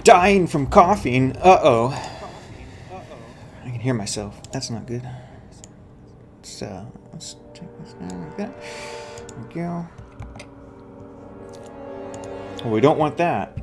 Dying from coughing. Uh-oh. I can hear myself. That's not good. So, let's take this down like that. There we go. Well, we don't want that.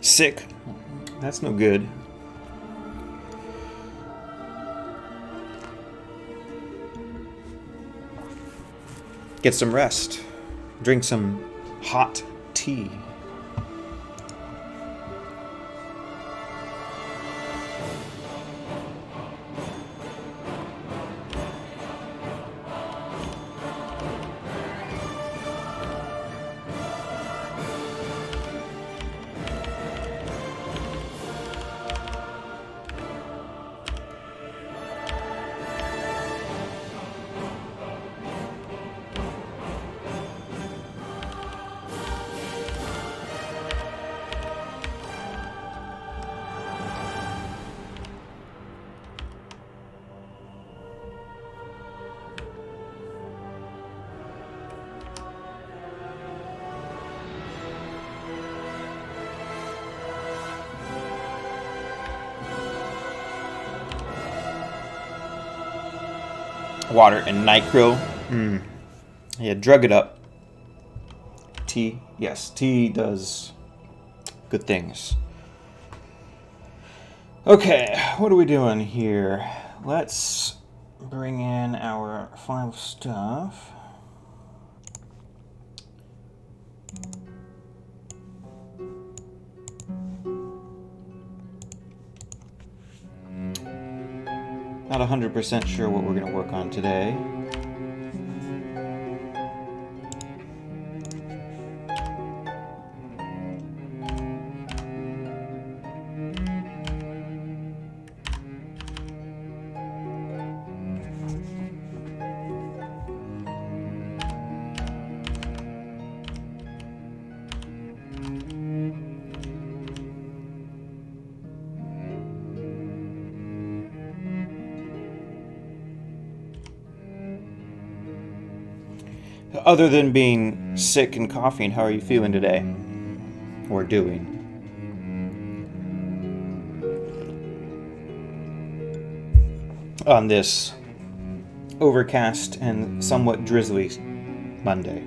Sick. That's no good. Get some rest. Drink some hot tea. Water and nitro. Yeah, drug it up. Tea. Yes, tea does good things. Okay, what are we doing here? Let's bring in our final stuff. Not 100% sure what we're going to work on today. Other than being sick and coughing, how are you feeling today? Or doing? On this overcast and somewhat drizzly Monday.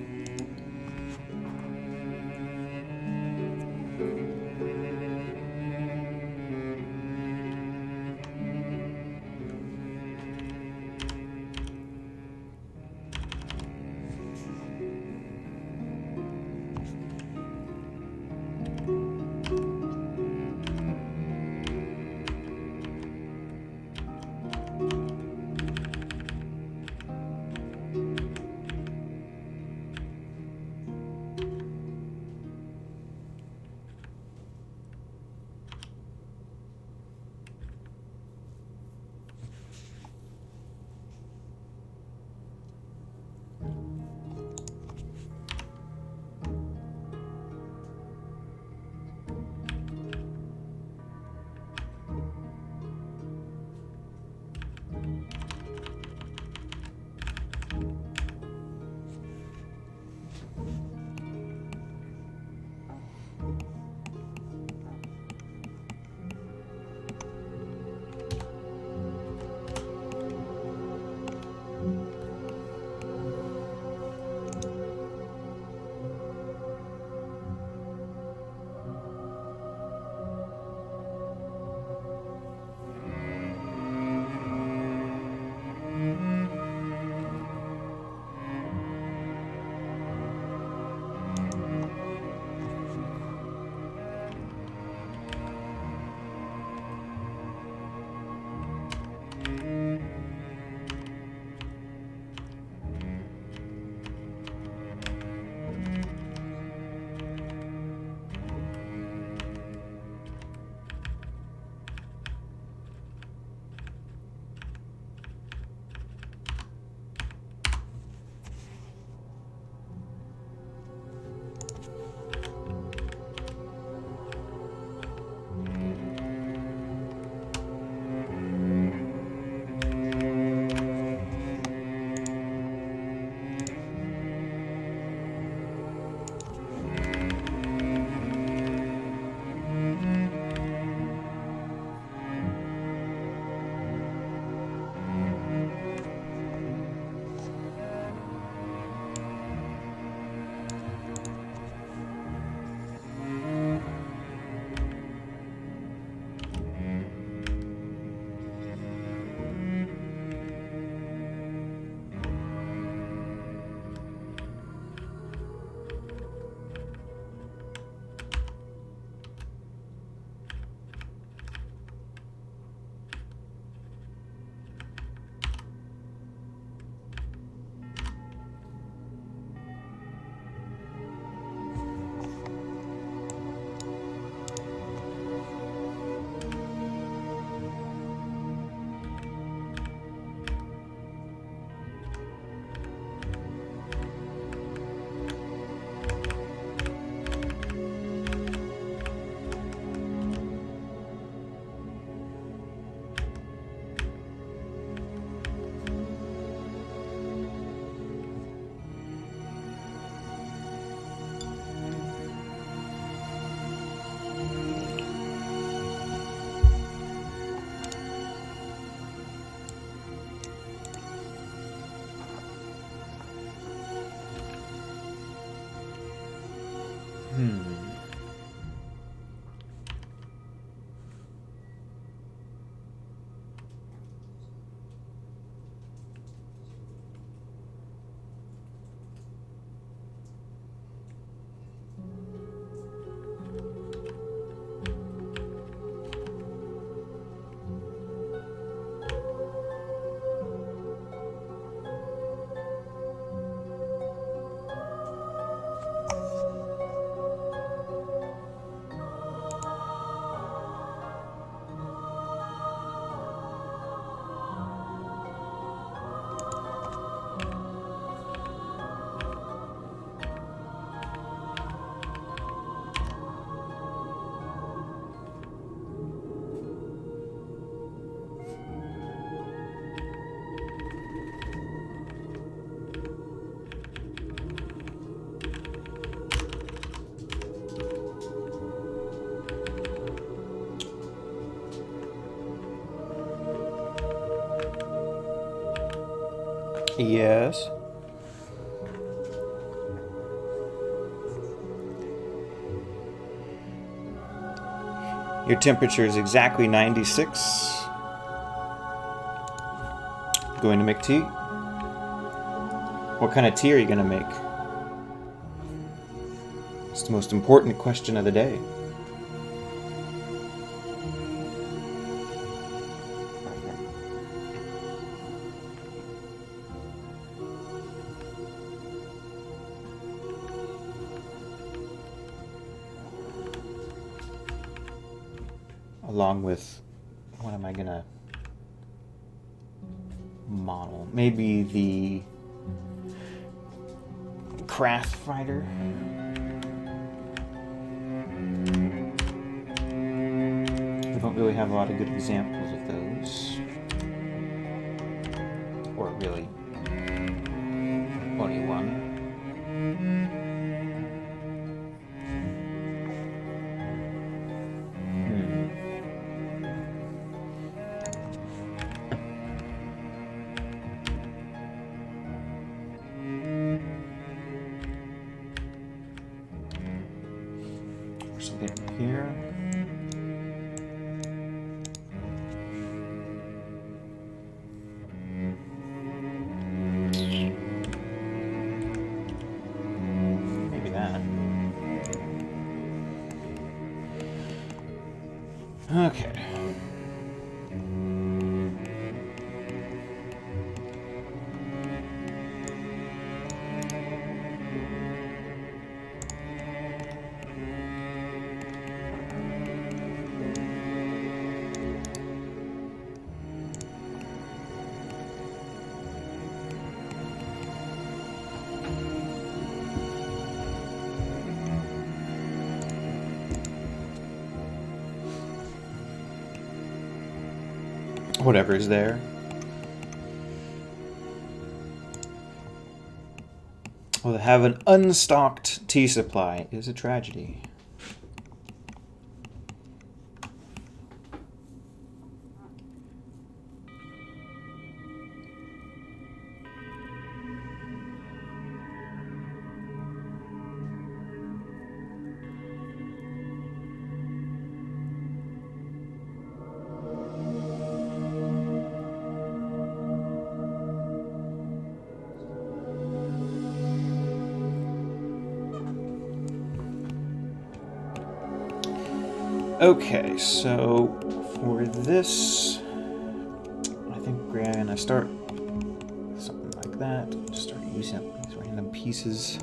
Yes. Your temperature is exactly 96. Going to make tea? What kind of tea are you going to make? It's the most important question of the day. Along with, what am I going to model? Maybe the craft fighter. We don't really have a lot of good examples of those. Or really, only one. Or something here. Maybe that. Okay. Whatever's there. Well, to have an unstocked tea supply is a tragedy. Okay, so for this, I think we're gonna start something like that. Just start using up these random pieces.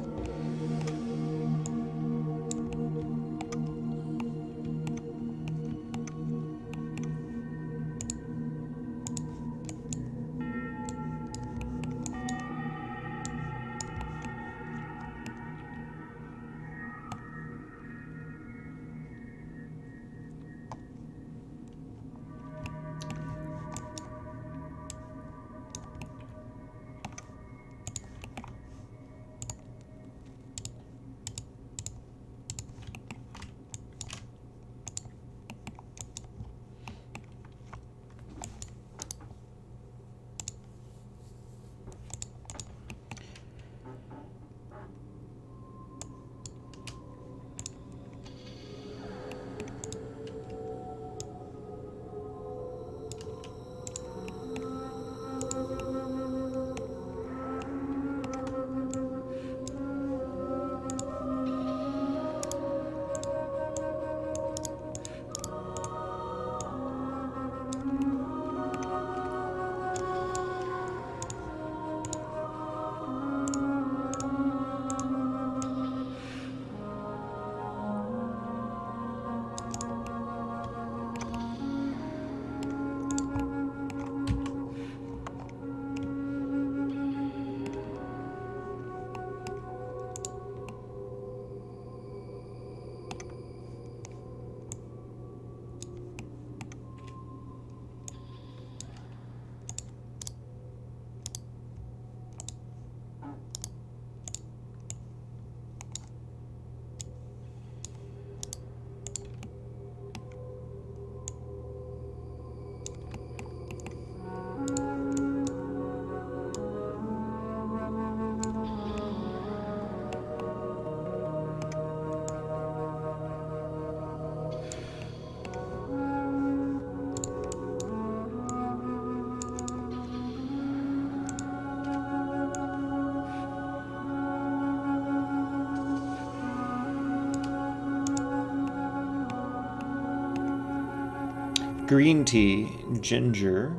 green tea, ginger.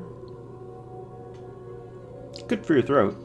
Good for your throat.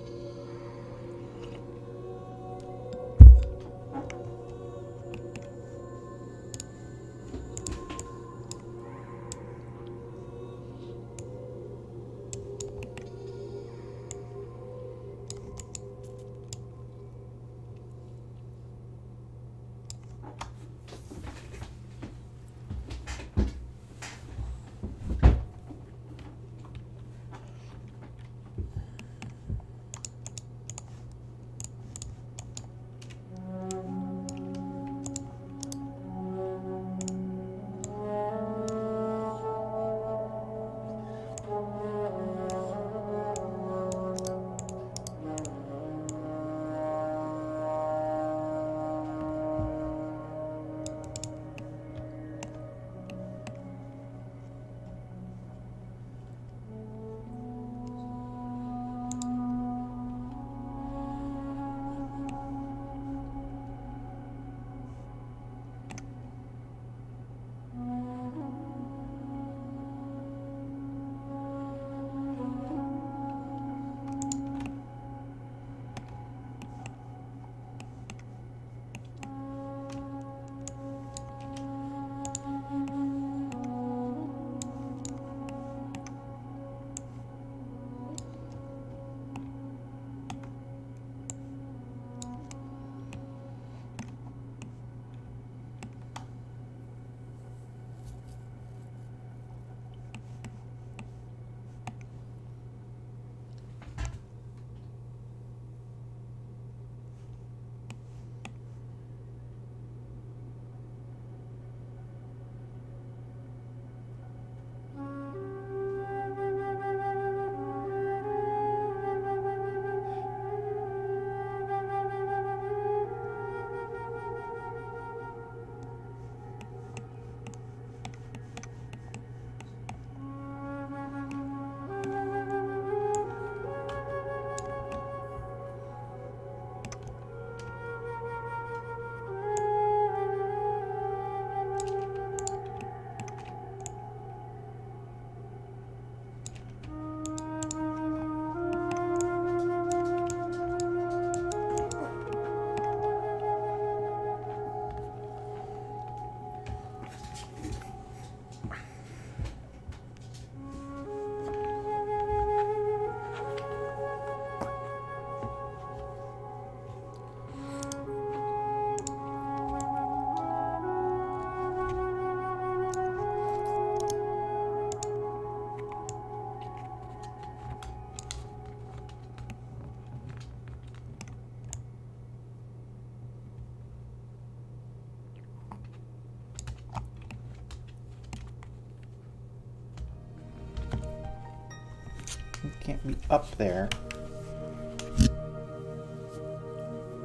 You can't be up there.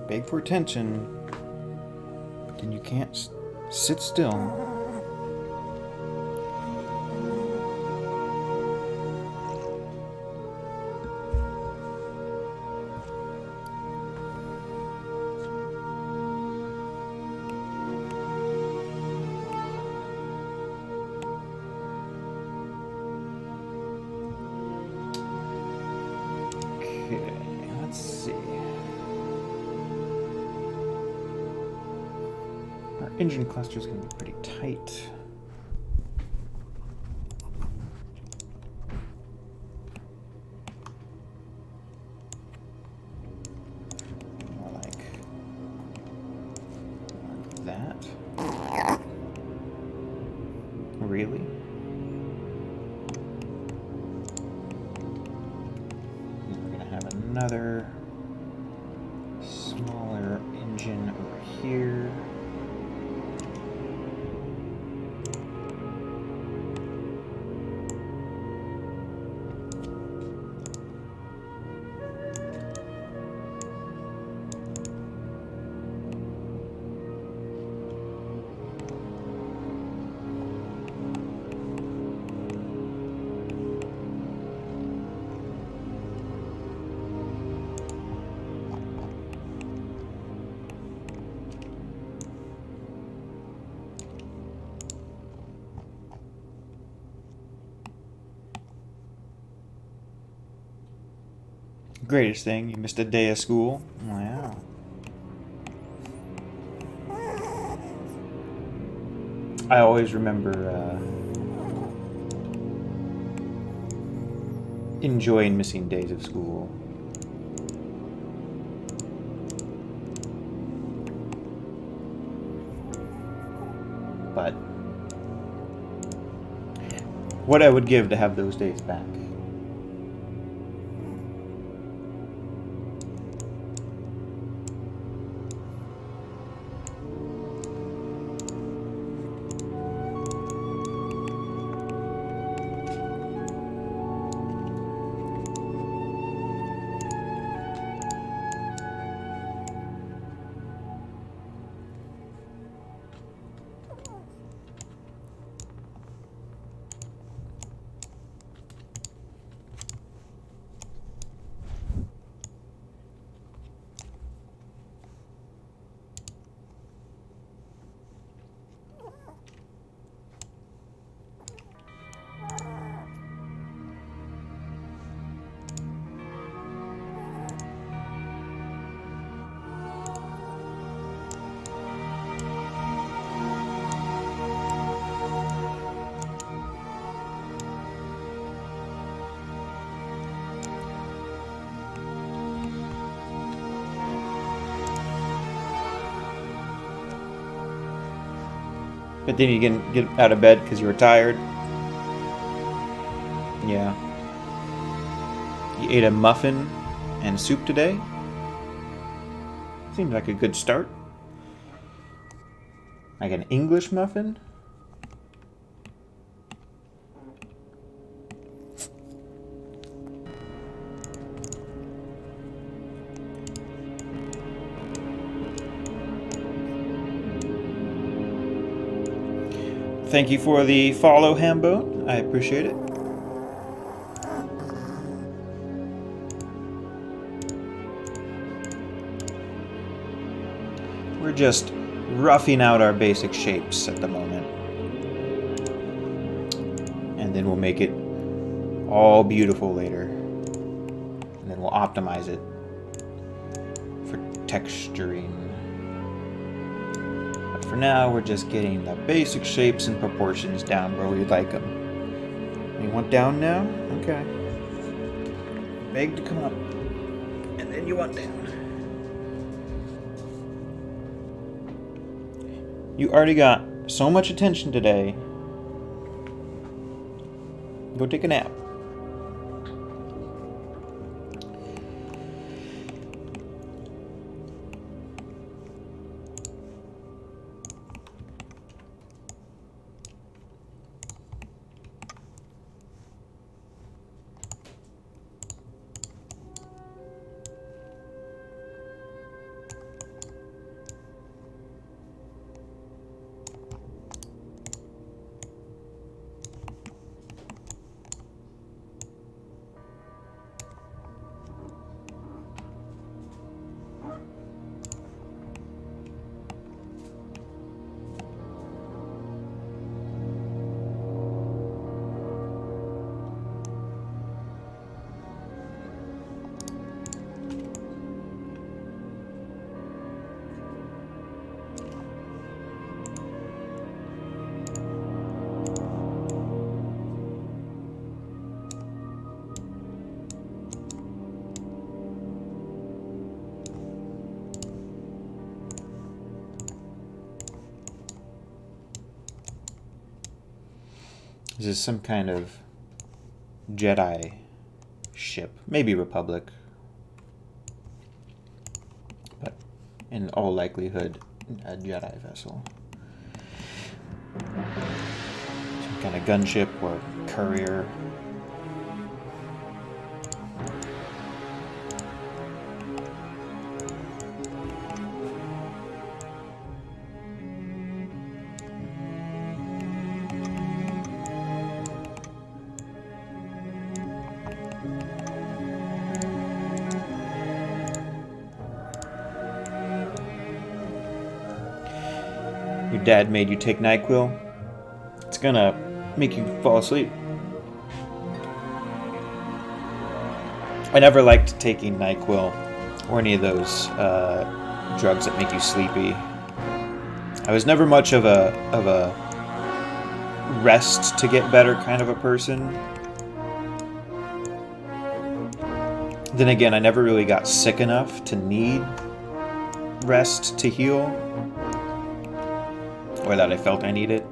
Beg for attention, but then you can't sit still. Engine cluster is going to be pretty tight. More like that. Really? And we're going to have another smaller engine over here. Greatest thing, you missed a day of school. Wow. I always remember enjoying missing days of school. But what I would give to have those days back. But then you can get out of bed because you were tired. Yeah. You ate a muffin and soup today? Seems like a good start. Like an English muffin? Thank you for the follow, Hambone. I appreciate it. We're just roughing out our basic shapes at the moment. And then we'll make it all beautiful later. And then we'll optimize it for texturing. But for now, we're just getting the basic shapes and proportions down where we'd like them. You want down now? Okay. Beg to come up. And then you want down. You already got so much attention today. Go take a nap. This is some kind of Jedi ship. Maybe Republic. But in all likelihood, a Jedi vessel. Some kind of gunship or courier. Your dad made you take NyQuil? It's gonna make you fall asleep. I never liked taking NyQuil or any of those drugs that make you sleepy. I was never much of a rest to get better kind of a person. Then again, I never really got sick enough to need rest to heal, or that I felt I needed.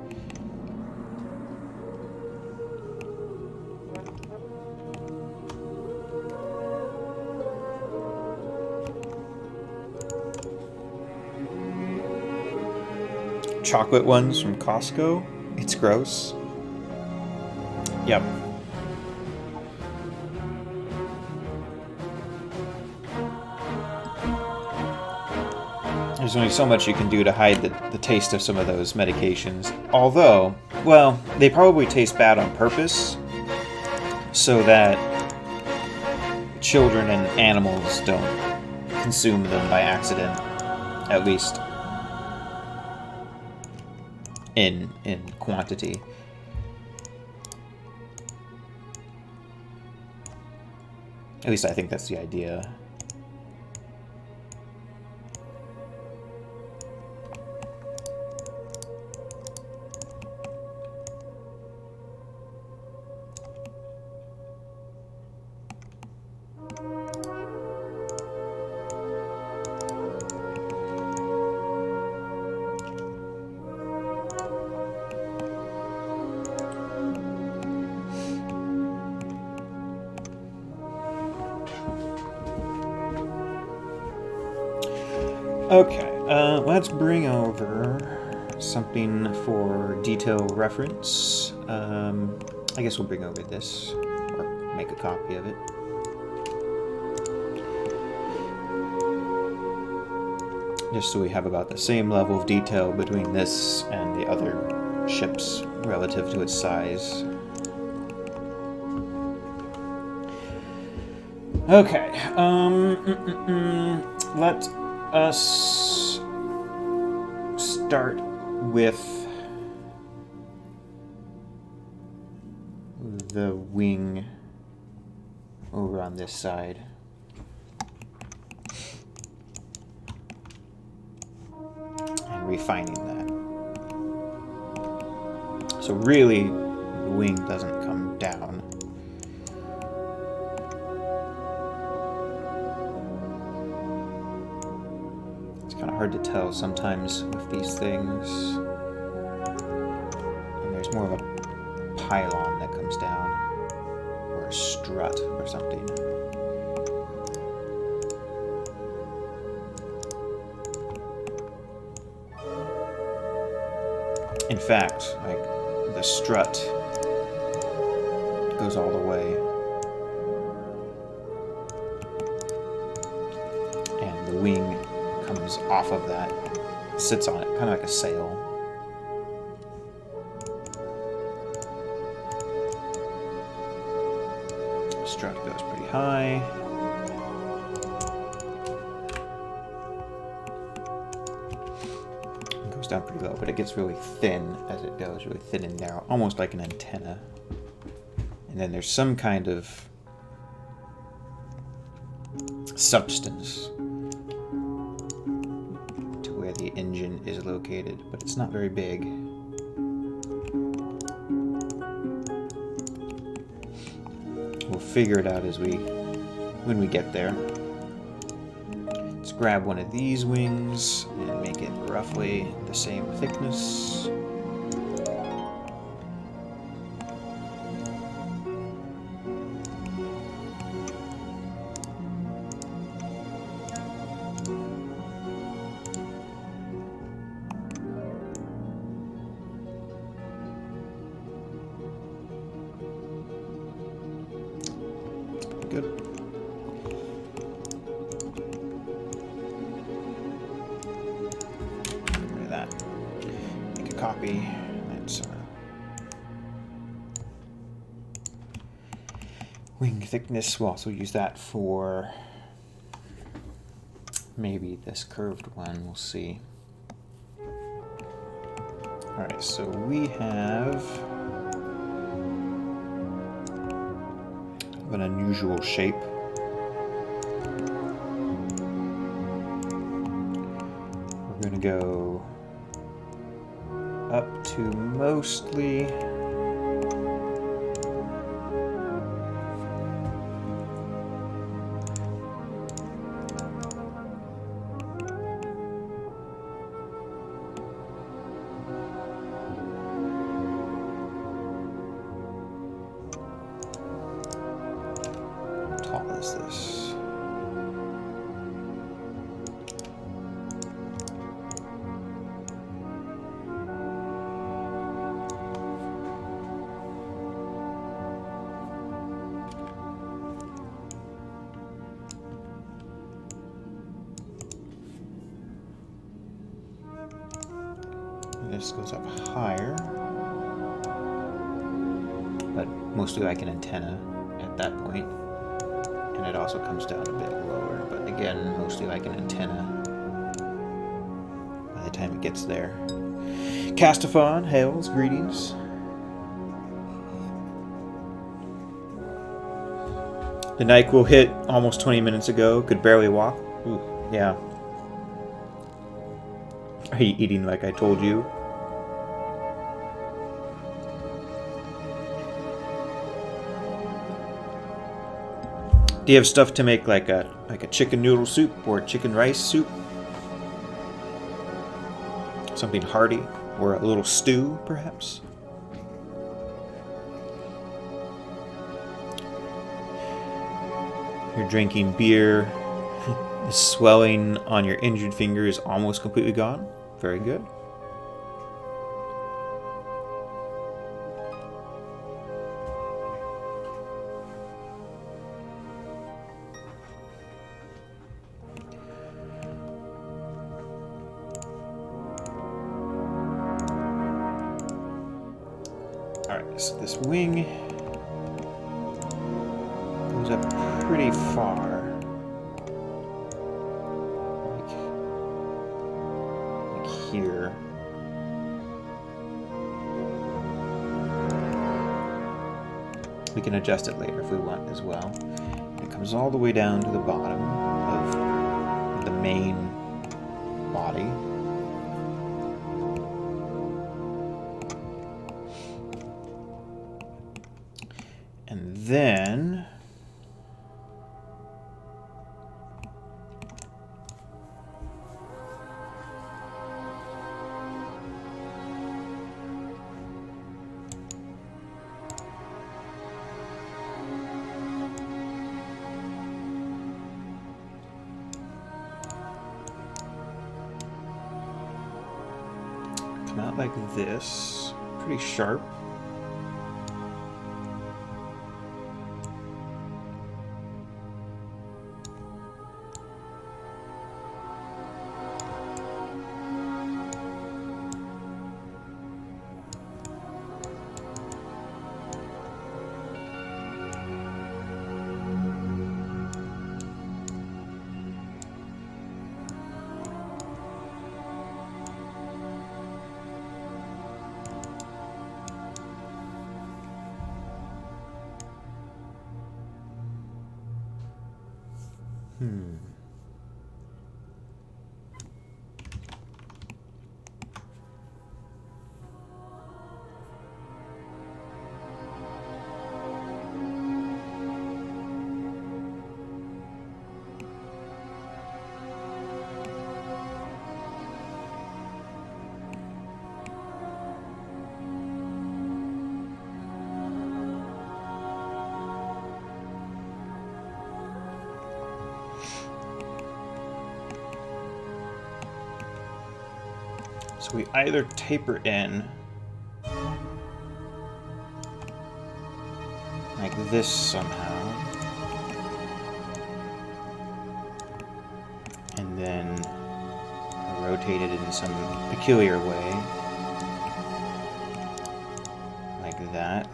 Chocolate ones from Costco. It's gross. Yep. There's only so much you can do to hide the taste of some of those medications. Although, well, they probably taste bad on purpose so that children and animals don't consume them by accident, at least in quantity. At least I think that's the idea. Okay, let's bring over something for detail reference. I guess we'll bring over this, or make a copy of it. Just so we have about the same level of detail between this and the other ships relative to its size. Okay, let us start with the wing over on this side. And refining that. So really, the wing doesn't come down. Kind of hard to tell sometimes with these things. And there's more of a pylon that comes down, or a strut or something. In fact, like the strut goes all the way, and the wing comes off of that, sits on it, kind of like a sail. Strut goes pretty high. It goes down pretty low, but it gets really thin as it goes, really thin and narrow, almost like an antenna. And then there's some kind of substance the engine is located, but it's not very big. We'll figure it out when we get there. Let's grab one of these wings and make it roughly the same thickness. Good. Get rid of that. Make a copy. That's wing thickness. We'll also use that for maybe this curved one. We'll see. Alright, so we have an unusual shape We're going to go up to mostly... How tall is this? This goes up higher, but mostly like an antenna at that point, and it also comes down a bit lower, but again, mostly like an antenna by the time it gets there. Castaphon hails, greetings. The NyQuil hit almost 20 minutes ago, could barely walk. Ooh, yeah. Are you eating like I told you? Do you have stuff to make like a chicken noodle soup or chicken rice soup? Something hearty or a little stew, perhaps? You're drinking beer. The swelling on your injured finger is almost completely gone. Very good. Alright, so this wing goes up pretty far. Like here. We can adjust it later if we want as well. It comes all the way down to the bottom of the main body. And then come out like this, pretty sharp. So we either taper in like this somehow, and then rotate it in some peculiar way, like that.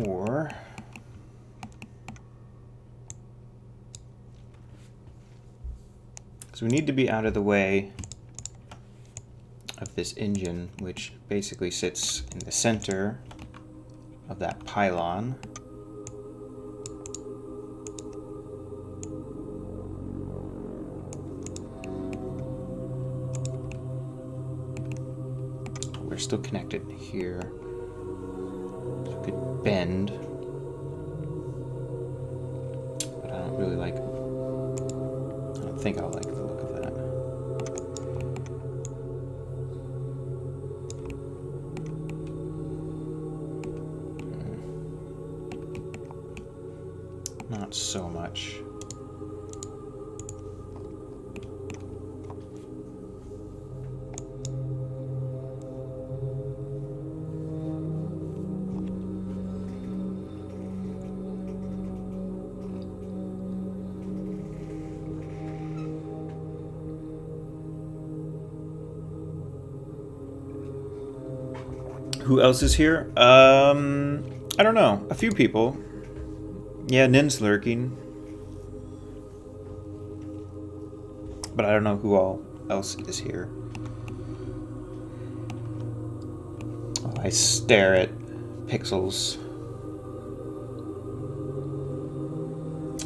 Or So we need to be out of the way of this engine, which basically sits in the center of that pylon. We're still connected here. So we could bend. But I don't really like... I don't think I'll like the look of that. Not so much. Who else is here? I don't know. A few people. Yeah, Nin's lurking. But I don't know who all else is here. Oh, I stare at pixels.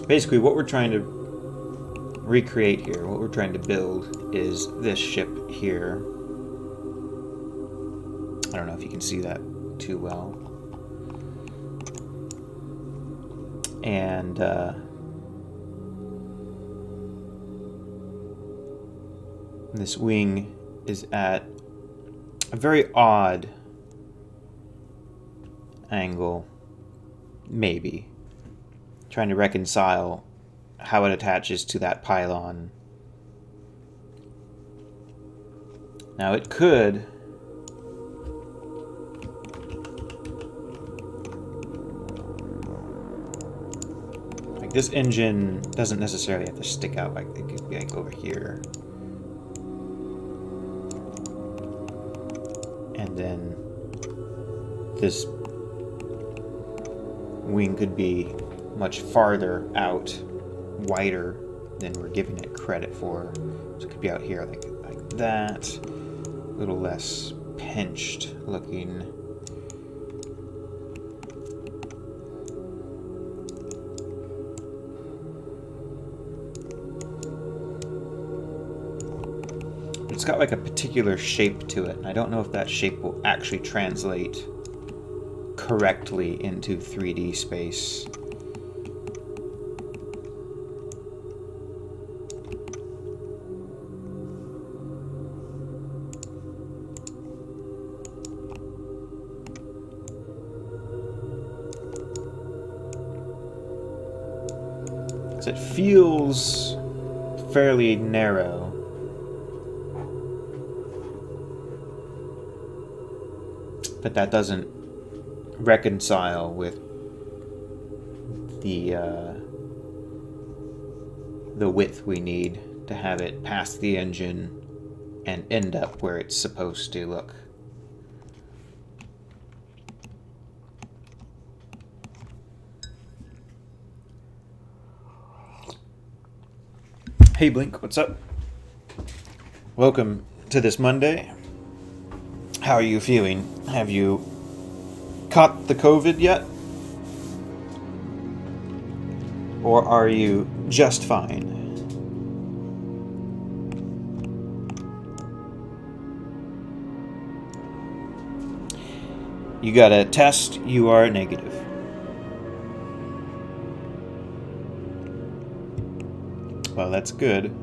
Basically, what we're trying to recreate here, what we're trying to build, is this ship here. I don't know if you can see that too well. And this wing is at a very odd angle, maybe. Trying to reconcile how it attaches to that pylon. Now it could... This engine doesn't necessarily have to stick out, like it could be like over here. And then this wing could be much farther out, wider than we're giving it credit for. So it could be out here like that, a little less pinched looking. It's got like a particular shape to it, and I don't know if that shape will actually translate correctly into 3D space. Because it feels fairly narrow. But that doesn't reconcile with the width we need to have it past the engine and end up where it's supposed to look. Hey Blink, what's up? Welcome to this Monday. How are you feeling? Have you caught the COVID yet? Or are you just fine? You got a test, you are negative. Well, that's good.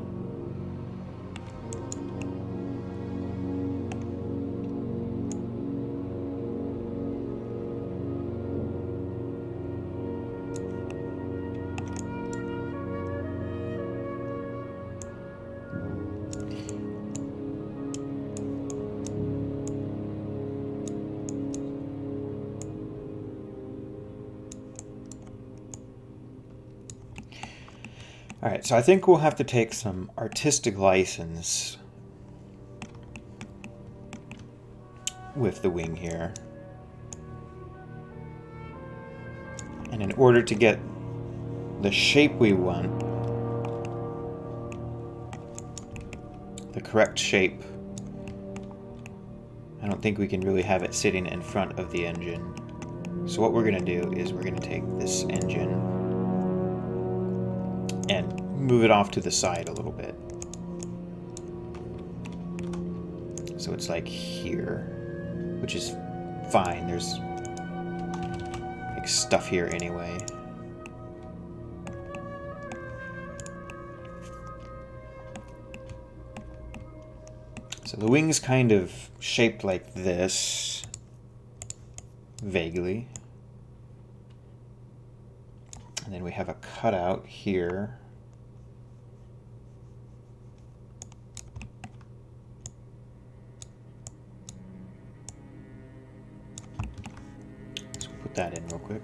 Alright, so I think we'll have to take some artistic license with the wing here. And in order to get the shape we want, correct shape. I don't think we can really have it sitting in front of the engine. So what we're going to do is we're going to take this engine and move it off to the side a little bit. So it's like here, which is fine. There's like stuff here anyway. So the wing's kind of shaped like this, vaguely. And then we have a cutout here. So we'll put that in real quick.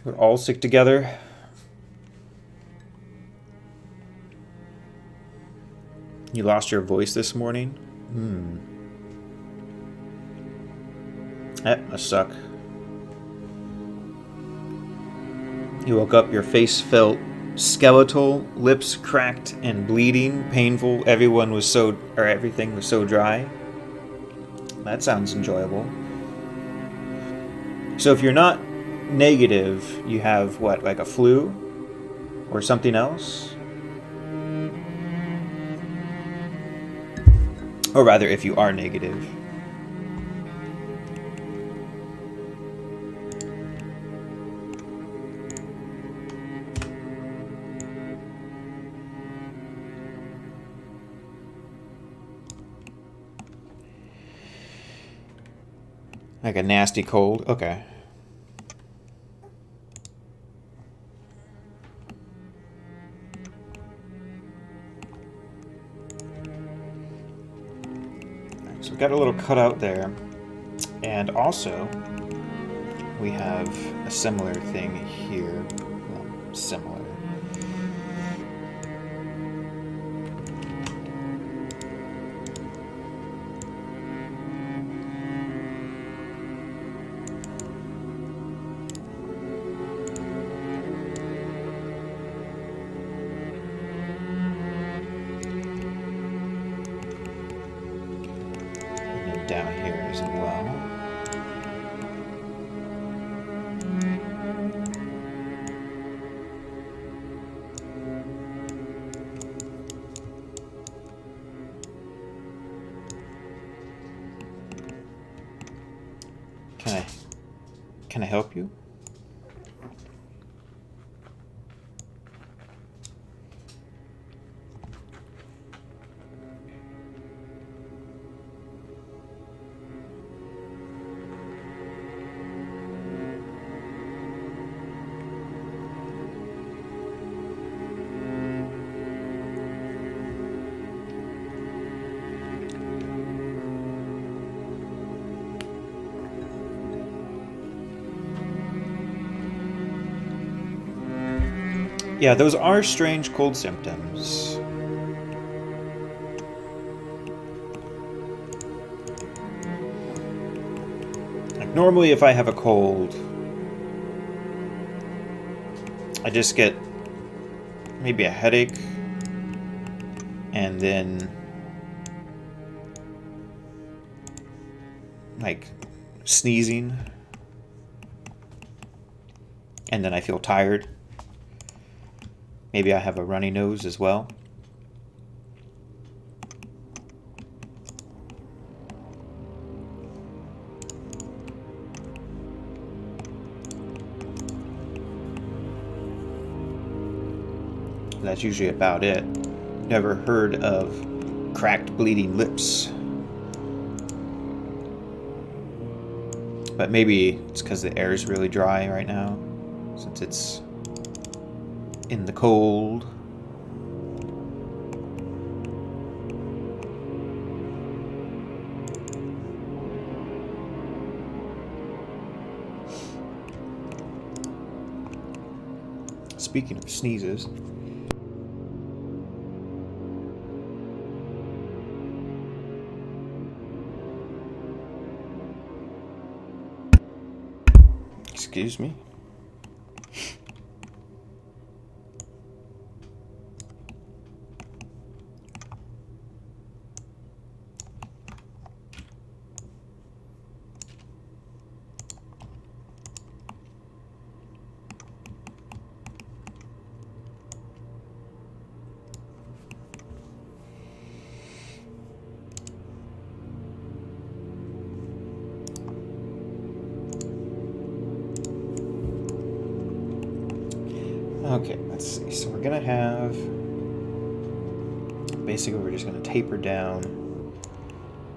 Would all stick together. You lost your voice this morning? That must suck. You woke up, your face felt skeletal, lips cracked and bleeding, painful. Everything was so dry. That sounds enjoyable. So if you're not negative, you have what, like a flu or something else? Or rather, if you are negative. Like a nasty cold? Okay. So we've got a little cutout there. And also, we have a similar thing here. Well, similar. Down here as well. Can I help you? Yeah, those are strange cold symptoms. Like normally if I have a cold, I just get maybe a headache and then like sneezing and then I feel tired. Maybe I have a runny nose as well. That's usually about it. Never heard of cracked, bleeding lips. But maybe it's because the air is really dry right now, since it's in the cold. Speaking of sneezes, excuse me. Okay, let's see. So we're gonna have, basically we're just gonna taper down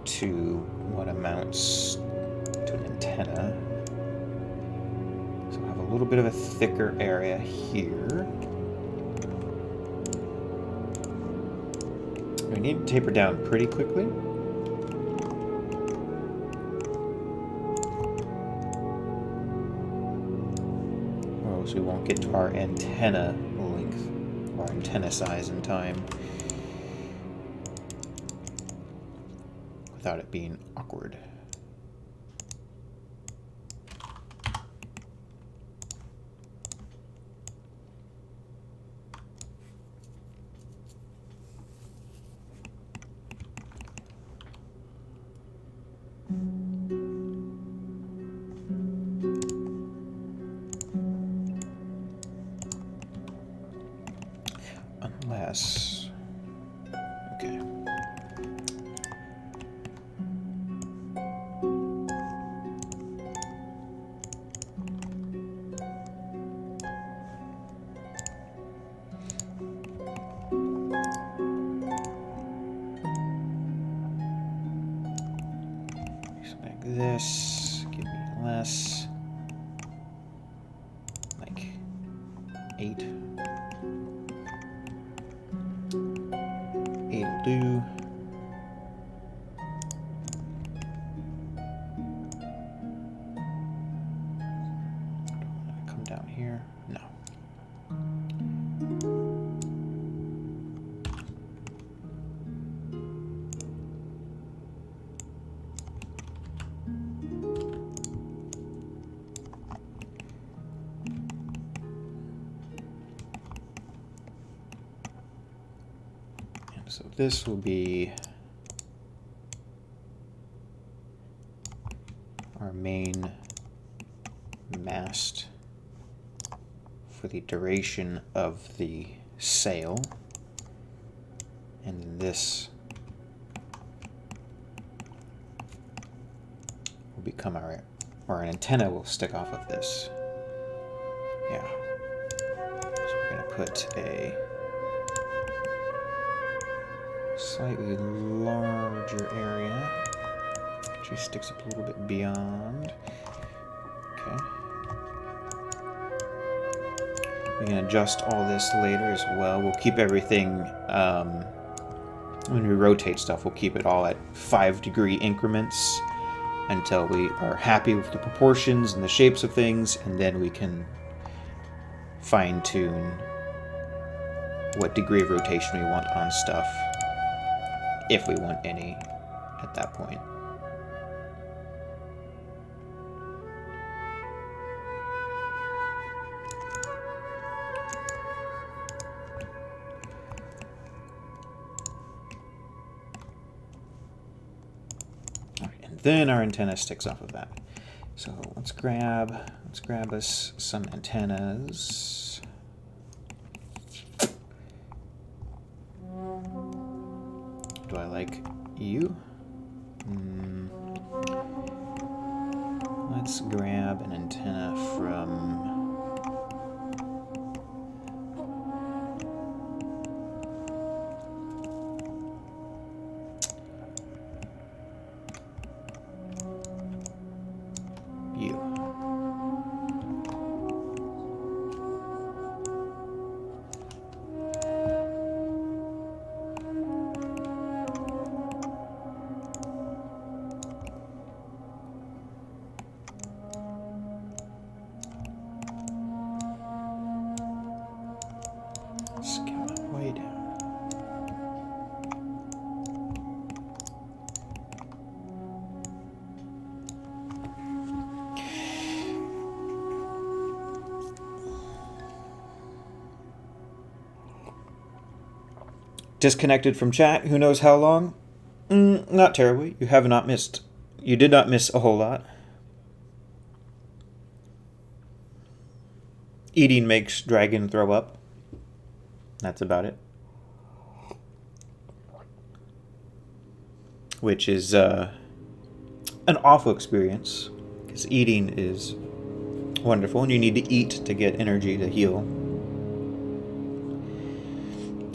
to what amounts to an antenna. So we'll have a little bit of a thicker area here. We need to taper down pretty quickly. So we won't get to our antenna length, or antenna size in time, without it being awkward. Unless, okay. So like this, give me less, like 8. 8 will do. Come down here. No. So this will be our main mast for the duration of the sail, and then this will become our, or an antenna will stick off of this. Yeah. So we're going to put a slightly larger area. Actually sticks up a little bit beyond. Okay. We can adjust all this later as well. We'll keep everything, when we rotate stuff, we'll keep it all at 5-degree increments until we are happy with the proportions and the shapes of things, and then we can fine-tune what degree of rotation we want on stuff, if we want any at that point. All right, and then our antenna sticks off of that. So let's grab us some antennas. Do I like you? Let's grab an antenna from Disconnected from chat, who knows how long? Not terribly. You did not miss a whole lot. Eating makes dragon throw up. That's about it. Which is an awful experience, because eating is wonderful, and you need to eat to get energy to heal.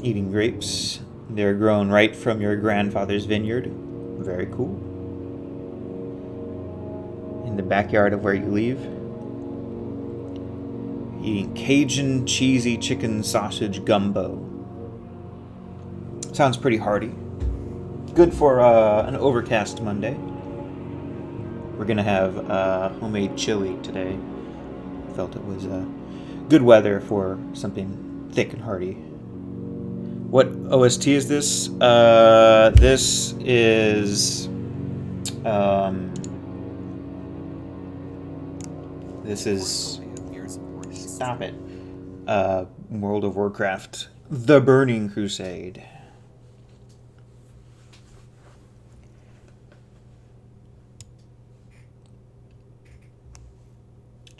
Eating grapes. They're grown right from your grandfather's vineyard. Very cool. In the backyard of where you live. Eating Cajun cheesy chicken sausage gumbo. Sounds pretty hearty. Good for an overcast Monday. We're gonna have homemade chili today. Felt it was good weather for something thick and hearty. What OST is this? This is stop it. World of Warcraft, The Burning Crusade.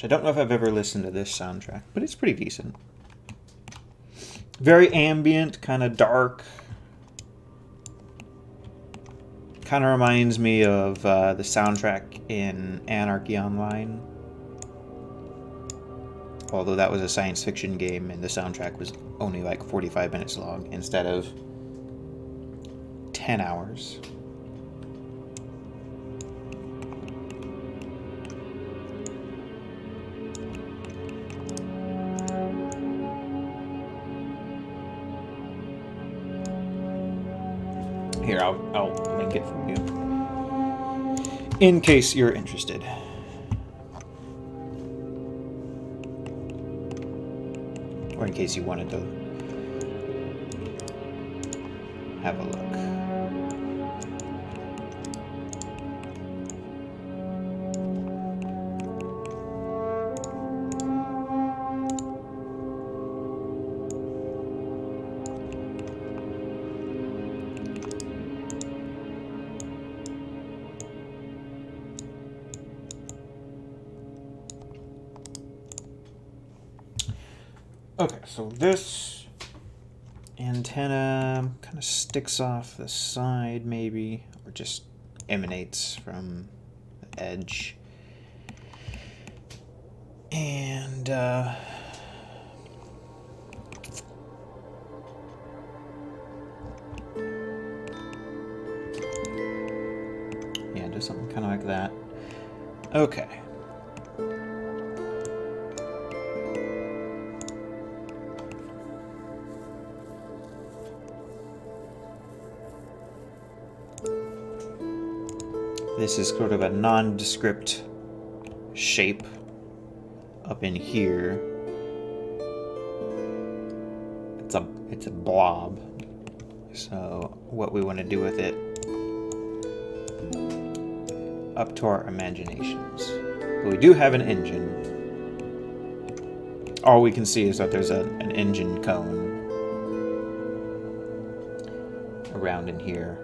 I don't know if I've ever listened to this soundtrack, but it's pretty decent. Very ambient, kind of dark. Kind of reminds me of the soundtrack in Anarchy Online. Although that was a science fiction game and the soundtrack was only like 45 minutes long instead of 10 hours. Here, I'll link it for you, in case you're interested. Or in case you wanted to have a look. Okay, so this antenna kind of sticks off the side, maybe, or just emanates from the edge. And yeah, just something kind of like that. Okay. This is sort of a nondescript shape up in here. It's a blob. So what we want to do with it, up to our imaginations. But we do have an engine. All we can see is that there's an engine cone around in here.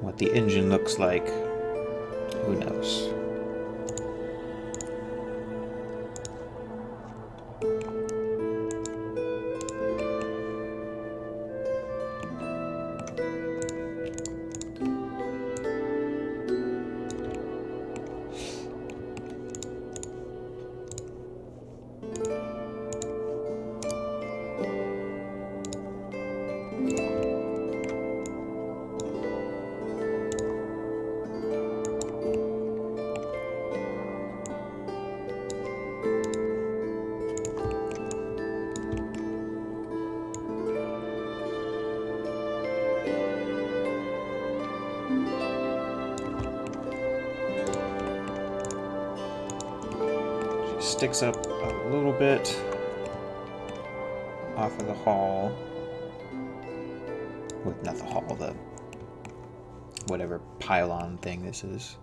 What the engine looks like, who knows? Sticks up a little bit off of the hull. Well, not the hull, the whatever pylon thing this is.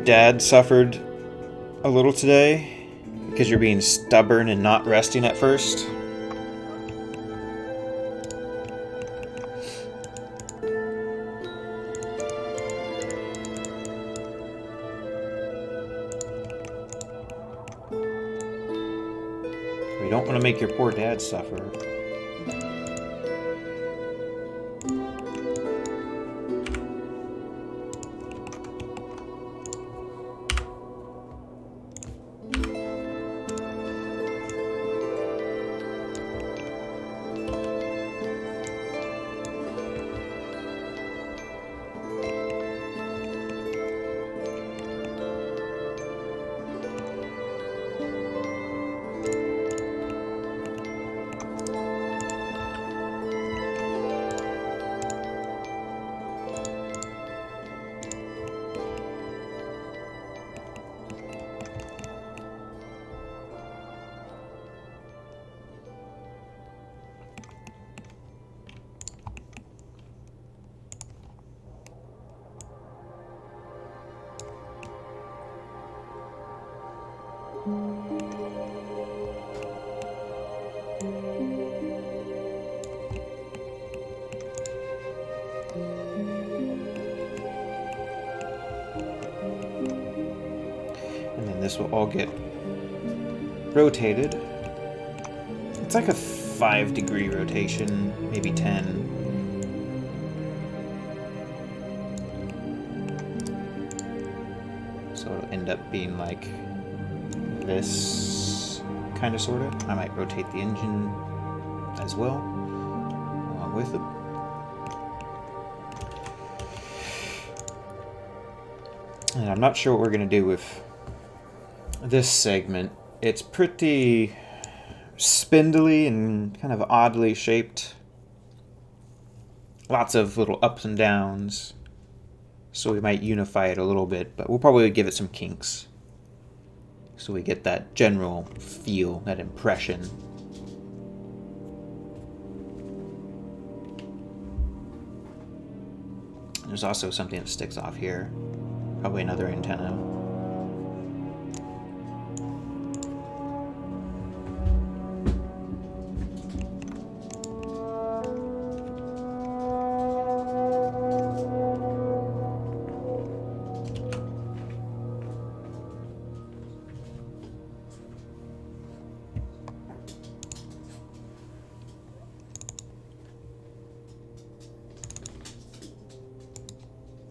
dad suffered a little today because you're being stubborn and not resting at first? We don't want to make your poor dad suffer. And then this will all get rotated. It's like a 5-degree rotation, maybe 10. So it'll end up being like this, kind of, sort of. I might rotate the engine as well, along with it. And I'm not sure what we're going to do with this segment. It's pretty spindly and kind of oddly shaped. Lots of little ups and downs. So we might unify it a little bit, but we'll probably give it some kinks. So we get that general feel, that impression. There's also something that sticks off here. Probably another antenna.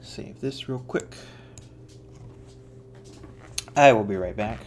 Save this real quick. I will be right back.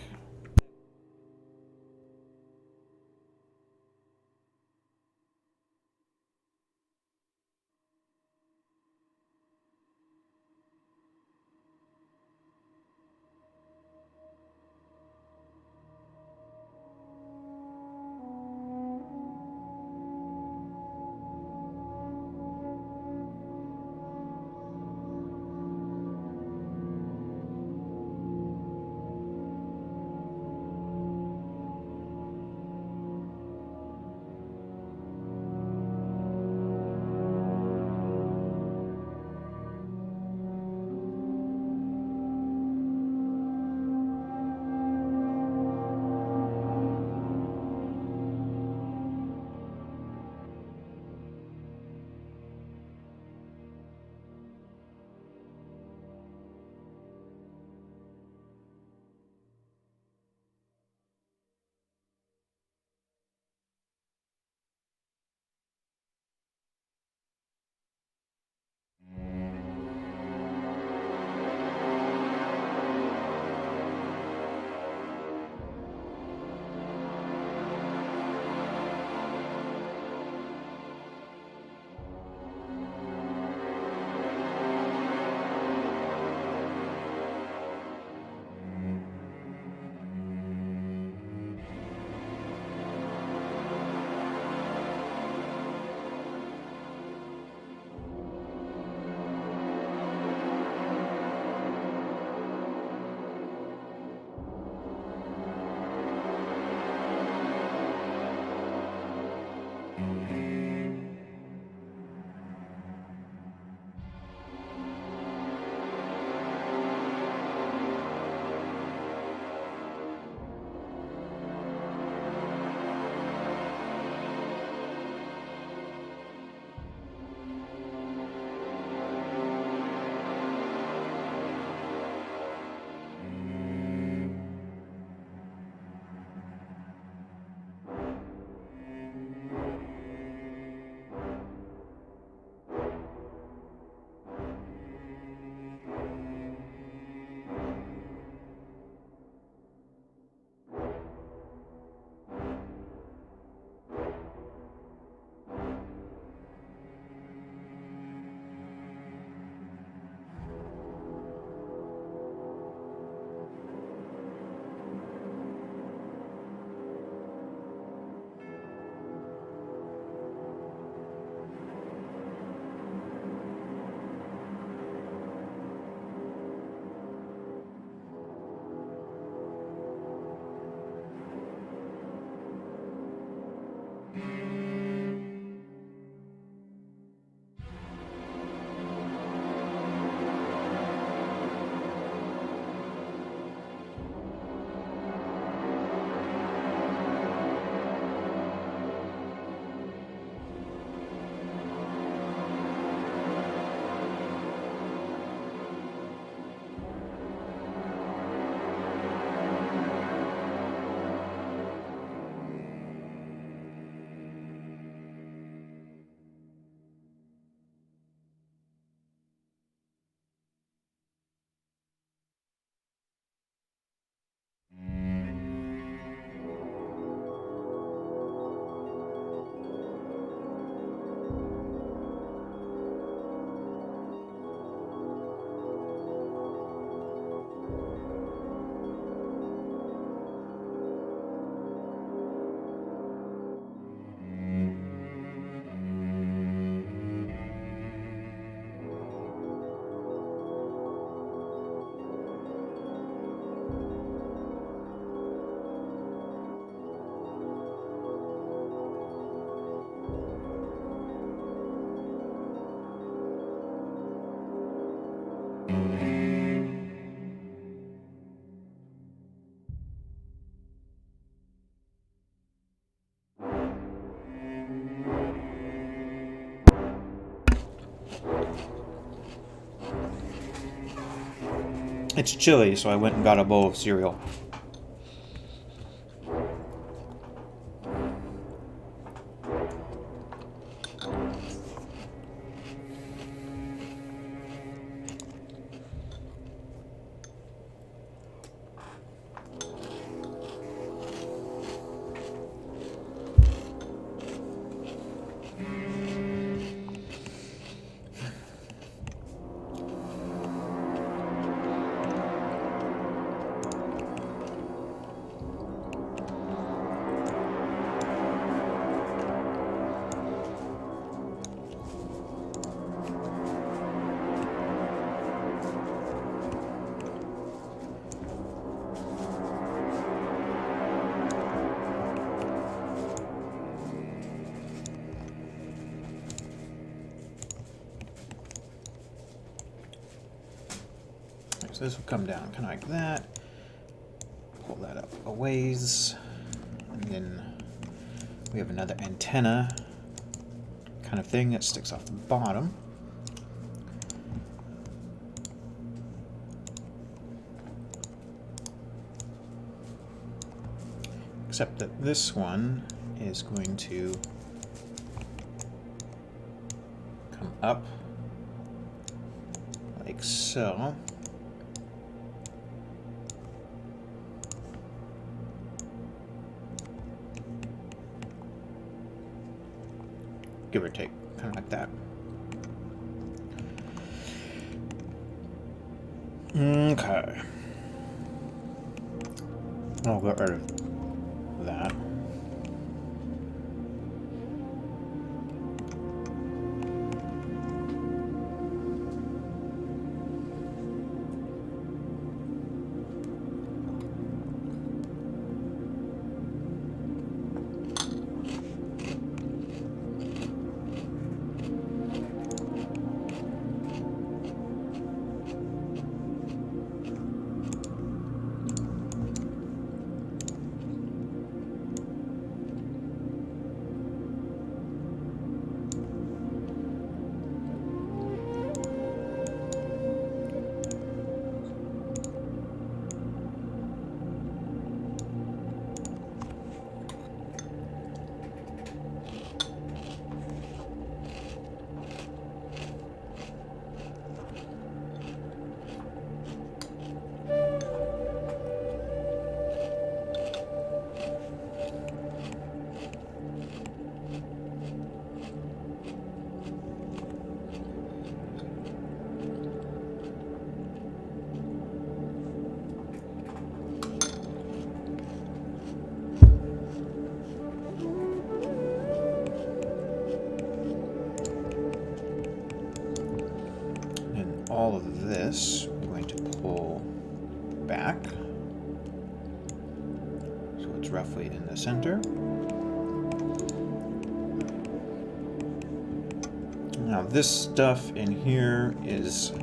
It's chilly, so I went and got a bowl of cereal. So this will come down kind of like that. Pull that up a ways. And then we have another antenna kind of thing that sticks off the bottom. Except that this one is going to come up like so. Give or take, kind of like that. Okay. I'll get rid of that. All of this we're going to pull back so it's roughly in the center. Now this stuff in here is a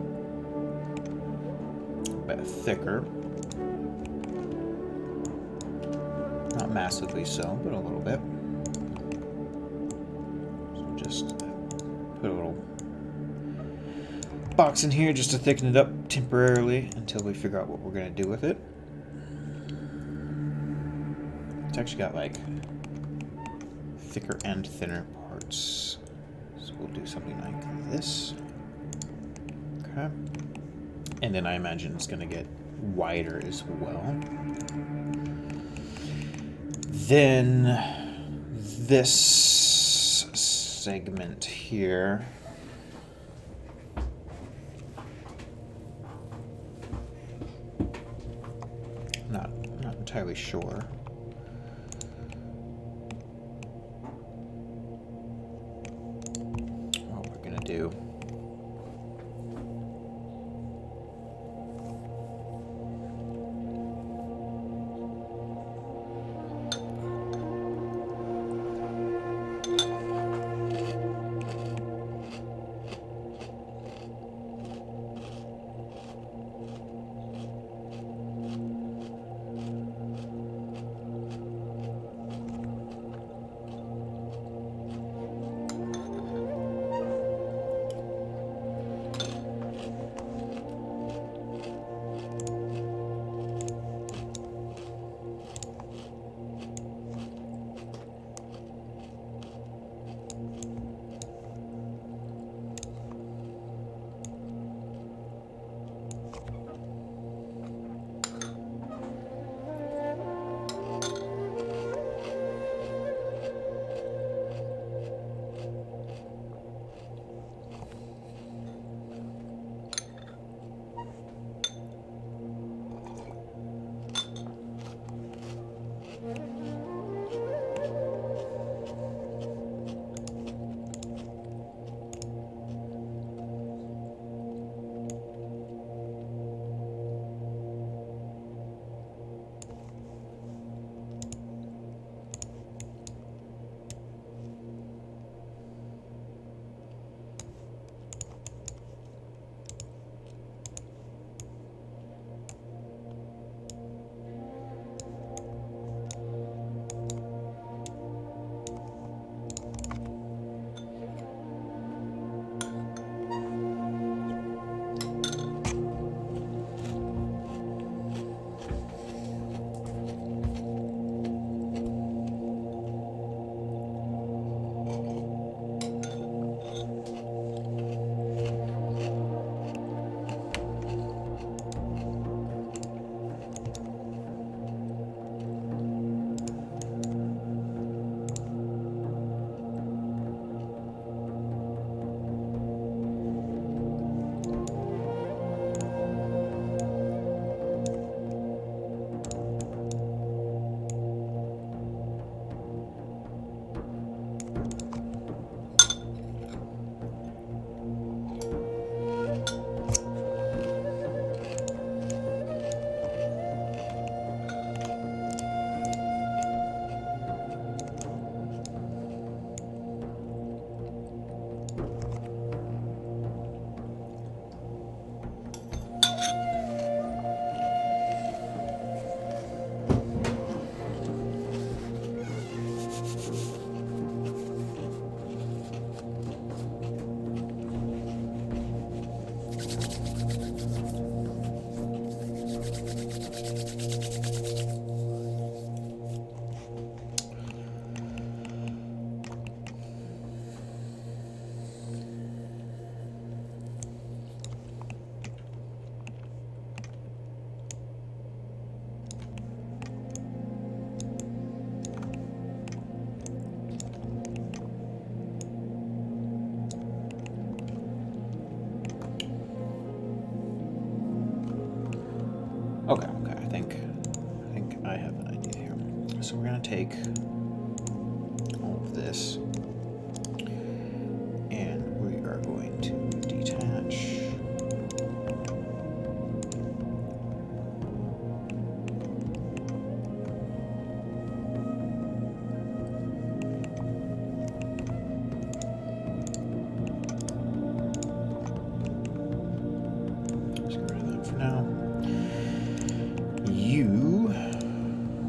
bit thicker, not massively so, but a little bit. So just put a little box in here just to thicken it up temporarily until we figure out what we're going to do with it. It's actually got like thicker and thinner parts. So we'll do something like this. Okay. And then I imagine it's going to get wider as well. Then this segment here, not entirely sure. What we're gonna do. Okay, I think I have an idea here. So we're gonna take all of this, and we are going to detach. Just get rid of that for now.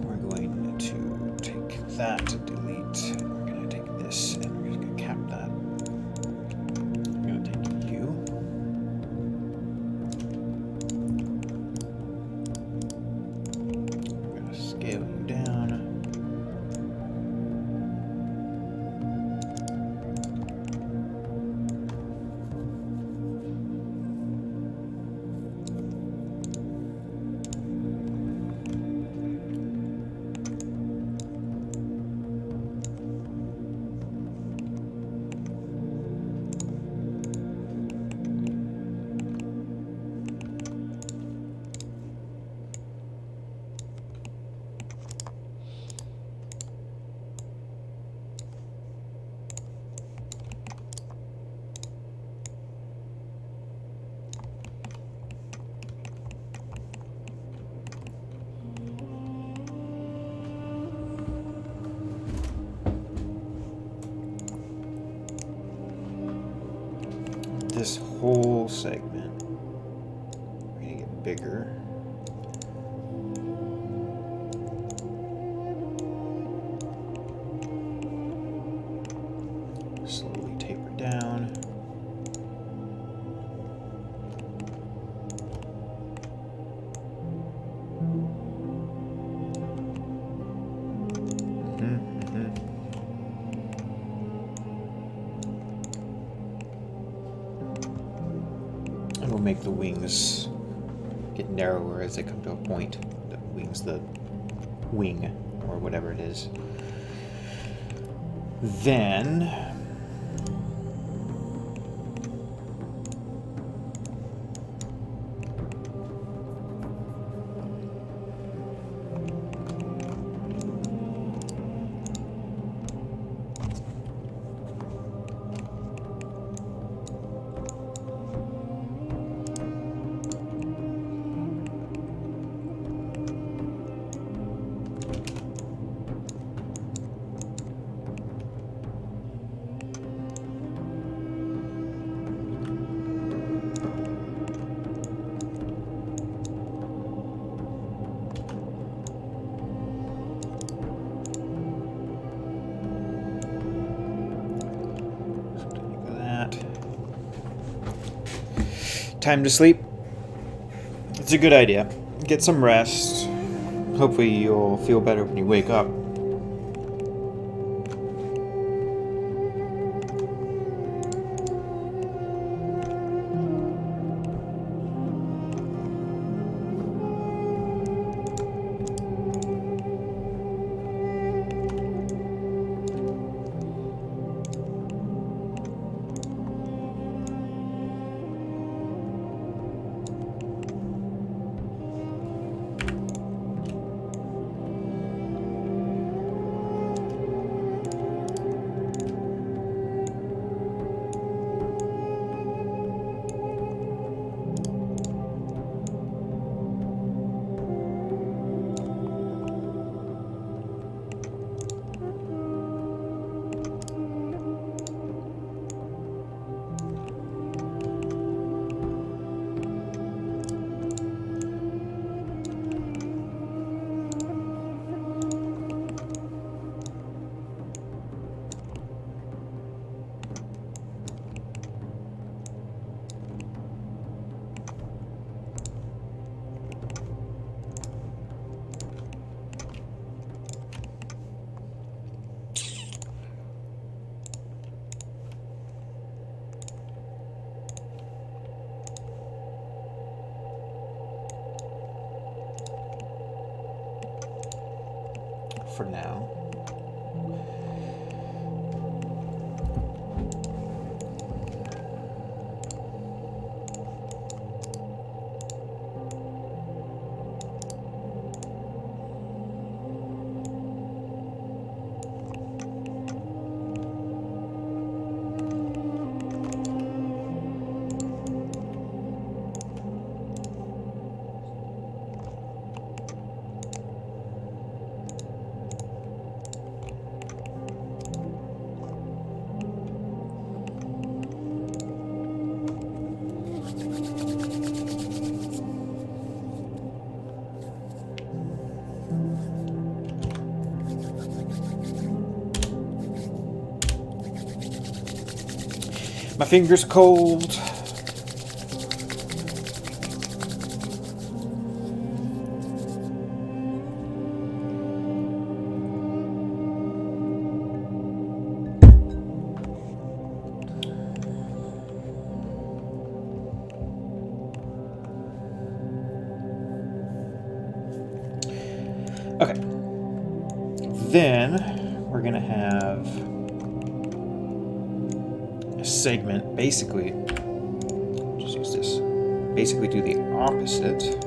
We're going to take that to delete. We're going to take this and we're just going to cap that. I'm going to take you. I'm going to scale you down. This whole segment, we're going to get bigger. Slowly taper down. And we'll make the wings get narrower as they come to a point. The wing, or whatever it is. Then time to sleep. It's a good idea. Get some rest. Hopefully you'll feel better when you wake up. For now. My finger's cold. Okay. Then we're gonna have a segment, basically, just use this, basically do the opposite.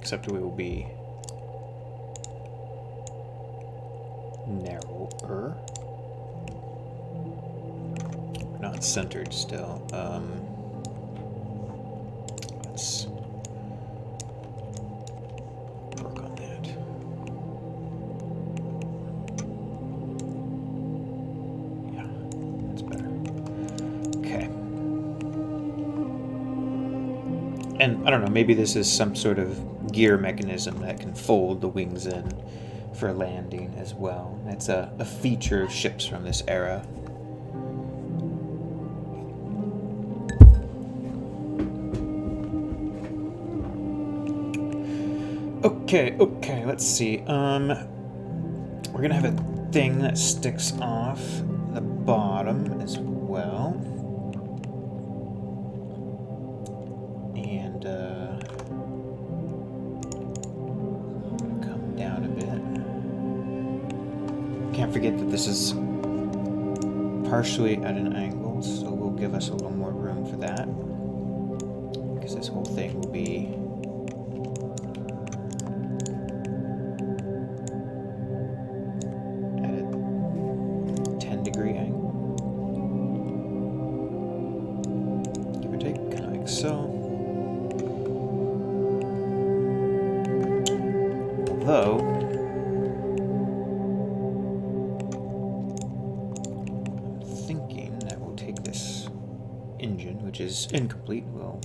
Except it will be narrower. Not centered still. Let's work on that. Yeah, that's better. Okay. And I don't know, maybe this is some sort of gear mechanism that can fold the wings in for landing as well. That's a feature of ships from this era. Okay, let's see. We're gonna have a thing that sticks off the bottom as well. And come down a bit. Can't forget that this is partially at an angle, so we'll give us a little more room for that. Because this whole thing will be at a 10-degree angle. Give or take, kind of like so. Although, I'm thinking that we'll take this engine, which is incomplete, we'll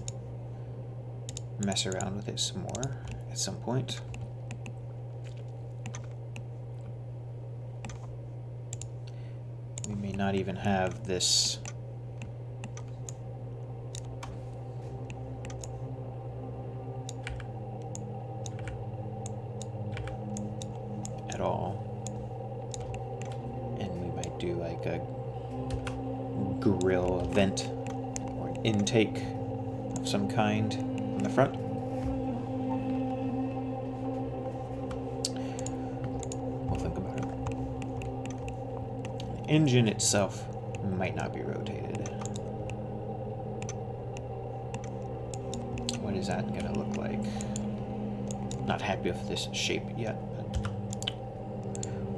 mess around with it some more at some point. We may not even have this at all, and we might do like a grill vent or an intake of some kind on the front. We'll think about it. The engine itself might not be rotated. What is that gonna look like? Not happy with this shape yet, but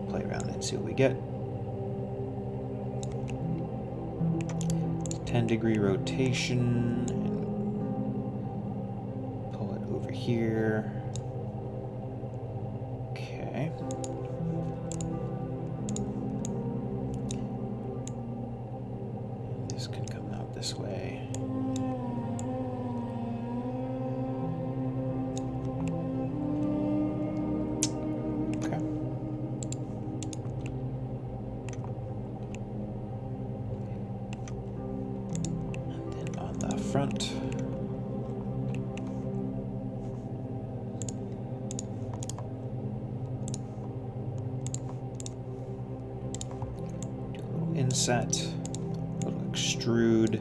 play around and see what we get. 10-degree rotation, and pull it over here. Okay. This can come out this way. Front. Do a little inset, a little extrude.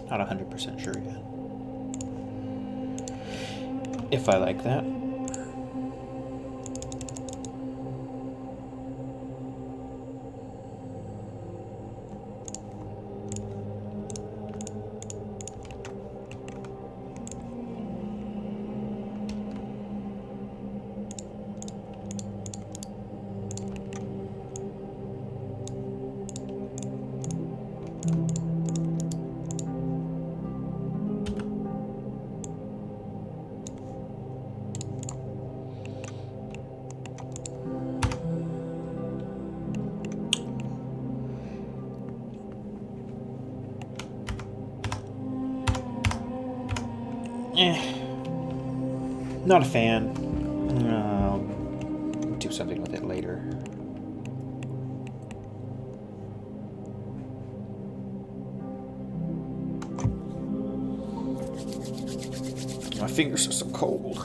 Not 100% sure yet. If I like that. Not a fan. I'll do something with it later. My fingers are so cold.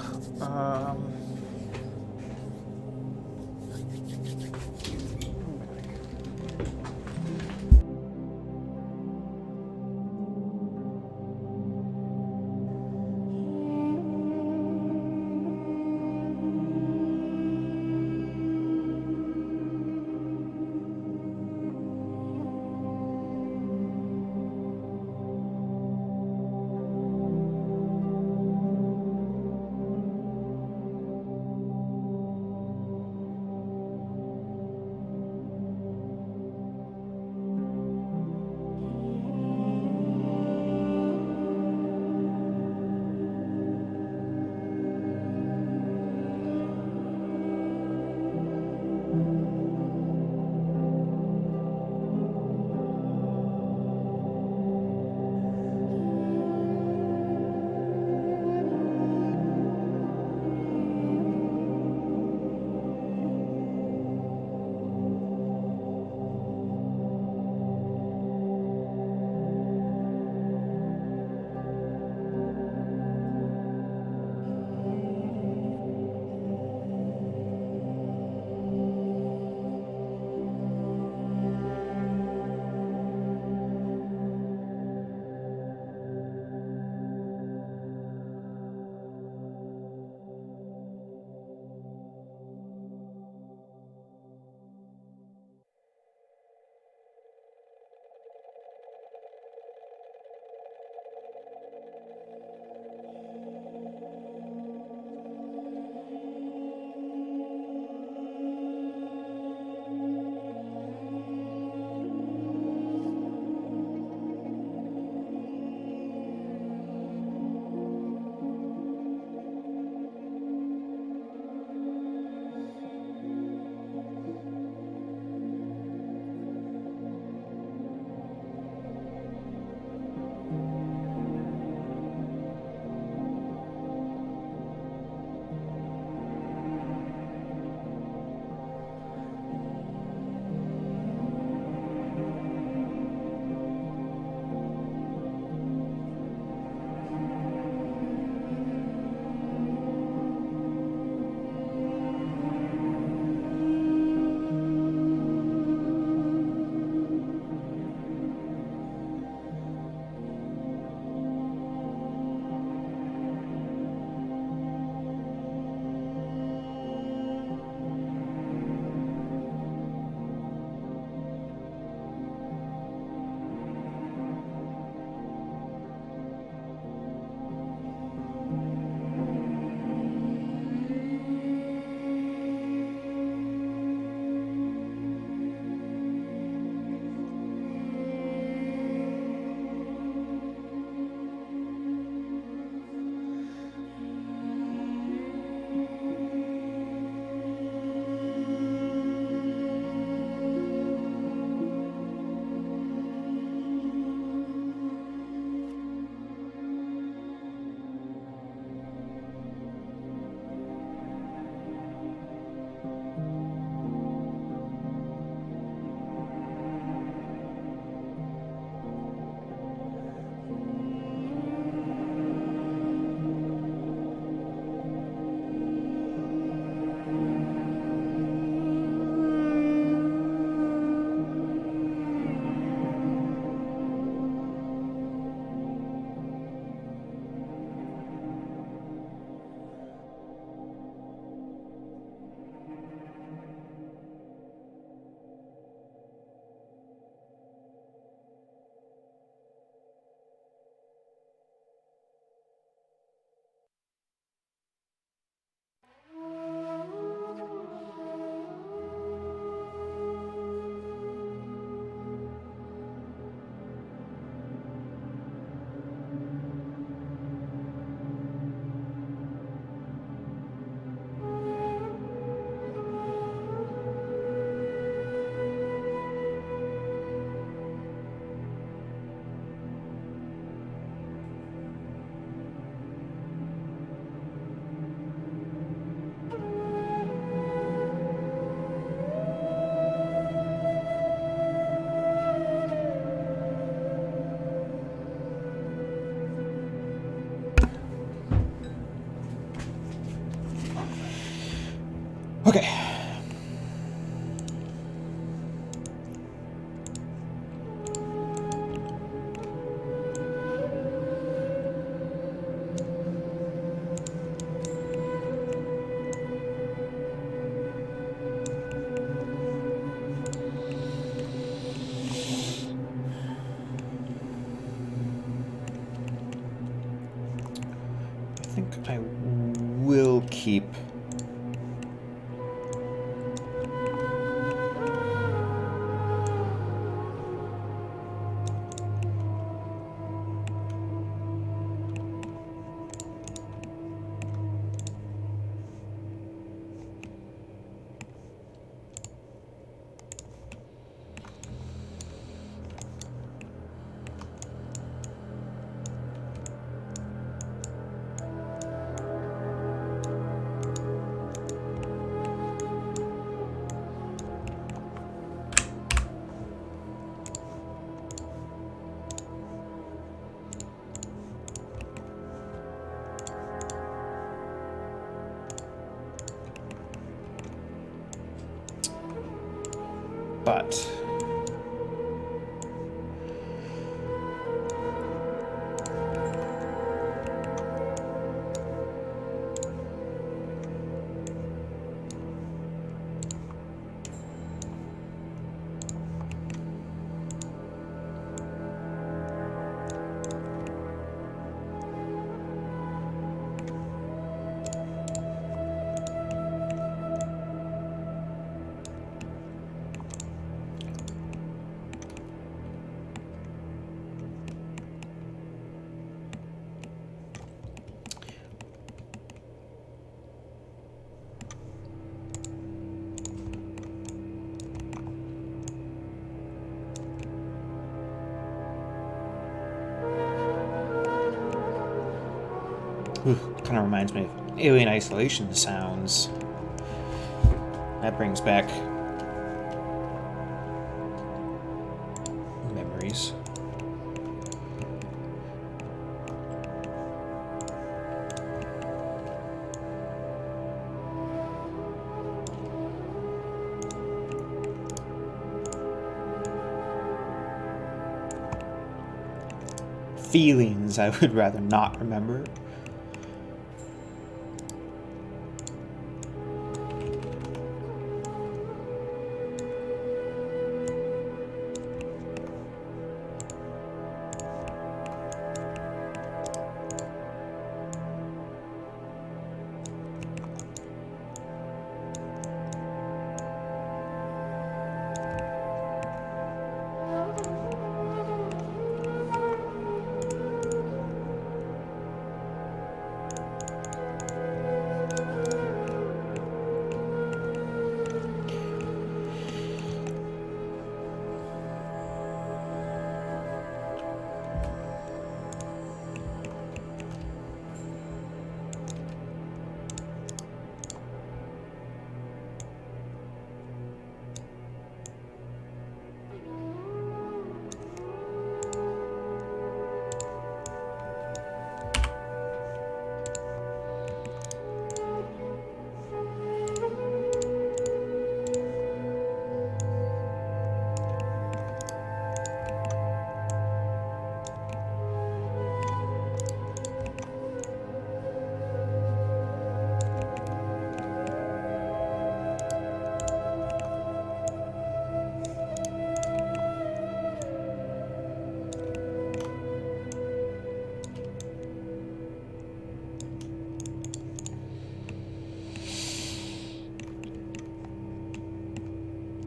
Okay. I think I will keep but kind of reminds me of Alien Isolation sounds. That brings back memories. Feelings I would rather not remember.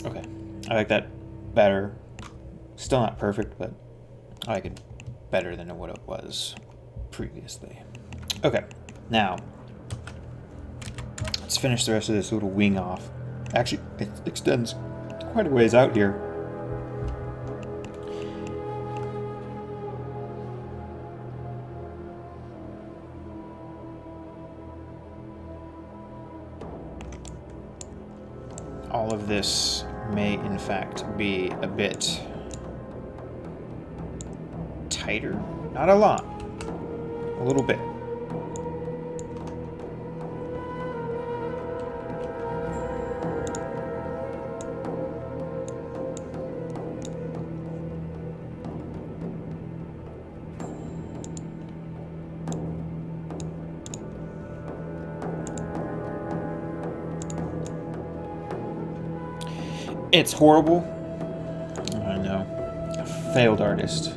Okay, I like that better. Still not perfect, but I like it better than what it was previously. Okay, now let's finish the rest of this little wing off. Actually, it extends quite a ways out here. All of this may in fact be a bit tighter. Not a lot, a little bit. It's horrible. I know. A failed artist.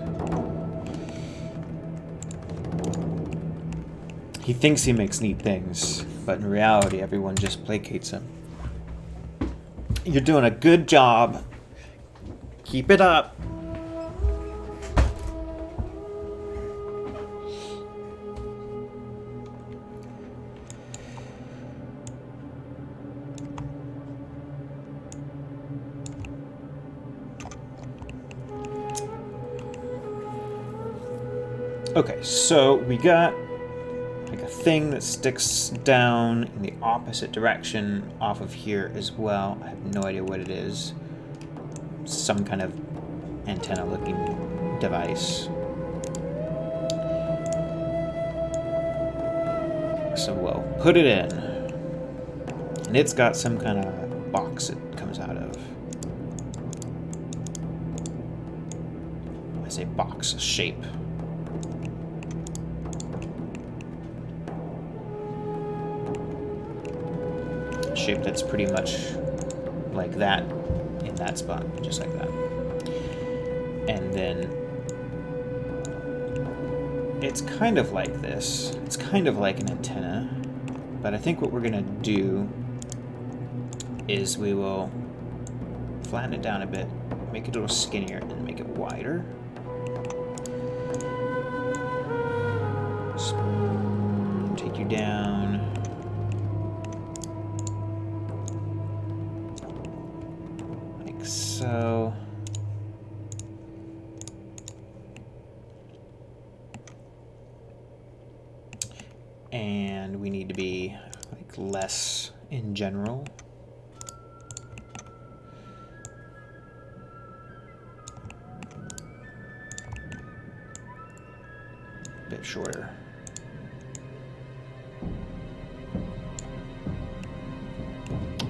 He thinks he makes neat things, but in reality, everyone just placates him. You're doing a good job. Keep it up. Okay, so we got like a thing that sticks down in the opposite direction off of here as well. I have no idea what it is. Some kind of antenna looking device. So we'll put it in. And it's got some kind of box it comes out of. I say box, shape. Shape that's pretty much like that in that spot, just like that. And then it's kind of like this. It's kind of like an antenna, but I think what we're gonna do is we will flatten it down a bit, make it a little skinnier, and make it wider. Just take you down. So and we need to be like less in general. A bit shorter.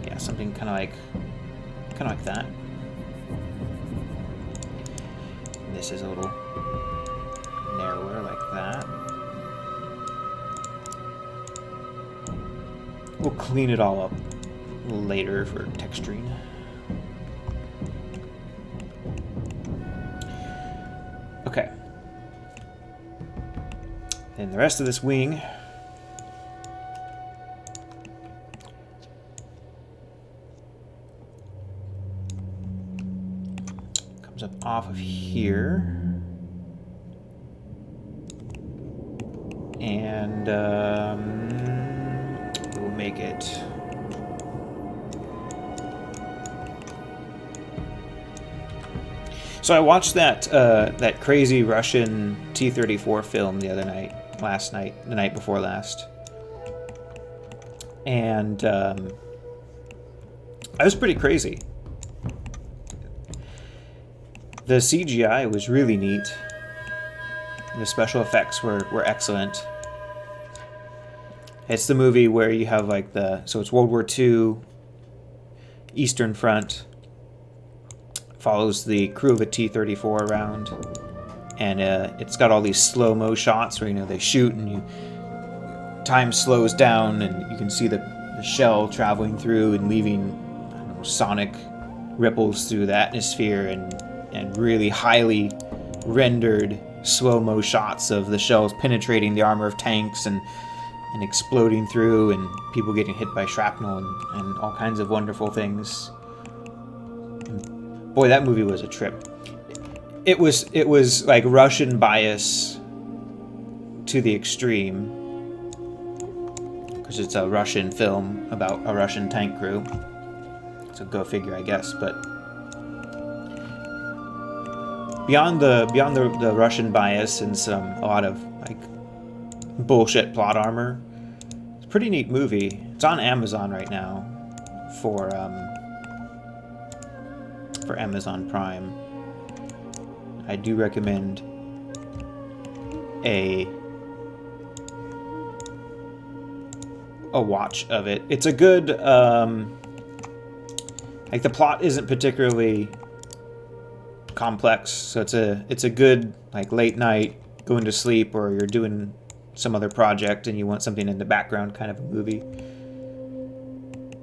Yeah, something kind of like that. This is a little narrower like that. We'll clean it all up later for texturing. Okay. Then the rest of this wing up off of here, and we'll make it so I watched that that crazy Russian T-34 film the night before last, and I was pretty crazy. The CGI was really neat. The special effects were excellent. It's the movie where you have like so it's World War II, Eastern Front, follows the crew of a T-34 around, and it's got all these slow-mo shots where, they shoot and time slows down and you can see the shell traveling through and leaving, sonic ripples through the atmosphere, and really highly rendered slow-mo shots of the shells penetrating the armor of tanks and exploding through, and people getting hit by shrapnel and all kinds of wonderful things. And boy, that movie was a trip. It was like Russian bias to the extreme, because it's a Russian film about a Russian tank crew. So go figure, I guess. But beyond the Russian bias and a lot of like bullshit plot armor, it's a pretty neat movie. It's on Amazon right now for Amazon Prime. I do recommend a watch of it. It's a good like the plot isn't particularly complex, so it's a good like late night going to sleep, or you're doing some other project and you want something in the background kind of a movie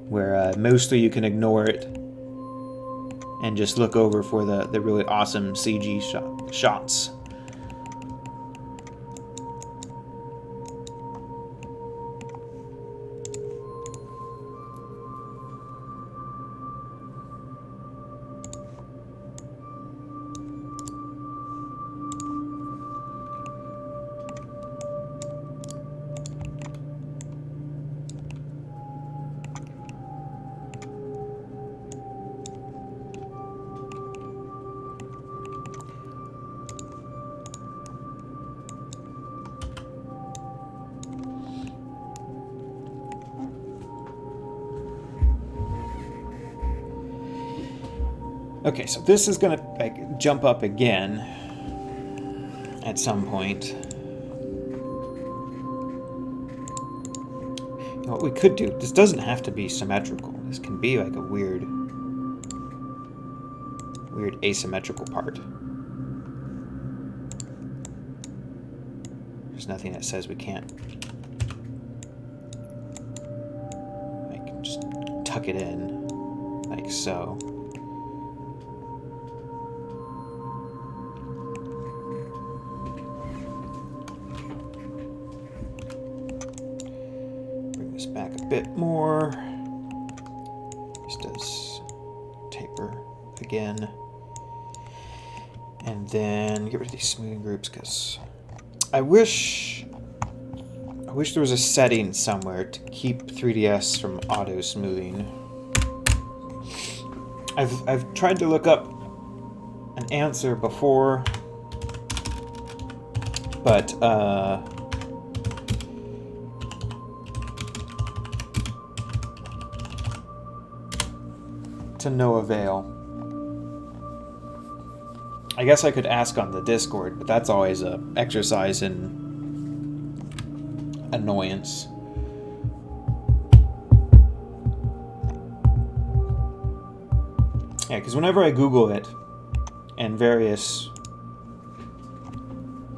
where mostly you can ignore it and just look over for the really awesome CG shots. Okay, so this is gonna like jump up again at some point. What we could do, this doesn't have to be symmetrical. This can be like a weird asymmetrical part. There's nothing that says we can't like just tuck it in like so. Back a bit more. This does taper again. And then get rid of these smoothing groups because I wish there was a setting somewhere to keep 3DS from auto smoothing. I've tried to look up an answer before, but to no avail. I guess I could ask on the Discord, but that's always a exercise in annoyance. Yeah, because whenever I Google it, and various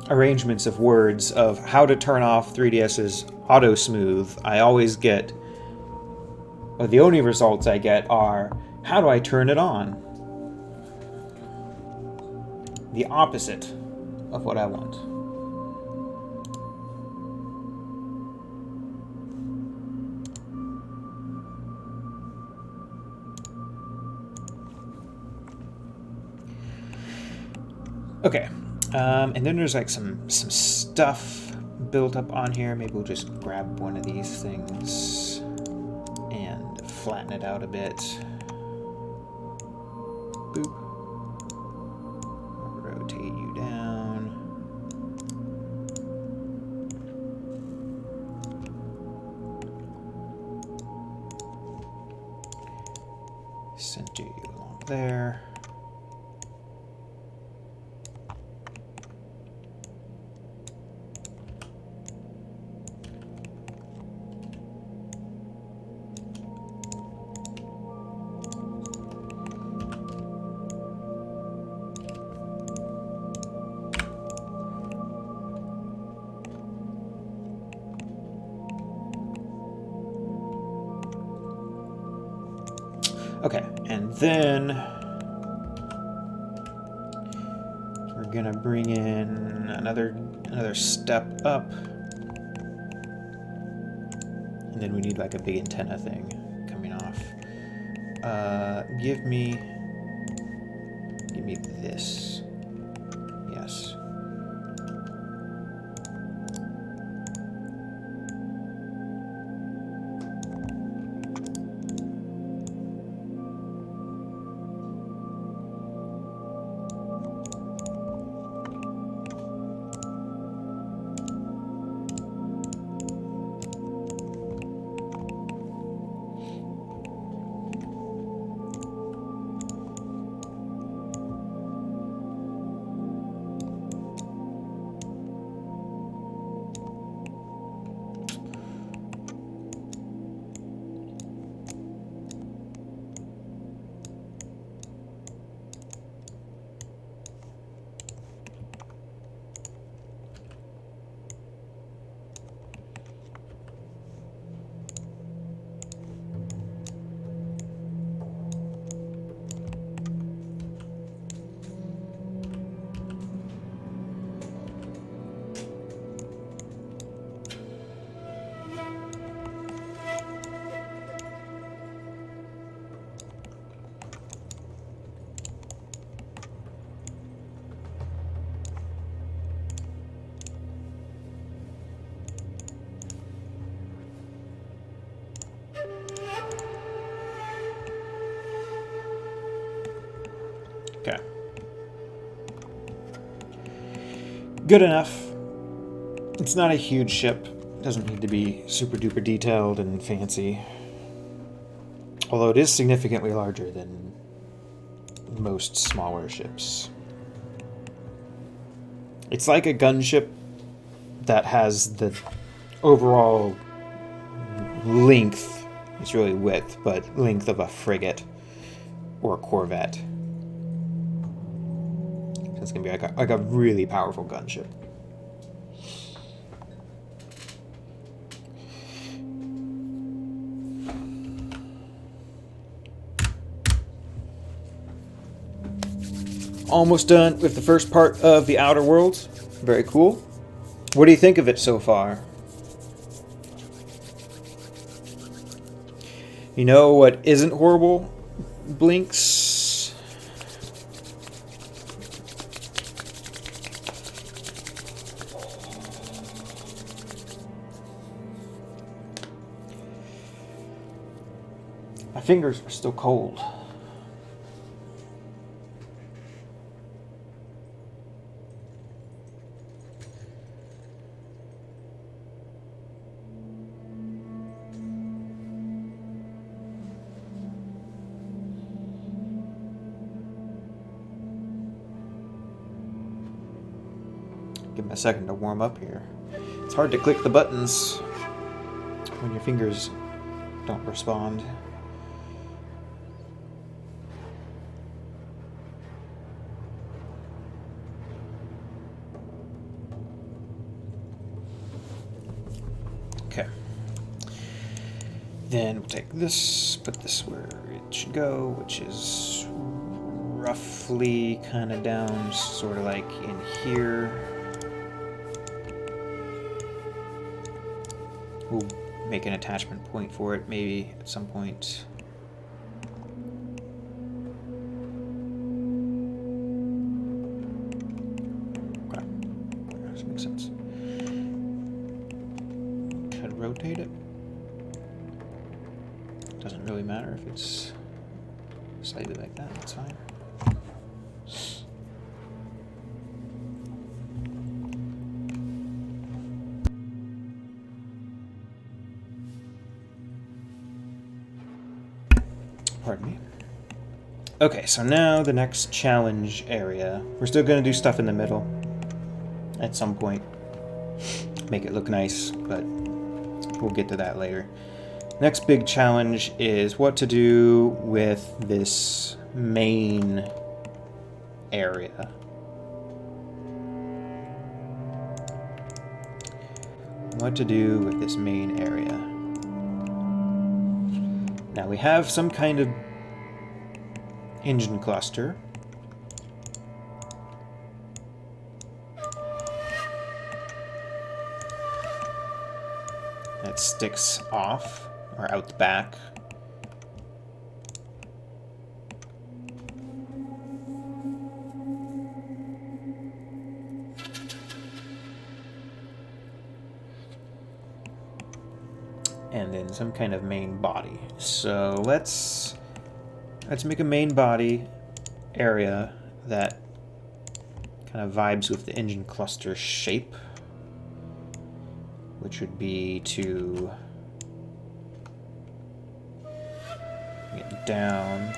arrangements of words of how to turn off 3DS's auto smooth, I always get, or the only results I get are, how do I turn it on? The opposite of what I want. Okay, and then there's like some stuff built up on here. Maybe we'll just grab one of these things and flatten it out a bit. Boop. Rotate you down. Center you along there. Okay, and then we're gonna bring in another step up, and then we need like a big antenna thing coming off. Give me this. Yes. Okay. Good enough. It's not a huge ship. It doesn't need to be super duper detailed and fancy. Although it is significantly larger than most smaller ships. It's like a gunship that has the overall length, it's really width, but length of a frigate or a corvette. So it's going to be like a really powerful gunship. Almost done with the first part of the Outer Worlds. Very cool. What do you think of it so far? You know what isn't horrible? Blinks. My fingers are still cold. Give them a second to warm up here. It's hard to click the buttons when your fingers don't respond. Okay. Then we'll take this, put this where it should go, which is roughly kind of down, sort of like in here. We'll make an attachment point for it, maybe at some point. Okay, that does make sense. Could rotate it. Doesn't really matter if it's slightly like that, that's fine. Pardon me. Okay, so now the next challenge area. We're still going to do stuff in the middle at some point. Make it look nice, but we'll get to that later. Next big challenge is what to do with this main area. What to do with this main area. Now we have some kind of engine cluster. That sticks off or out the back. And then some kind of main body. So let's make a main body area that kind of vibes with the engine cluster shape, which would be to get down,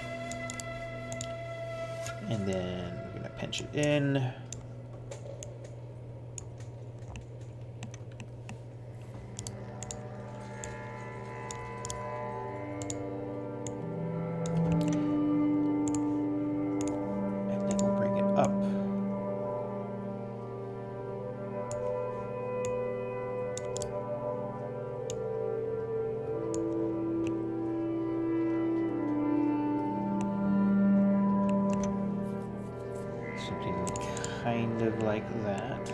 and then we're going to pinch it in. Kind of like that.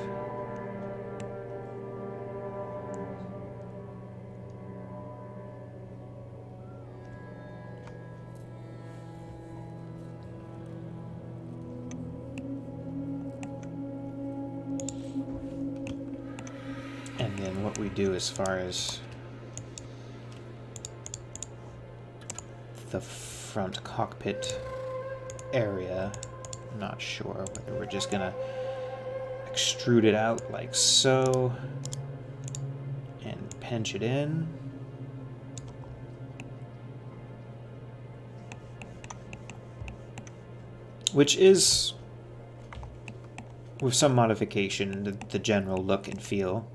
And then what we do as far as the front cockpit area I'm not sure whether we're just gonna extrude it out like so and pinch it in. Which is, with some modification, the general look and feel.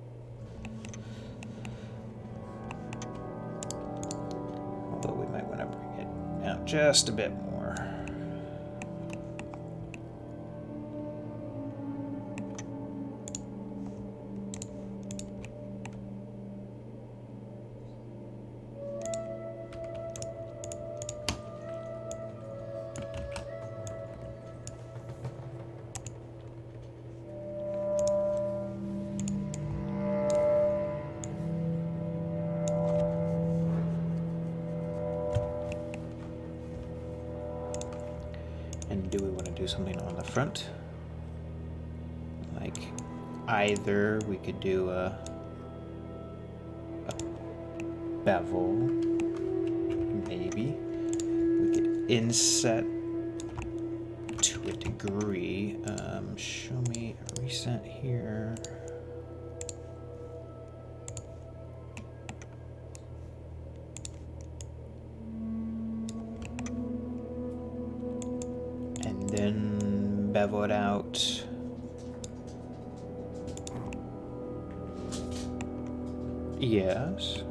Although we might want to bring it out just a bit more. And do we want to do something on the front? Like, either we could do a bevel, maybe. We could inset to a degree. Show me a reset here. Then bevel it out. Yes.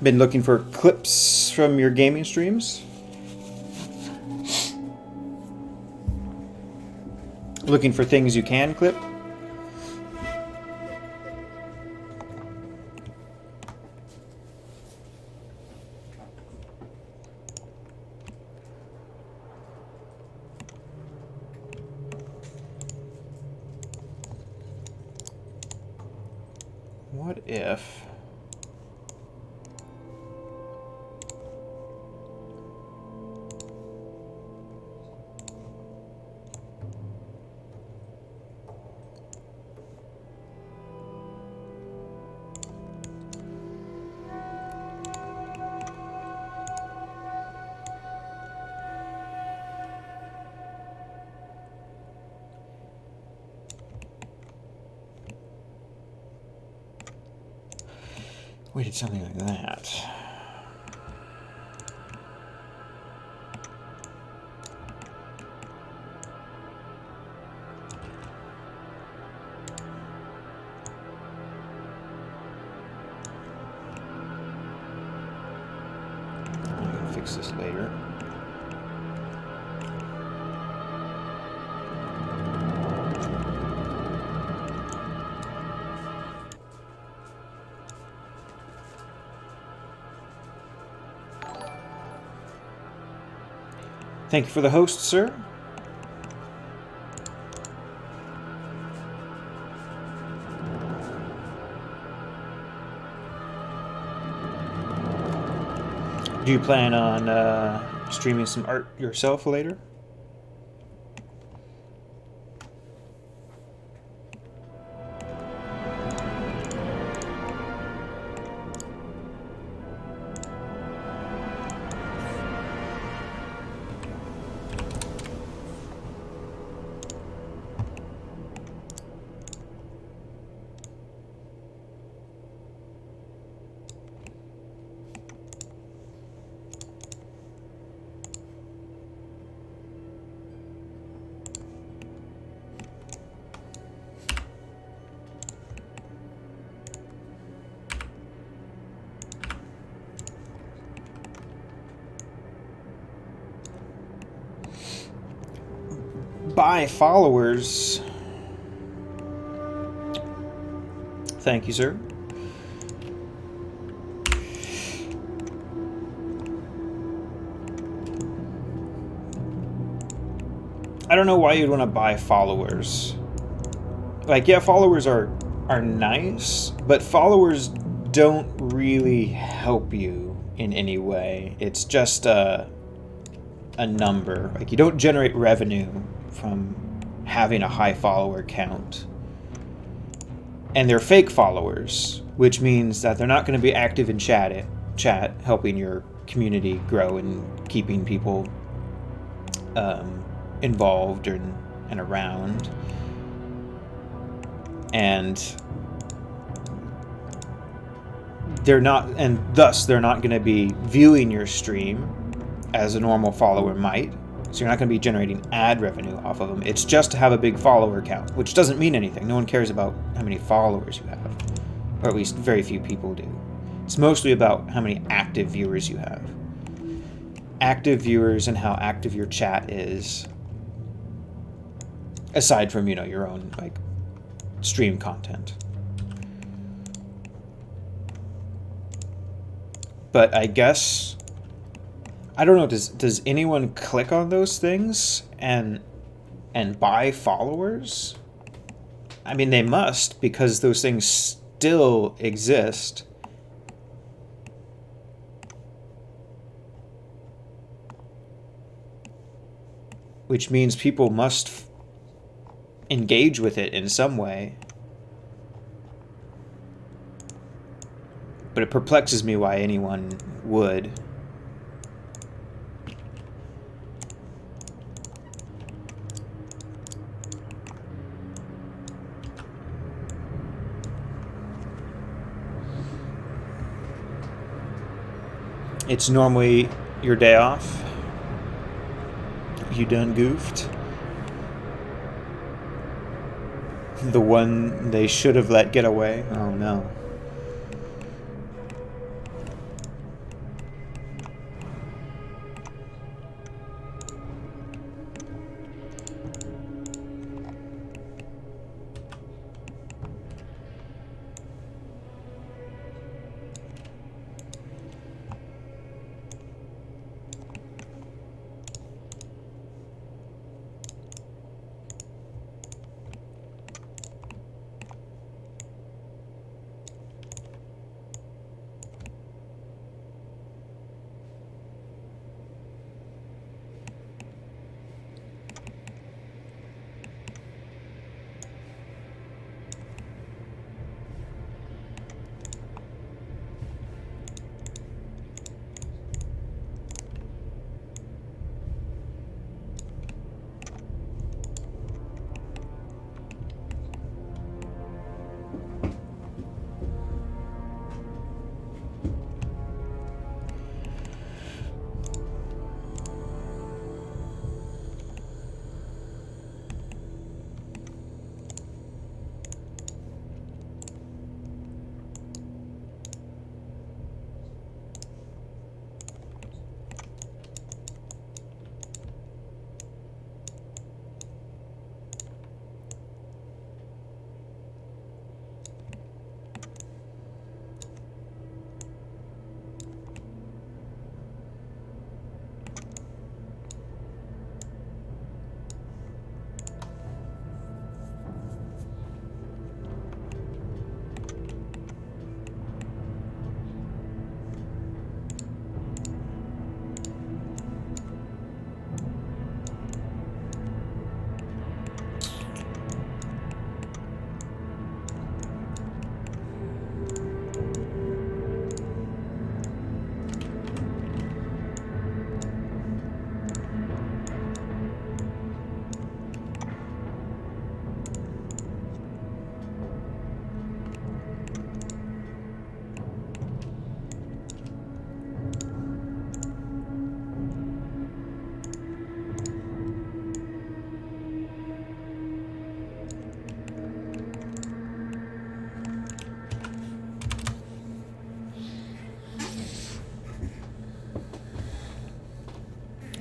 Been looking for clips from your gaming streams? Looking for things you can clip? What if... we did something like that. I can fix this later. Thank you for the host, sir. Do you plan on streaming some art yourself later? buy followers. Thank you, sir. I don't know why you'd want to buy followers. Like, yeah, followers are nice, but followers don't really help you in any way. It's just a number. Like, you don't generate revenue from having a high follower count. And they're fake followers, which means that they're not going to be active in chat, helping your community grow and keeping people involved and around. And thus they're not going to be viewing your stream as a normal follower might. So you're not going to be generating ad revenue off of them. It's just to have a big follower count, which doesn't mean anything. No one cares about how many followers you have, or at least very few people do. It's mostly about how many active viewers you have. Active viewers and how active your chat is, aside from, your own, like, stream content. But I guess, I don't know, does anyone click on those things and buy followers? I mean, they must, because those things still exist. Which means people must engage with it in some way. But it perplexes me why anyone would. It's normally your day off. You done goofed. The one they should have let get away. Oh no.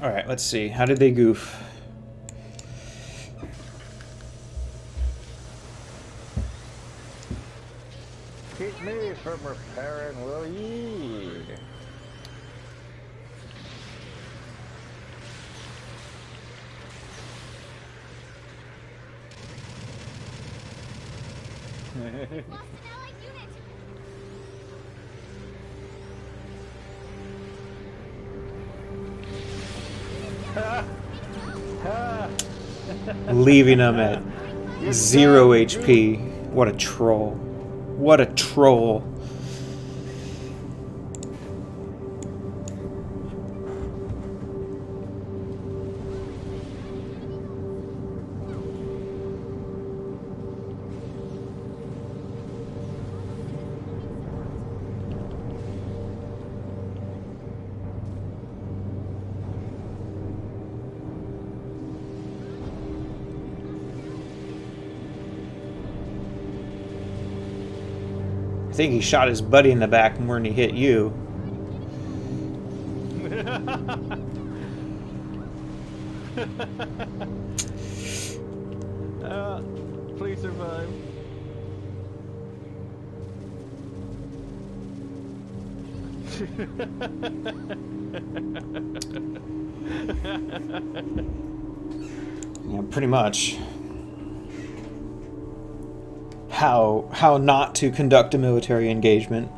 Alright, let's see. How did they goof? from repairing, will ye? Leaving him at 0 HP. What a troll. What a troll. I think he shot his buddy in the back more than he hit you. Please survive. Yeah, pretty much. How not to conduct a military engagement.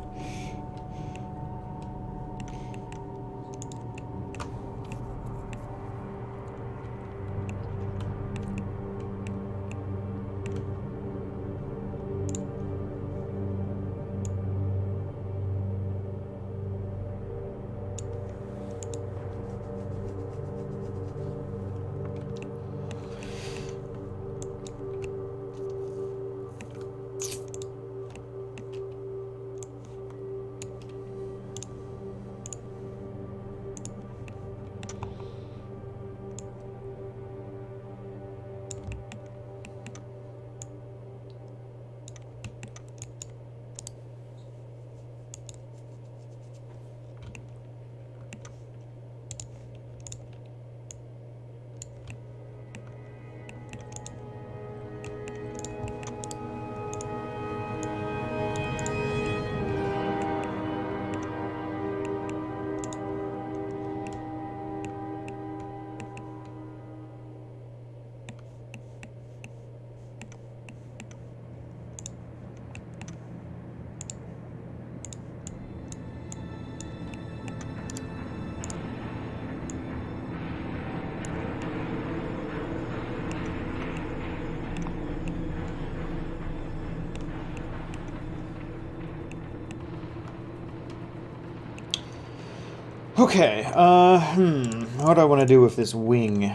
Okay, what do I want to do with this wing?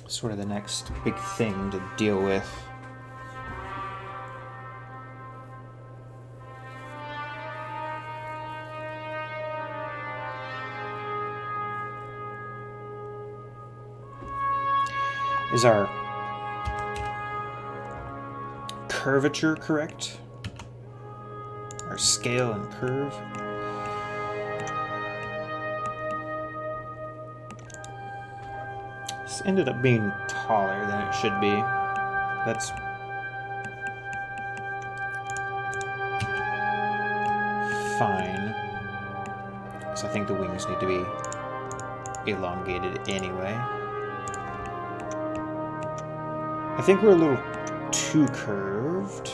Sort of the next big thing to deal with. Is our curvature correct? Our scale and curve? This ended up being taller than it should be. That's fine. So I think the wings need to be elongated anyway. I think we're a little too curved.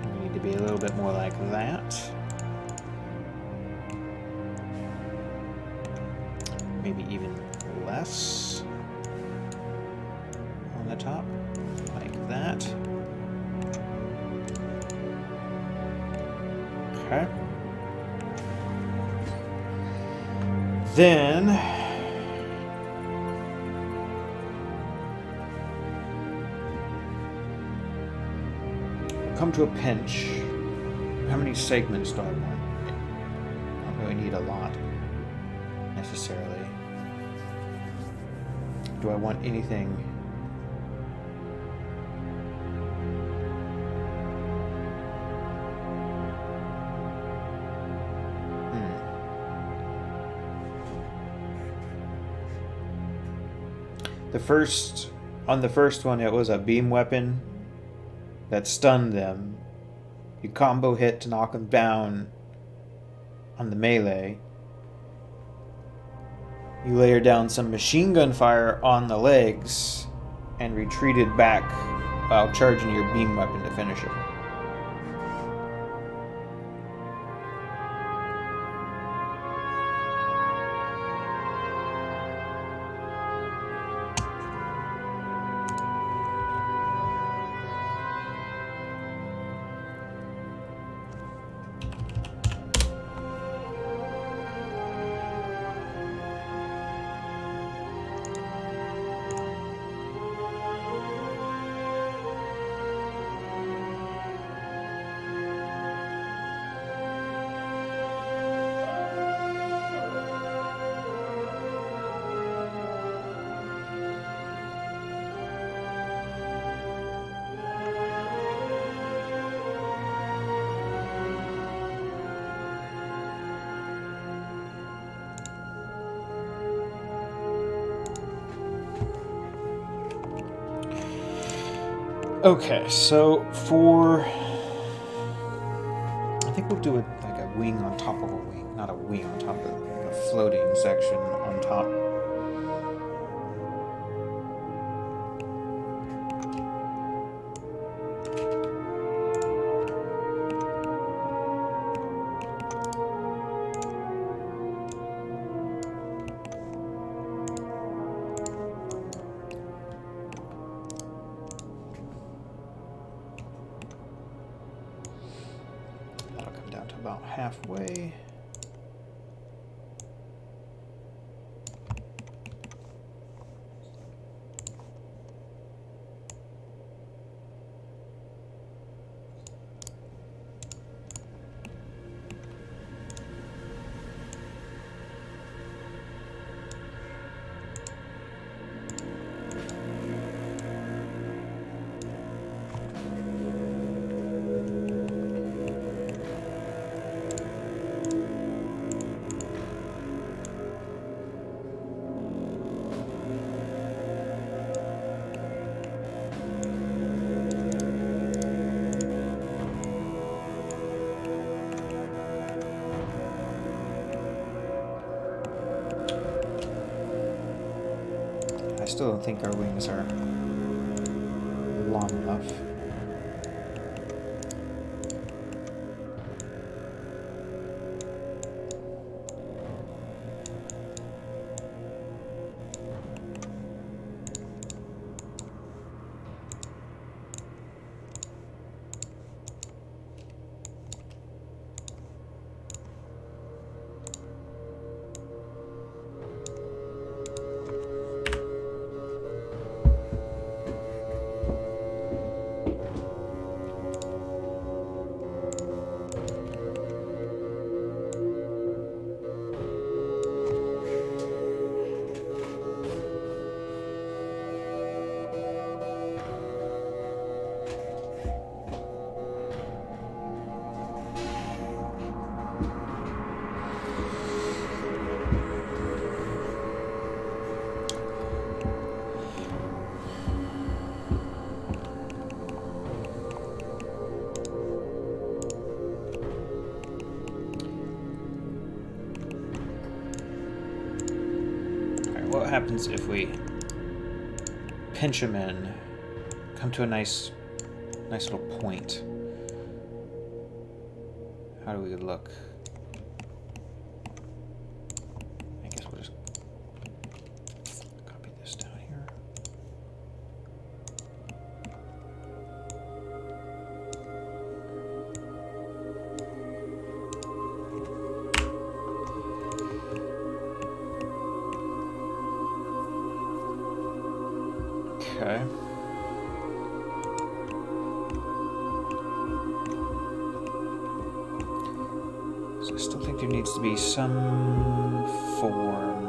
We need to be a little bit more like that. Maybe even less on the top, like that. Okay. Then we'll come to a pinch. How many segments do I want? I don't really need a lot. necessarily. Do I want anything? On the first one, it was a beam weapon that stunned them. You combo hit to knock them down on the melee. You layer down some machine gun fire on the legs and retreated back while charging your beam weapon to finish it. Okay, so for... I think we'll do it like a wing on top of a wing. Not a wing on top of a floating section on top. About halfway. I still don't think our wings are long enough. What happens if we pinch them in, come to a nice little point? How do we look? I guess we'll just copy this down here. Okay. So I still think there needs to be some form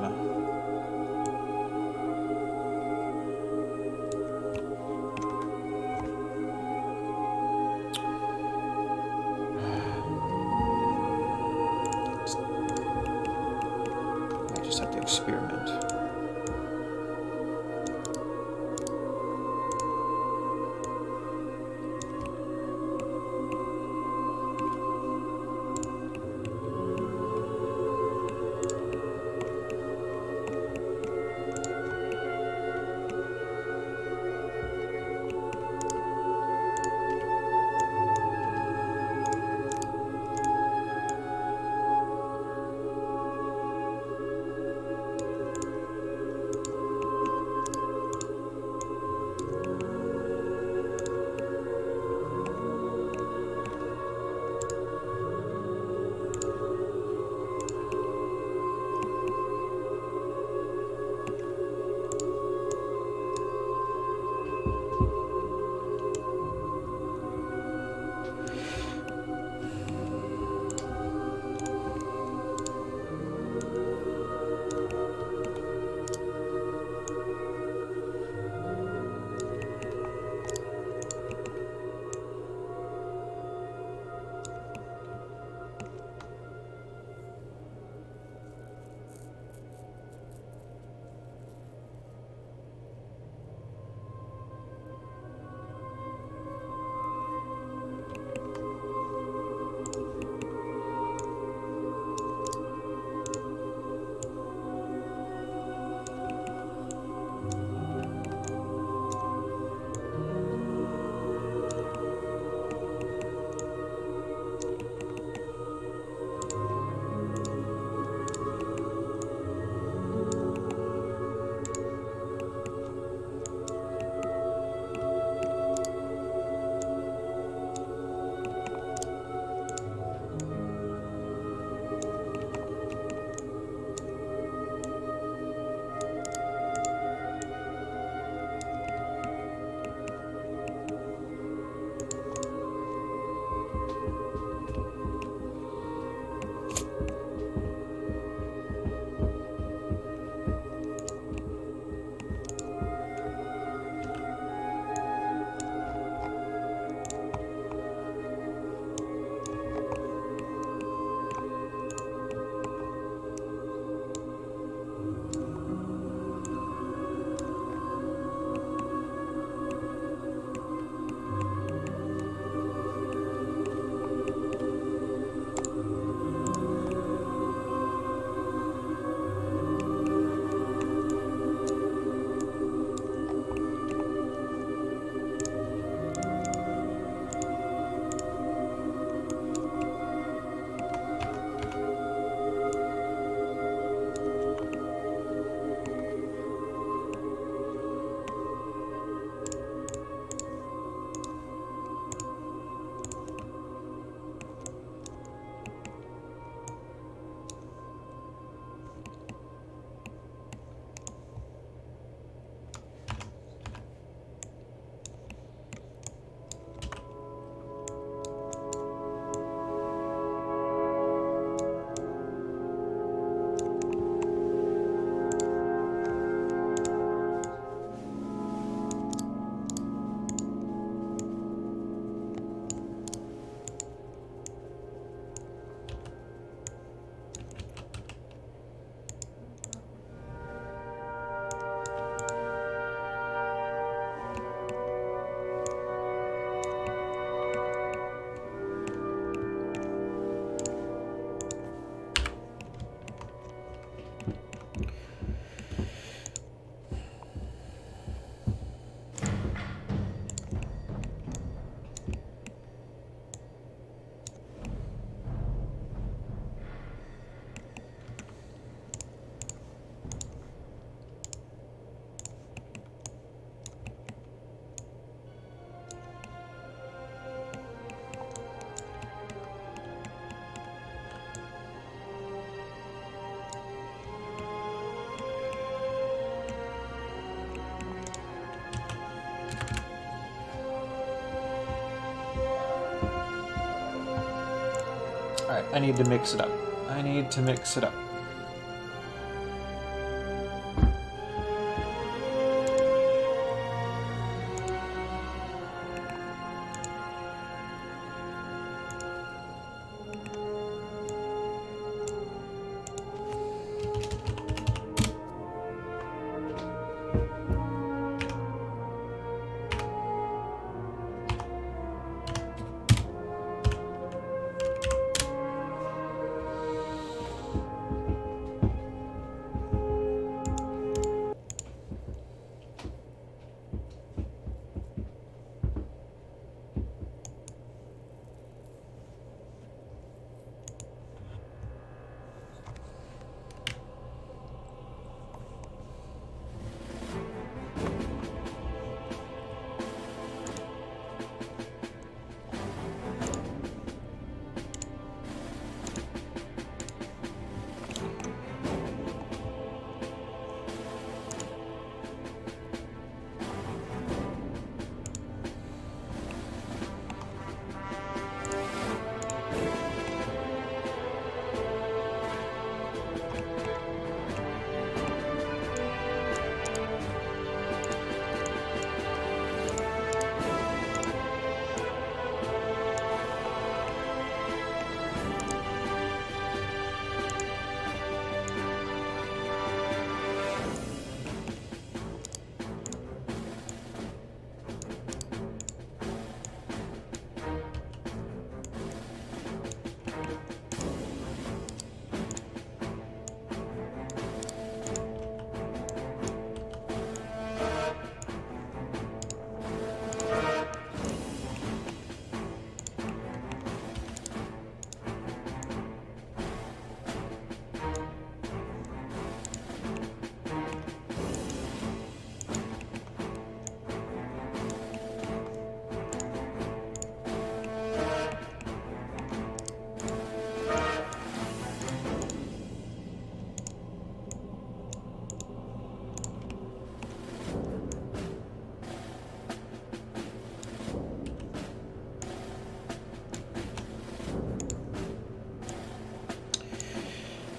I need to mix it up. I need to mix it up.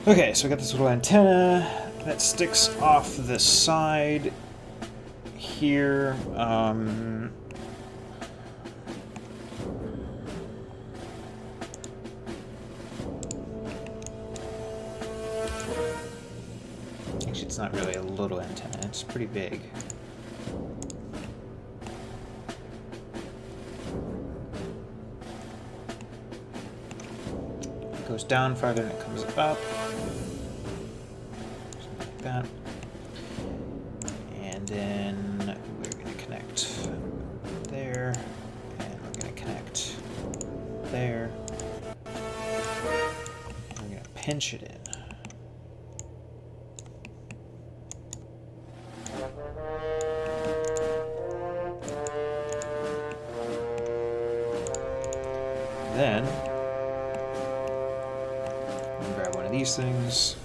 Okay, so we got this little antenna that sticks off the side here. Actually, it's not really a little antenna, it's pretty big. It goes down farther than it comes up. That. And then we're going to connect there, and we're going to connect there. And we're going to pinch it in. Then I'm going to grab one of these things.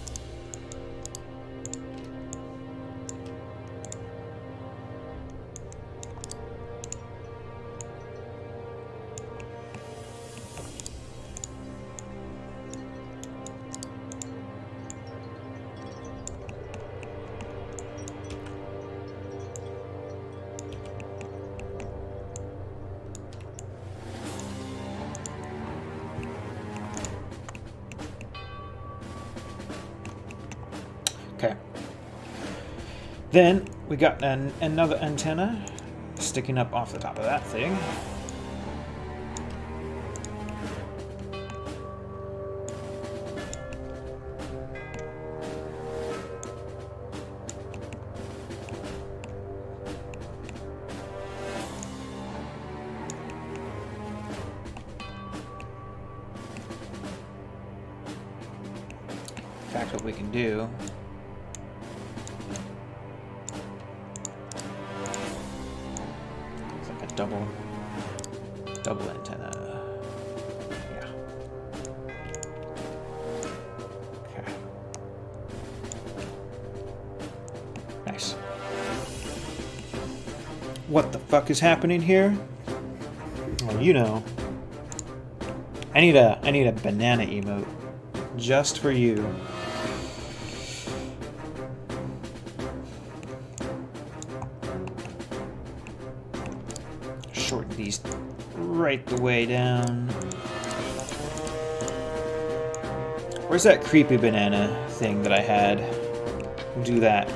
Okay. Then we got another antenna sticking up off the top of that thing. In fact, what we can do double antenna. Yeah. Okay. Nice. What the fuck is happening here? Well, you know. I need a banana emote just for you. Shorten these right the way down. Where's that creepy banana thing that I had? Do that.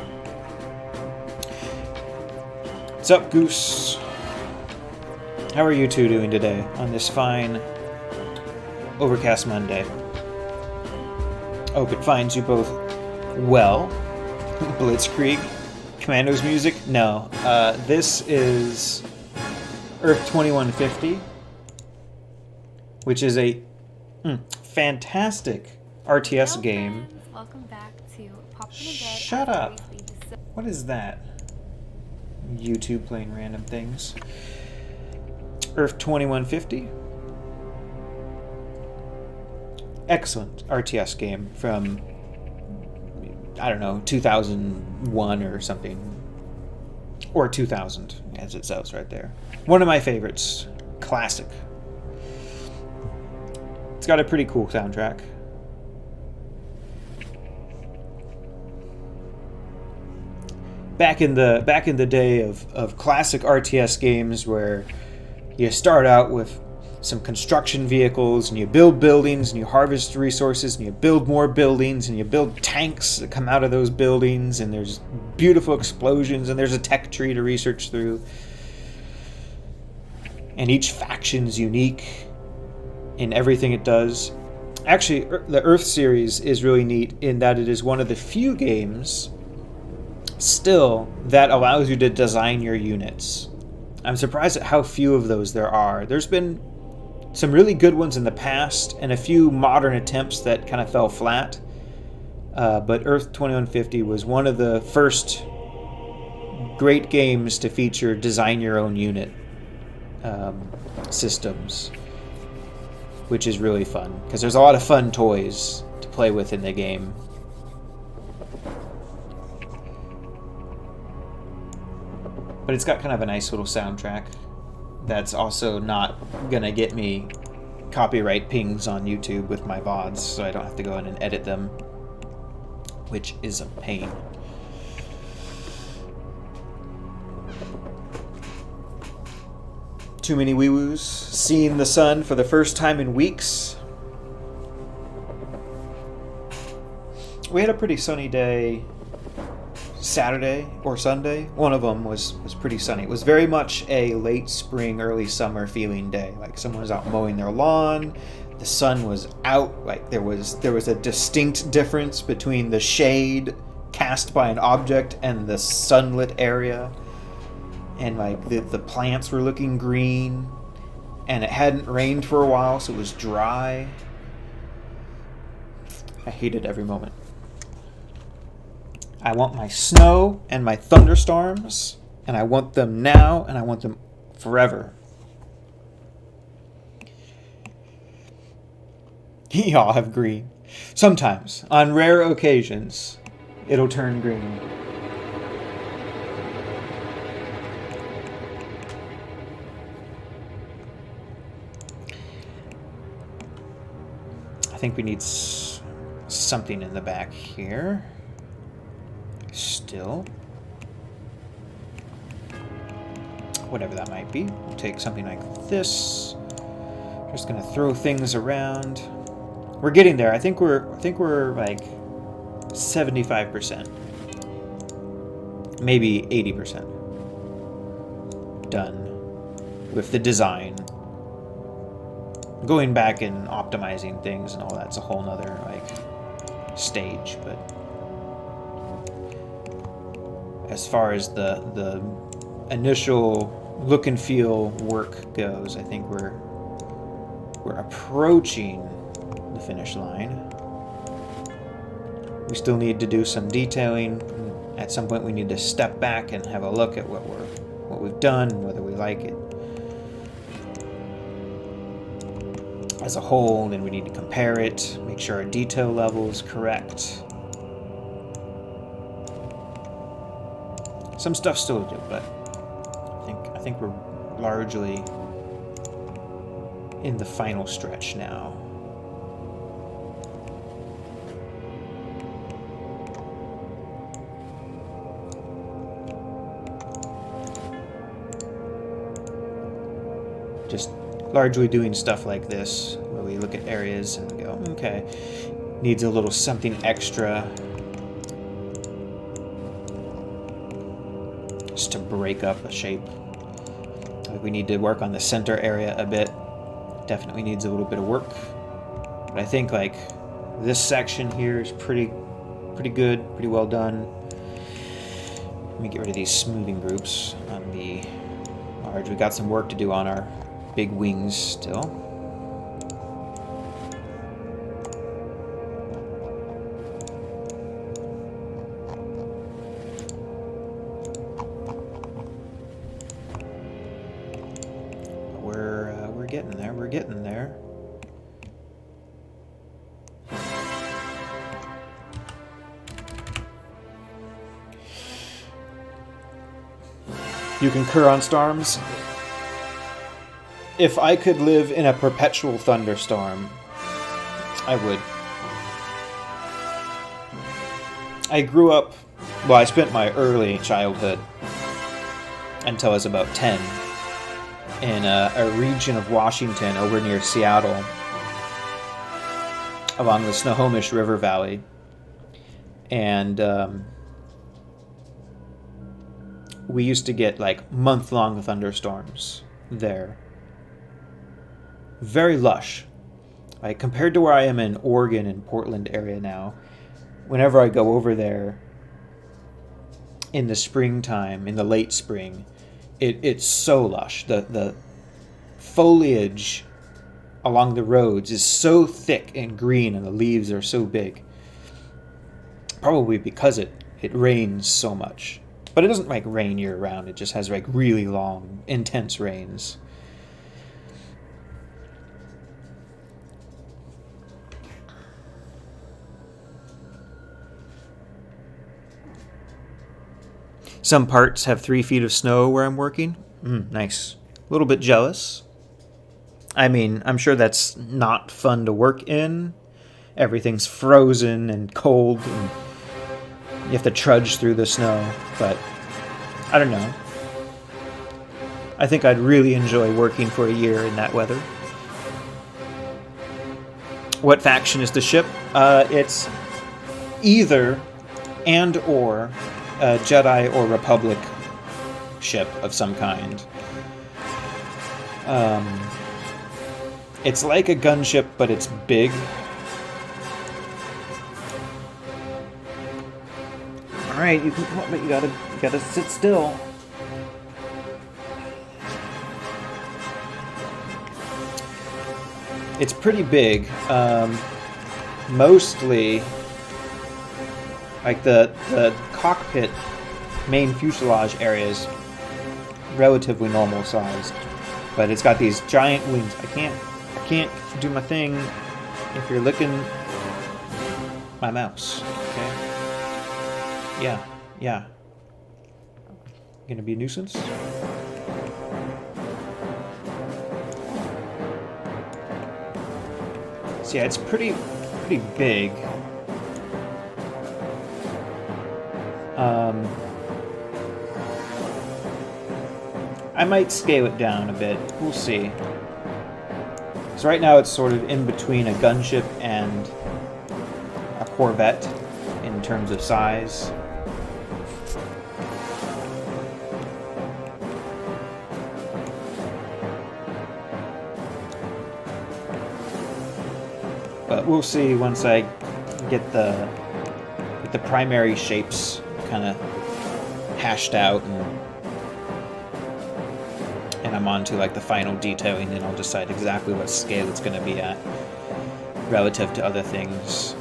What's up, Goose? How are you two doing today on this fine overcast Monday? Hope it finds you both well. Blitzkrieg? Commando's music? No. This is Earth 2150, which is a fantastic RTS game. Welcome back to Pop in the Bed. Shut up. What is that? YouTube playing random things. Earth 2150. Excellent RTS game from, I don't know, 2001 or something. Or 2000, as it says right there. One of my favorites. Classic. It's got a pretty cool soundtrack. Back in the day of classic RTS games where you start out with some construction vehicles and you build buildings and you harvest resources and you build more buildings and you build tanks that come out of those buildings and there's beautiful explosions and there's a tech tree to research through. And each faction's unique in everything it does. Actually, the Earth series is really neat in that it is one of the few games still that allows you to design your units. I'm surprised at how few of those there are. There's been some really good ones in the past and a few modern attempts that kind of fell flat. But Earth 2150 was one of the first great games to feature design your own unit systems, which is really fun because there's a lot of fun toys to play with in the game. But it's got kind of a nice little soundtrack that's also not gonna get me copyright pings on YouTube with my VODs, so I don't have to go in and edit them, which is a pain. Too many wee-woos. Seeing the sun for the first time in weeks. We had a pretty sunny day Saturday or Sunday. One of them was pretty sunny. It was very much a late spring, early summer feeling day. Like someone was out mowing their lawn. The sun was out. Like there was a distinct difference between the shade cast by an object and the sunlit area. And like the plants were looking green. And it hadn't rained for a while, so it was dry. I hated every moment. I want my snow and my thunderstorms, and I want them now, and I want them forever. Y'all have green. Sometimes, on rare occasions, it'll turn green. I think we need something in the back here. Still. Whatever that might be. We'll take something like this. Just gonna throw things around. We're getting there. I think we're like 75%. Maybe 80% done with the design. Going back and optimizing things and all that's a whole nother like stage, but as far as the initial look and feel work goes, I think we're approaching the finish line. We still need to do some detailing. At some point we need to step back and have a look at what we've done and whether we like it as a whole, and we need to compare it, make sure our detail level is correct. Some stuff still to do, but I think we're largely in the final stretch now. Just largely doing stuff like this, where we look at areas and go, okay, needs a little something extra just to break up a shape. Like we need to work on the center area a bit. Definitely needs a little bit of work. But I think like this section here is pretty good, pretty well done. Let me get rid of these smoothing groups on the large. We got some work to do on our big wings still. We're getting there. We're getting there. You concur on storms? If I could live in a perpetual thunderstorm, I would. I grew up, well, I spent my early childhood until I was about 10 in a region of Washington over near Seattle along the Snohomish River Valley. And we used to get like month-long thunderstorms there. Very lush. Like compared to where I am in Oregon and Portland area now, whenever I go over there in the springtime, in the late spring, it's so lush. The foliage along the roads is so thick and green, and the leaves are so big. Probably because it rains so much. But it doesn't like rain year round. It just has like really long, intense rains. Some parts have 3 feet of snow where I'm working. Nice. A little bit jealous. I mean, I'm sure that's not fun to work in. Everything's frozen and cold, and you have to trudge through the snow. But I don't know. I think I'd really enjoy working for a year in that weather. What faction is the ship? It's either and or a Jedi or Republic ship of some kind. It's like a gunship, but it's big. All right, you can come up, but you gotta sit still. It's pretty big. Mostly, like the cockpit main fuselage area is relatively normal sized, but it's got these giant wings. I can't do my thing if you're licking my mouse. Okay. Yeah. Gonna be a nuisance? So yeah, it's pretty big. I might scale it down a bit. We'll see. So right now it's sort of in between a gunship and a corvette in terms of size. But we'll see once I get the primary shapes kind of hashed out and I'm on to like the final detailing, and I'll decide exactly what scale it's going to be at relative to other things.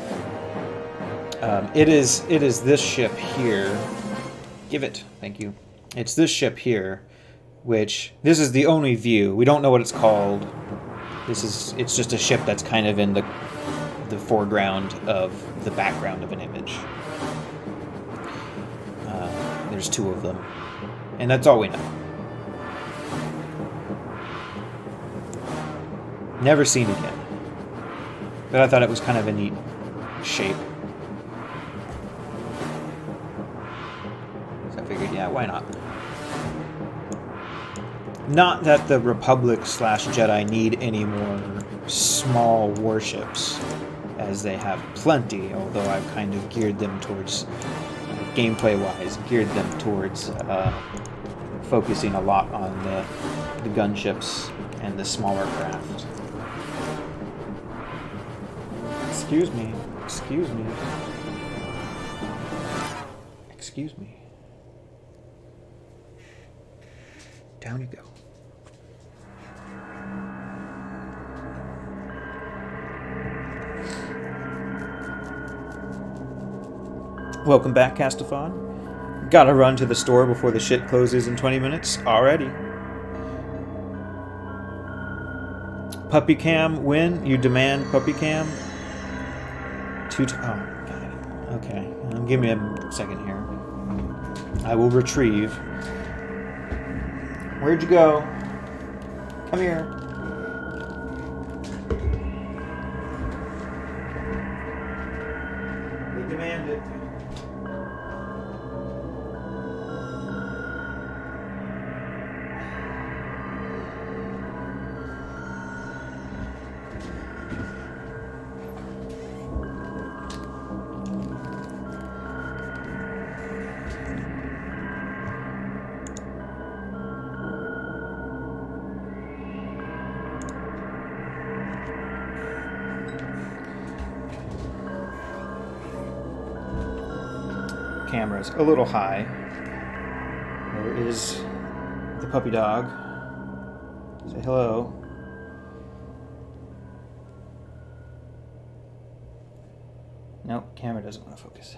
It is this ship here. Give it. Thank you. It's this ship here, which this is the only view. We don't know what it's called. It's just a ship that's kind of in the foreground of the background of an image. There's 2 of them, and that's all we know. Never seen it yet. But I thought it was kind of a neat shape. So I figured, yeah, why not? Not that the Republic / Jedi need any more small warships, as they have plenty, although I've kind of geared them towards, gameplay-wise, geared them towards focusing a lot on the gunships and the smaller craft. Excuse me. Excuse me. Excuse me. Down you go. Welcome back, Castaphon. Gotta run to the store before the shit closes in 20 minutes. Already. Puppy cam win? You demand puppy cam? Oh, God. Okay. Give me a second here. I will retrieve. Where'd you go? Come here. They demand it. Camera's a little high. There is the puppy dog. Say hello. Nope, camera doesn't want to focus.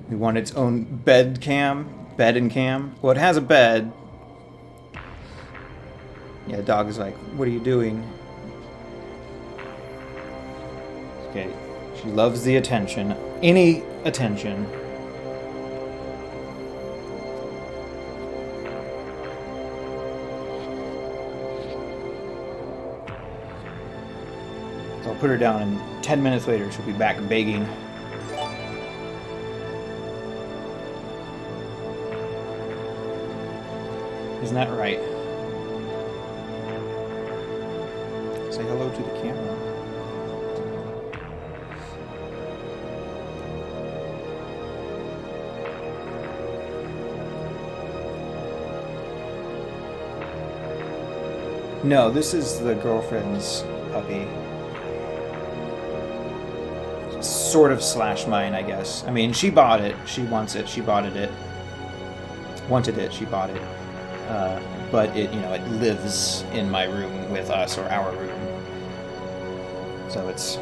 We want its own bed and cam. Well, it has a bed. Yeah, the dog is like, what are you doing? Okay. She loves the attention. Any attention. So I'll put her down, and 10 minutes later she'll be back begging. Isn't that right? Say hello to the camera. No, this is the girlfriend's puppy. Sort of / mine, I guess. I mean, she bought it. She wants it. She bought it. Wanted it. She bought it. But it, it lives in my room with us, or our room. So it's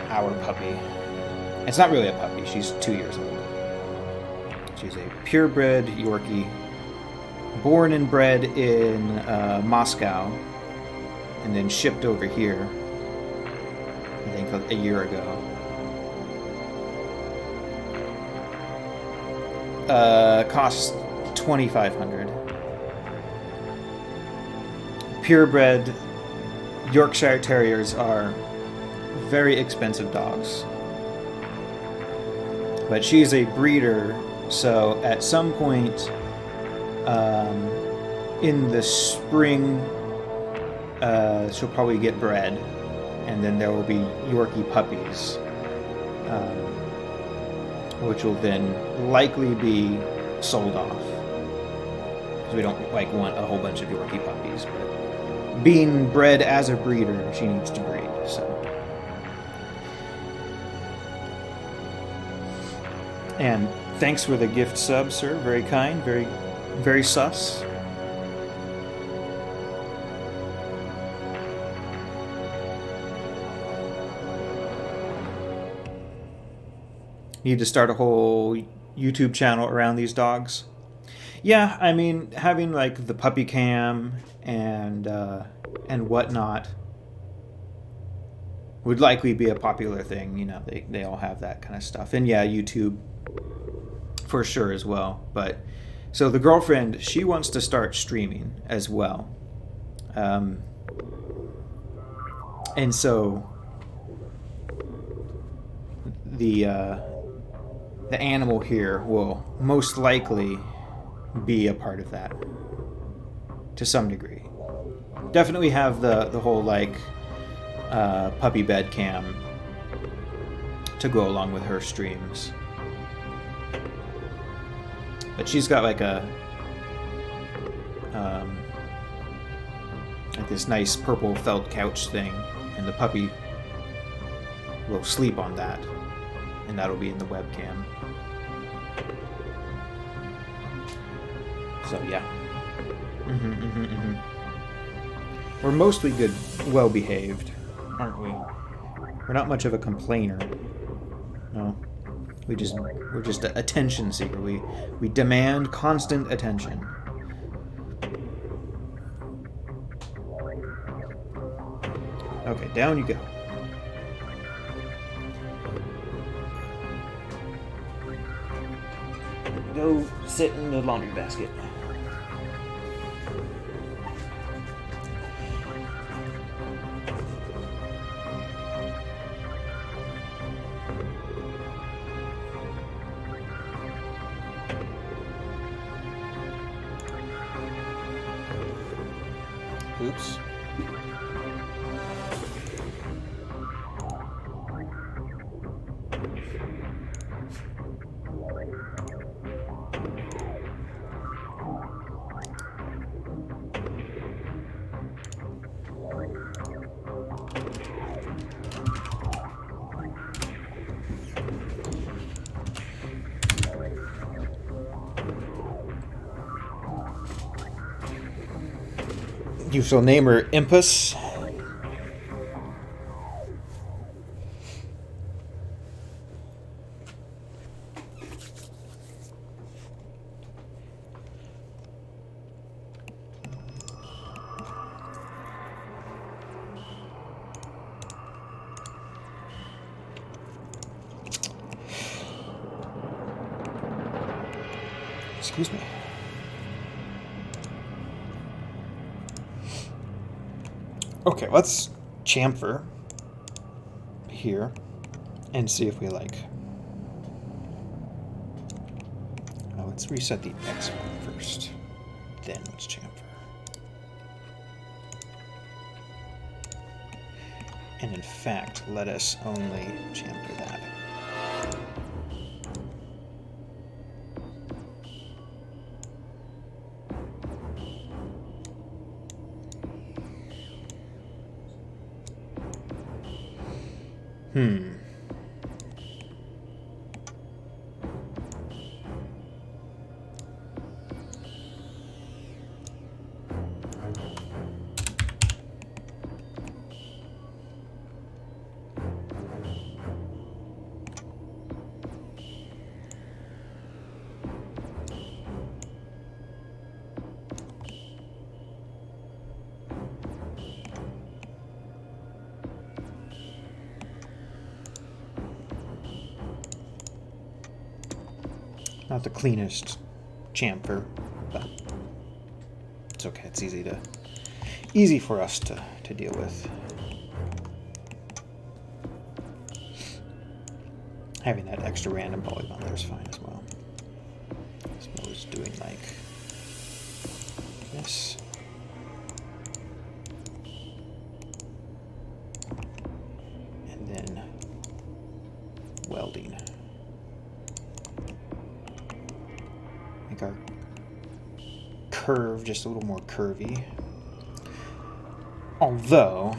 our puppy. It's not really a puppy. She's 2 years old. She's a purebred Yorkie. Born and bred in Moscow, and then shipped over here, I think a year ago. Costs $2,500. Purebred Yorkshire Terriers are very expensive dogs. But she's a breeder, so at some point in the spring, she'll probably get bred, and then there will be Yorkie puppies, which will then likely be sold off, because we don't want a whole bunch of Yorkie puppies. But being bred as a breeder, she needs to breed. So, and thanks for the gift sub, sir. Very kind. Very sus. Need to start a whole YouTube channel around these dogs. Yeah, I mean, having like the puppy cam and whatnot would likely be a popular thing. They all have that kind of stuff. And yeah, YouTube for sure as well. But So the girlfriend, she wants to start streaming as well. And so the animal here will most likely be a part of that to some degree. Definitely have the whole like puppy bed cam to go along with her streams. But she's got like like this nice purple felt couch thing, and the puppy will sleep on that, and that'll be in the webcam. So yeah. We're mostly good, well-behaved, aren't we? We're not much of a complainer. No. We're just an attention seeker. We demand constant attention. Okay, down you go. Go sit in the laundry basket. Oops. You shall name her Impus. Excuse me. Okay, let's chamfer here and see if we like. Oh, let's reset the X one first. Then let's chamfer. And in fact, let us only chamfer that. Not the cleanest chamfer, but it's okay. It's easy for us to deal with. Having that extra random polygon there is fine as well. So I was doing like this. And then welding. Make our curve just a little more curvy. Although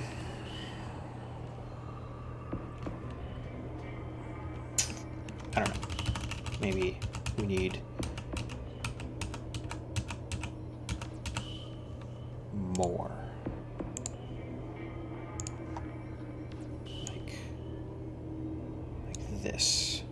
I don't know. Maybe we need more. Like this.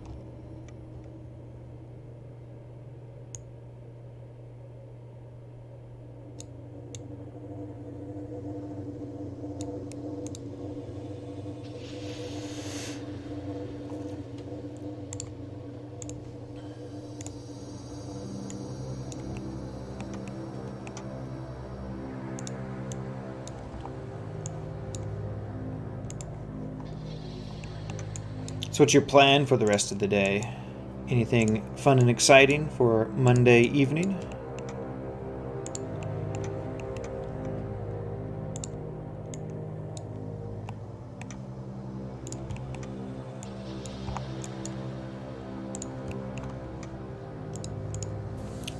So what's your plan for the rest of the day? Anything fun and exciting for Monday evening?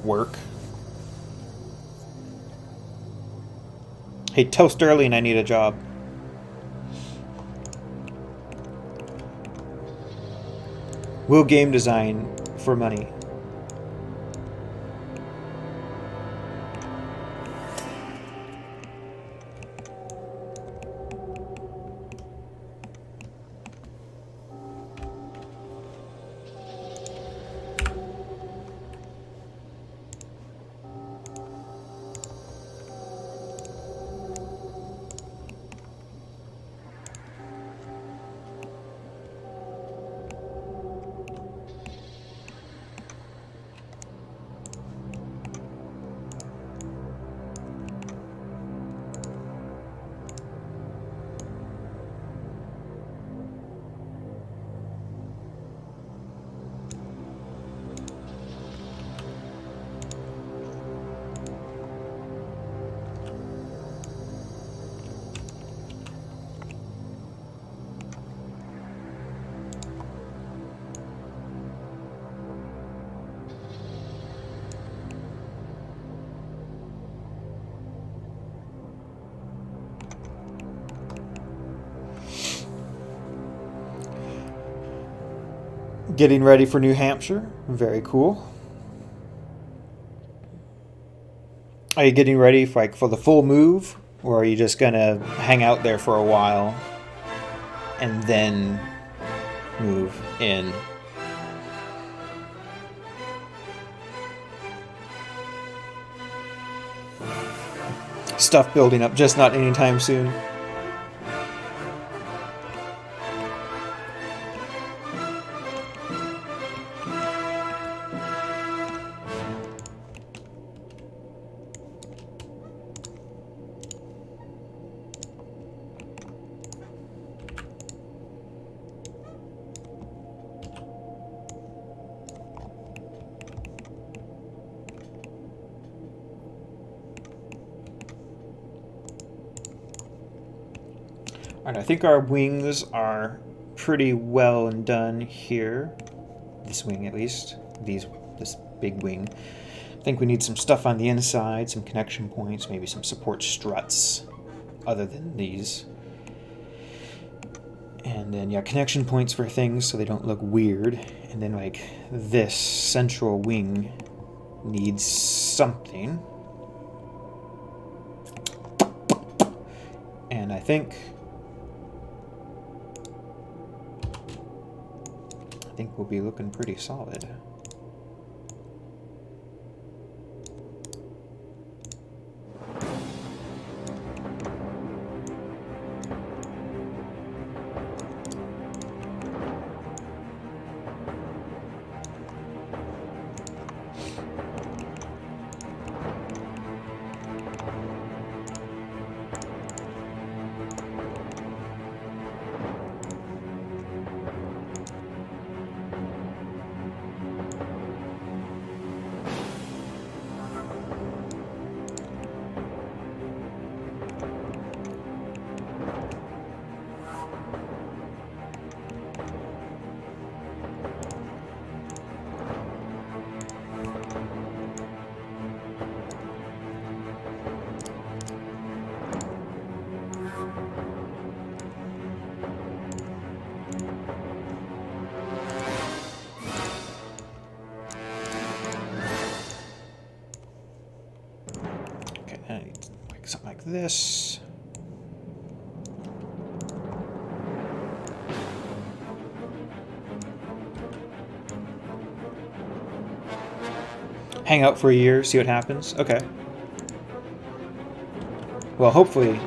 Work. Hey, tell Sterling I need a job. Will game design for money. Getting ready for New Hampshire. Very cool. Are you getting ready for the full move? Or are you just gonna hang out there for a while and then move in? Stuff building up, just not anytime soon. Alright, I think our wings are pretty well and done here. This wing, at least. This big wing. I think we need some stuff on the inside, some connection points, maybe some support struts, other than these. And then, yeah, connection points for things so they don't look weird. And then, like, this central wing needs something. And I think we'll be looking pretty solid. Something like this. Hang out for a year, see what happens. Okay. Well, hopefully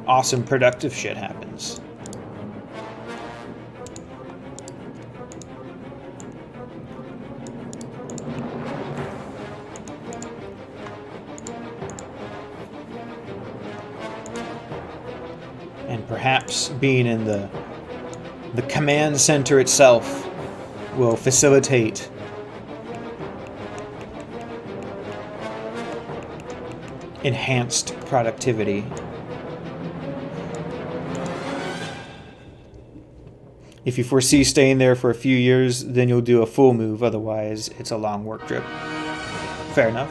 awesome productive shit happens. And perhaps being in the The command center itself will facilitate enhanced productivity. If you foresee staying there for a few years, then you'll do a full move. Otherwise, it's a long work trip. Fair enough.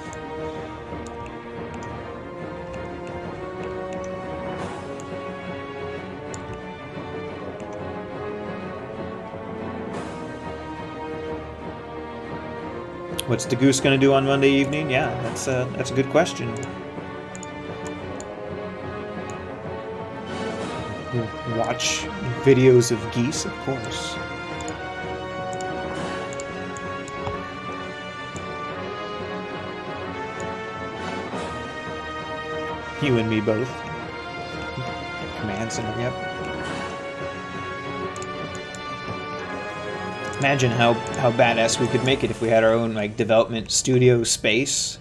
What's the goose going to do on Monday evening? Yeah, that's a good question. Watch videos of geese, of course. You and me both. Command center, yep. Imagine how badass we could make it if we had our own like development studio space.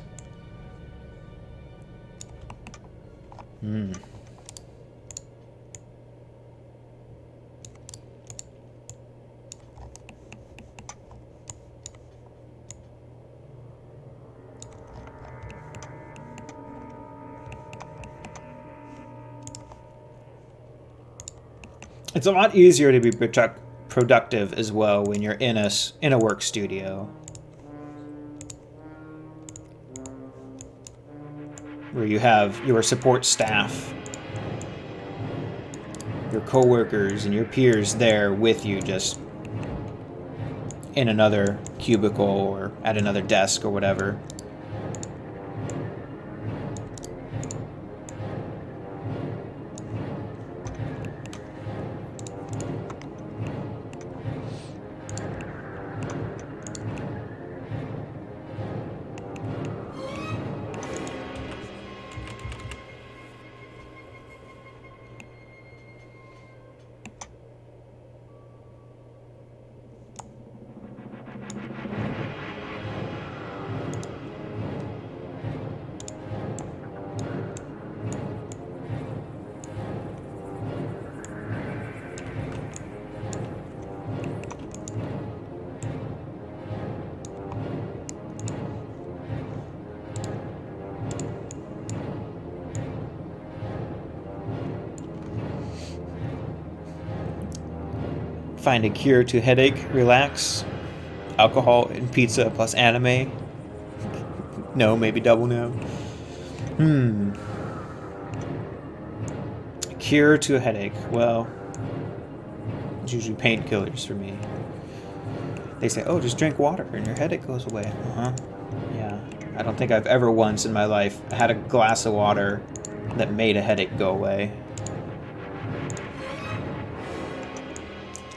It's a lot easier to be productive as well when you're in a work studio where you have your support staff, your coworkers and your peers there with you, just in another cubicle or at another desk or whatever. Find a cure to headache, relax. Alcohol and pizza plus anime. No, maybe double no. A cure to a headache. Well, it's usually painkillers for me. They say, oh, just drink water and your headache goes away. Yeah. I don't think I've ever once in my life had a glass of water that made a headache go away.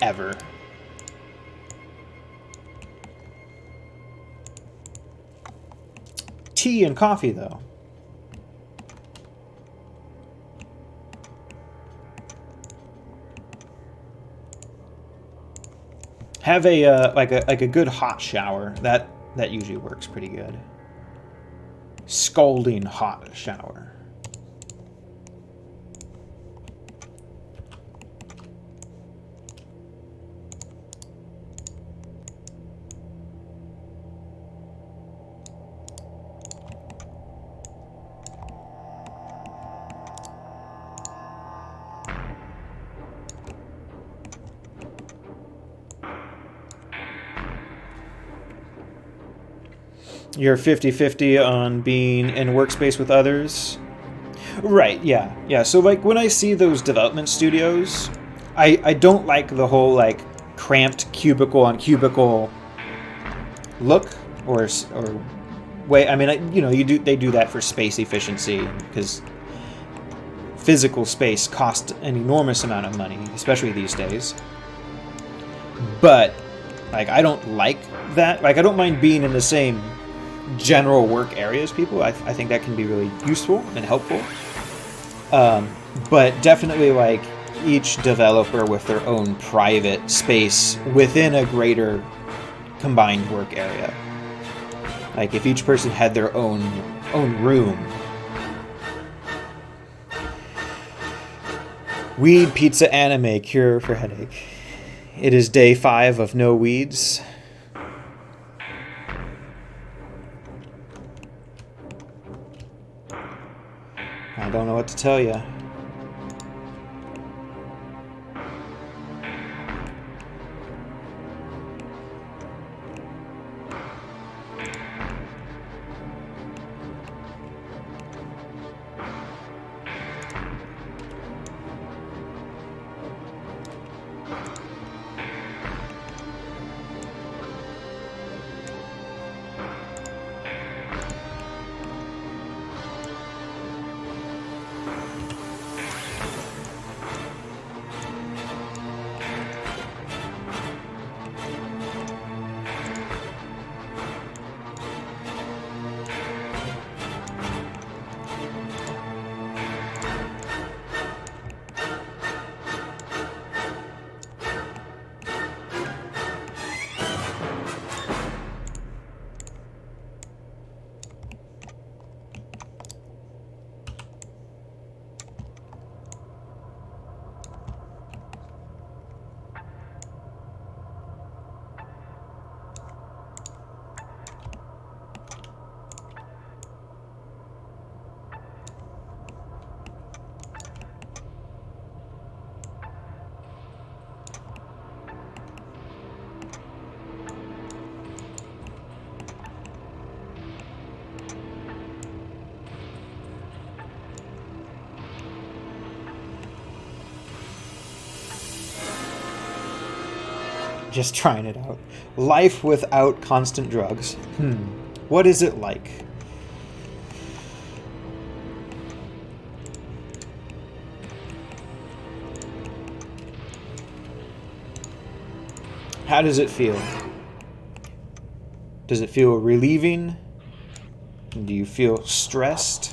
Ever. Tea and coffee, though. Have a like a good hot shower. That usually works pretty good. Scalding hot shower. You're 50-50 on being in workspace with others. Right, yeah. So like when I see those development studios, I don't like the whole like cramped cubicle on cubicle look or way. I mean, they do that for space efficiency because physical space costs an enormous amount of money, especially these days. But like I don't like that. Like I don't mind being in the same general work areas people. I think that can be really useful and helpful, but definitely like each developer with their own private space within a greater combined work area. Like if each person had their own room. Weed, pizza, anime, cure for headache. It is day 5 of no weeds. I don't know what to tell you. Just trying it out. Life without constant drugs. What is it like? How does it feel? Does it feel relieving? Do you feel stressed?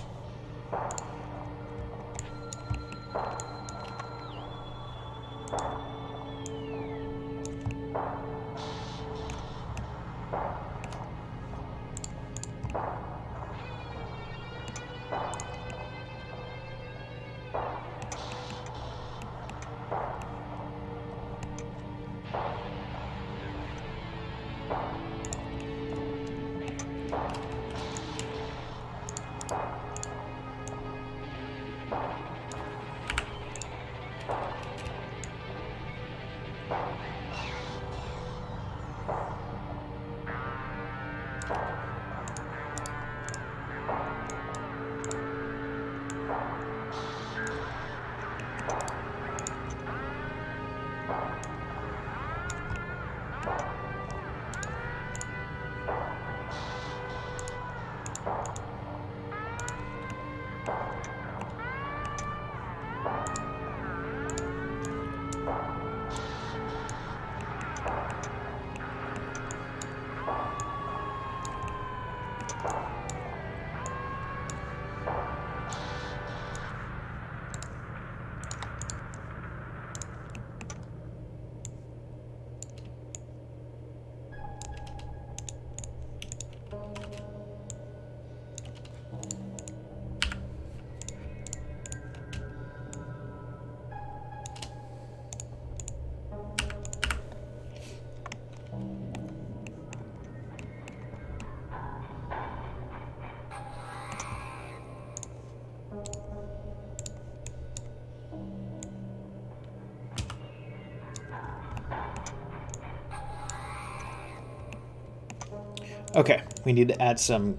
Okay, we need to add some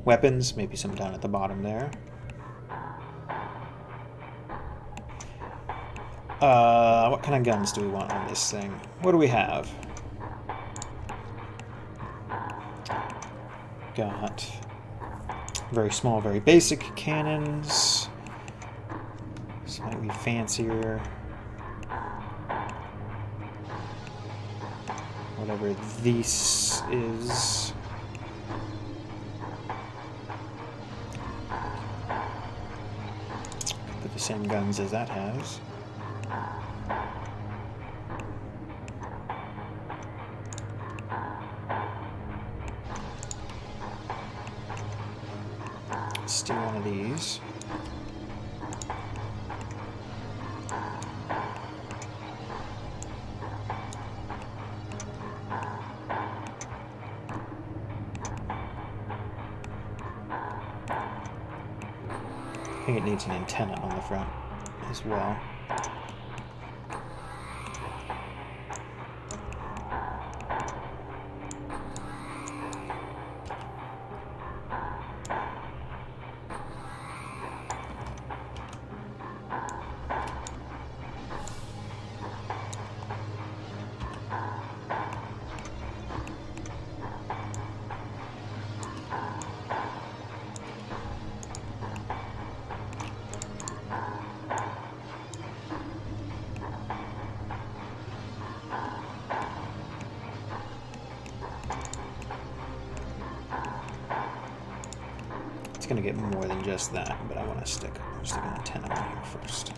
weapons, maybe some down at the bottom there. What kind of guns do we want on this thing? What do we have? Got very small, very basic cannons. This might be fancier. Whatever this is. Put the same guns as that has. Steal one of these. think it needs an antenna on the front as well. Going to get more than just that, but I want to stick an antenna on here first.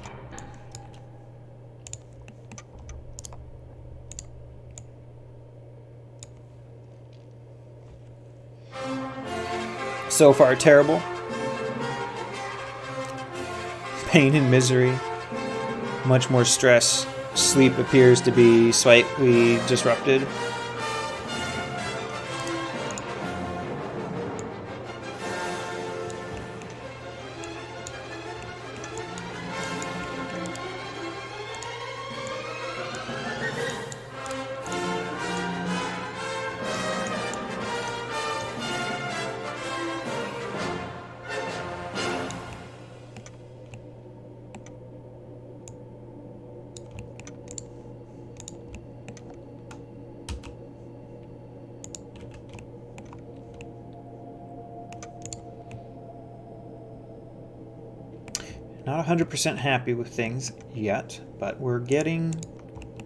So far, terrible. Pain and misery. Much more stress. Sleep appears to be slightly disrupted. Not 100% happy with things yet, but we're getting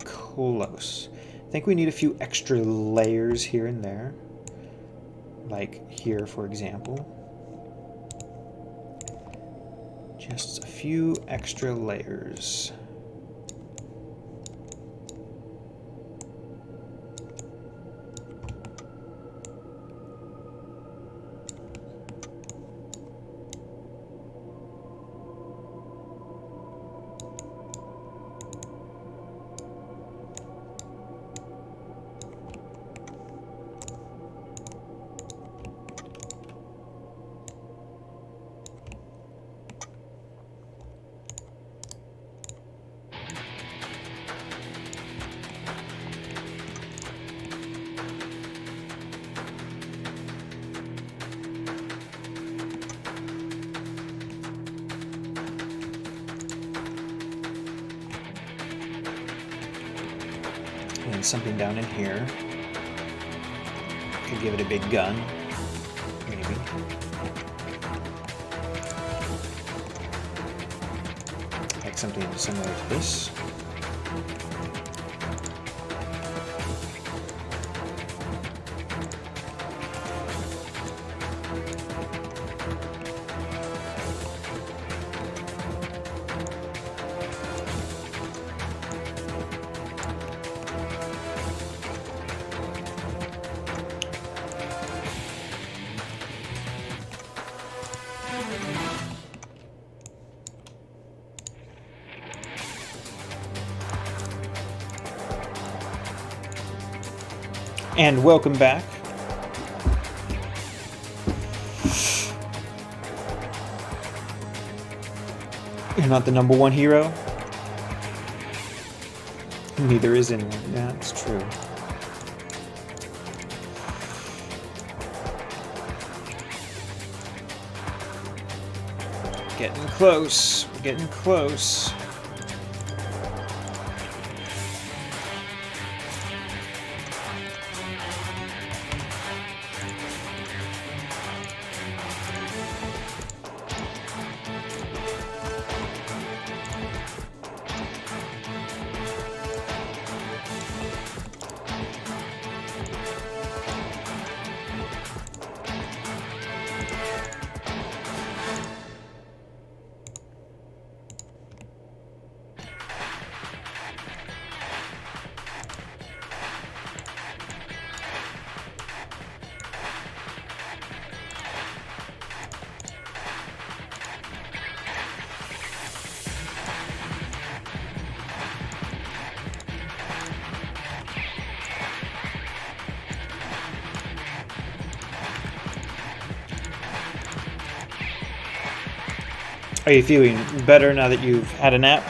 close. I think we need a few extra layers here and there. Like here, for example. Just a few extra layers. And something down in here. Could give it a big gun. Maybe. Like something similar to this. And welcome back. You're not the number one hero? Neither is anyone. Yeah, it's true. Getting close. We're getting close. Are you feeling better now that you've had a nap?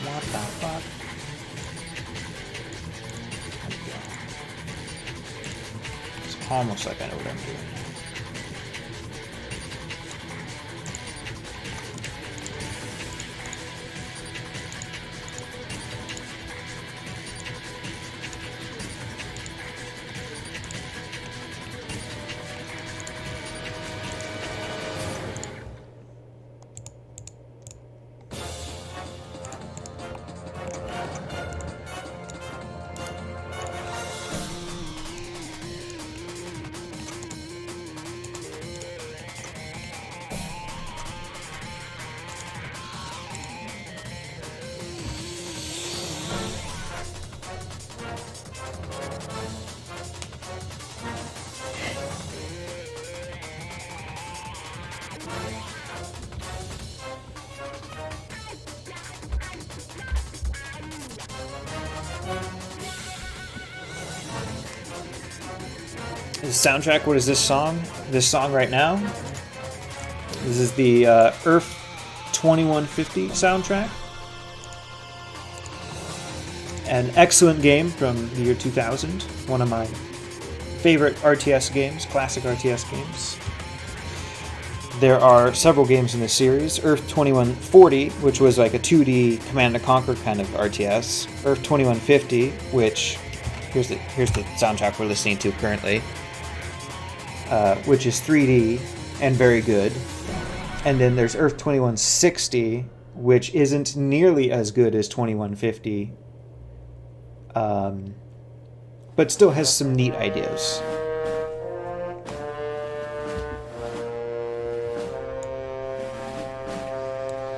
What the fuck? It's almost like I know what I'm doing. The soundtrack, what is this song? This song right now? This is the Earth 2150 soundtrack. An excellent game from the year 2000. One of my favorite RTS games, classic RTS games. There are several games in this series. Earth 2140, which was like a 2D Command & Conquer kind of RTS. Earth 2150, which, here's the soundtrack we're listening to currently. Which is 3D and very good. And then there's Earth 2160, which isn't nearly as good as 2150, but still has some neat ideas.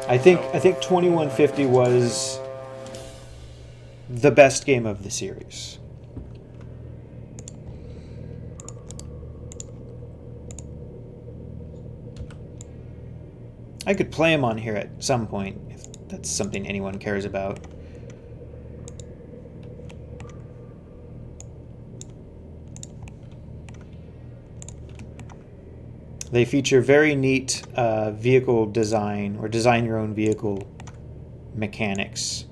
I think 2150 was the best game of the series. I could play them on here at some point, if that's something anyone cares about. They feature very neat vehicle design, or design your own vehicle mechanics.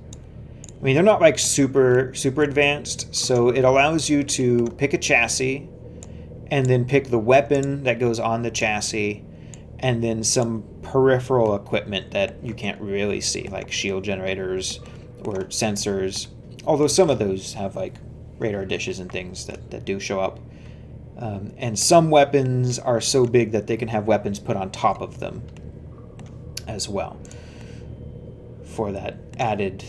I mean, they're not like super advanced, so it allows you to pick a chassis and then pick the weapon that goes on the chassis and then some peripheral equipment that you can't really see, like shield generators or sensors, although some of those have like radar dishes and things that do show up. And some weapons are so big that they can have weapons put on top of them as well for that added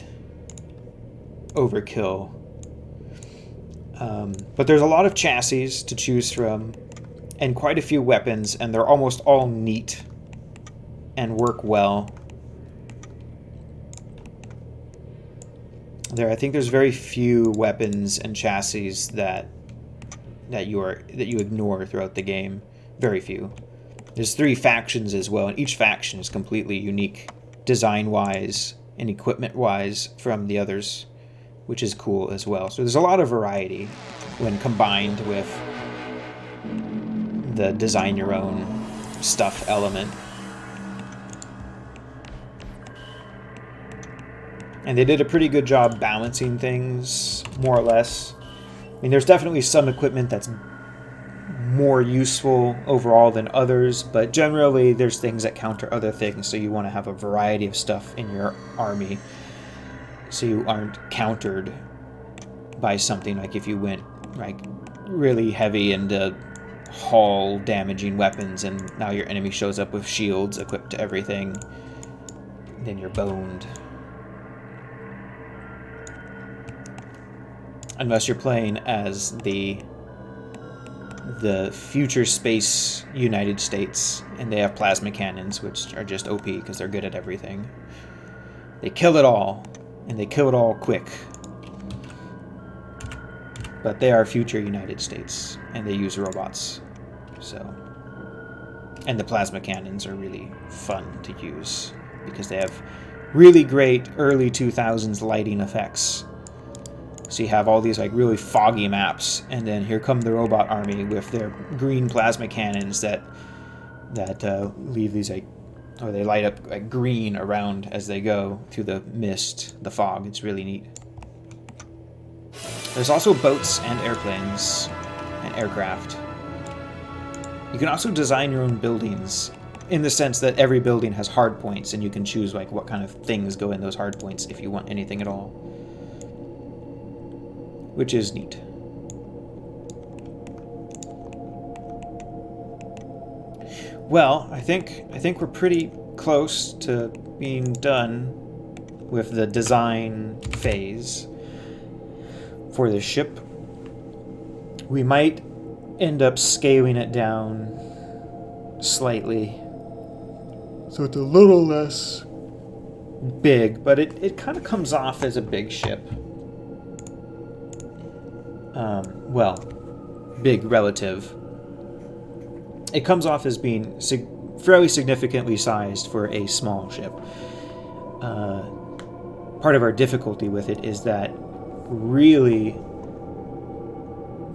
overkill. But there's a lot of chassis to choose from and quite a few weapons, and they're almost all neat and work well. I think there's very few weapons and chassis that you ignore throughout the game. Very few. There's 3 factions as well, and each faction is completely unique design-wise and equipment-wise from the others, which is cool as well. So there's a lot of variety when combined with the design your own stuff element. And they did a pretty good job balancing things, more or less. mean, there's definitely some equipment that's more useful overall than others, but generally there's things that counter other things, so you want to have a variety of stuff in your army so you aren't countered by something. Like if you went like really heavy into hull damaging weapons and now your enemy shows up with shields equipped to everything, then you're boned. Unless you're playing as the future space United States, and they have plasma cannons, which are just OP because they're good at everything. They kill it all, and they kill it all quick. But they are future United States, and they use robots. So, and the plasma cannons are really fun to use because they have really great early 2000s lighting effects. So you have all these like really foggy maps, and then here come the robot army with their green plasma cannons that leave these like, or they light up like green around as they go through the mist, the fog. It's really neat. There's also boats and airplanes and aircraft. You can also design your own buildings in the sense that every building has hard points, and you can choose like what kind of things go in those hard points if you want anything at all, which is neat. Well, I think we're pretty close to being done with the design phase for the ship. We might end up scaling it down slightly so it's a little less big, but it kind of comes off as a big ship. Well, big relative. It comes off as being fairly significantly sized for a small ship. Part of our difficulty with it is that really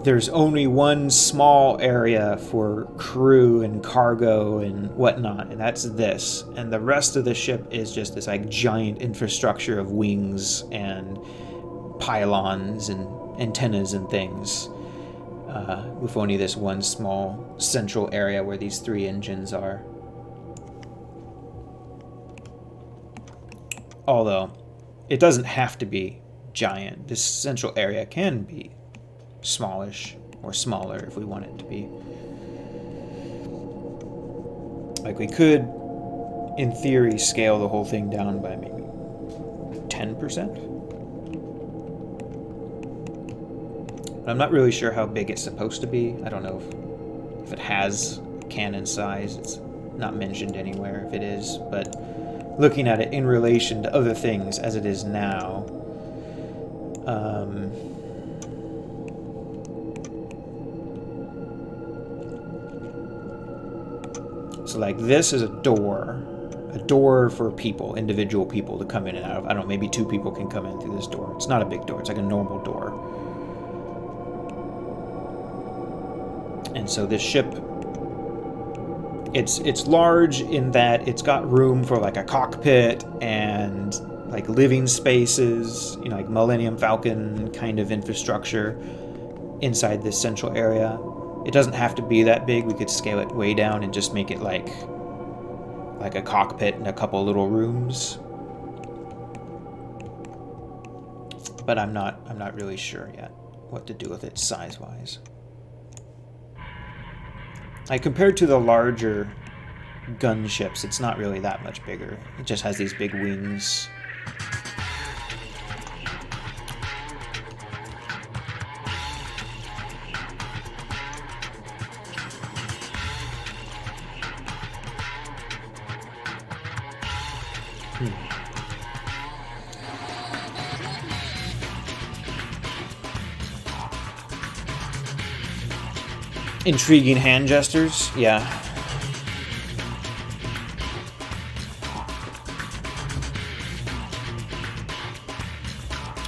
there's only one small area for crew and cargo and whatnot, and that's this. And the rest of the ship is just this like giant infrastructure of wings and pylons and antennas and things, with only this one small central area where these 3 engines are. Although, it doesn't have to be giant. This central area can be smallish or smaller if we want it to be. Like we could, in theory, scale the whole thing down by maybe 10%. I'm not really sure how big it's supposed to be. I don't know if it has cannon size. It's not mentioned anywhere if it is, but looking at it in relation to other things as it is now, so like this is a door for people, individual people to come in and out of. I don't know, maybe 2 people can come in through this door. It's not a big door, it's like a normal door. And so this ship, it's large in that it's got room for like a cockpit and like living spaces, you know, like Millennium Falcon kind of infrastructure inside this central area. It doesn't have to be that big. We could scale it way down and just make it like a cockpit and a couple little rooms. But I'm not really sure yet what to do with it size-wise. Like compared to the larger gunships, it's not really that much bigger. It just has these big wings. Intriguing hand gestures, yeah.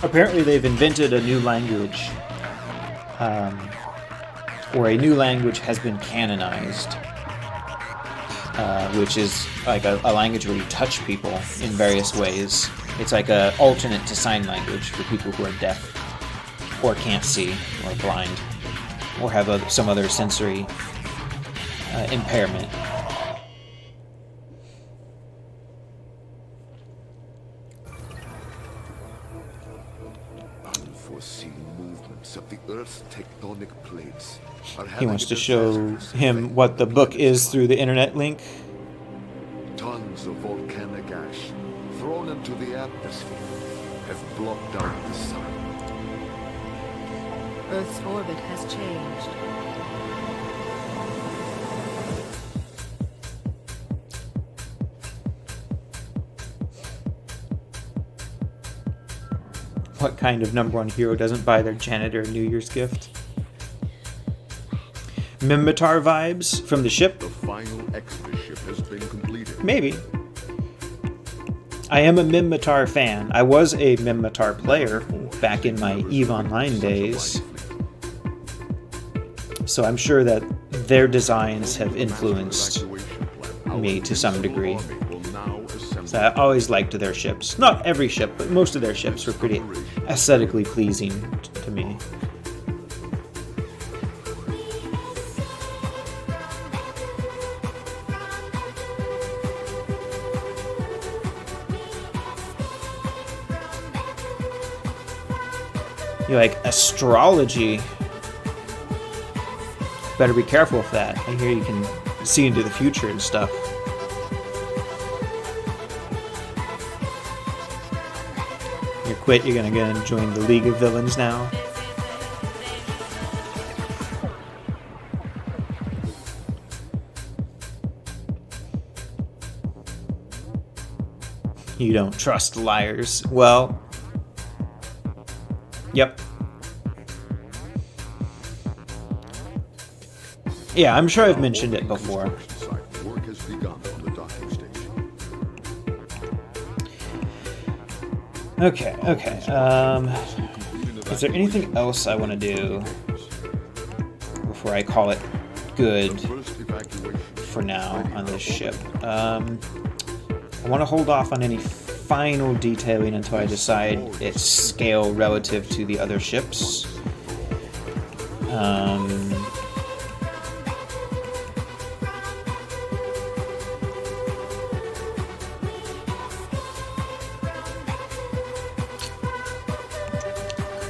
Apparently they've invented a new language, or a new language has been canonized, which is like a language where you touch people in various ways. It's like an alternate to sign language for people who are deaf. or can't see, or blind, or have some other sensory impairment. Unforeseen movements of the Earth's tectonic plates are He having wants a to show disastrous him effect what on the book planet's is through the internet link. Tons of volcanic ash thrown into the atmosphere have blocked out the sun. Earth's orbit has changed. What kind of #1 hero doesn't buy their janitor a New Year's gift? Minmatar vibes from the ship? The final extra ship has been completed. Maybe. I am a Minmatar fan. I was a Minmatar player back in my EVE Online days, so I'm sure that their designs have influenced me to some degree. So I always liked their ships. Not every ship, but most of their ships were pretty aesthetically pleasing to me. You like astrology? Better be careful with that. I hear you can see into the future and stuff. You quit, you're gonna go and join the League of Villains now. You don't trust liars. Well, yep. Yeah, I'm sure I've mentioned it before. Work has begun on the docking station. Okay. Is there anything else I want to do before I call it good First evacuation. for now on this ship? I want to hold off on any final detailing until I decide its scale relative to the other ships.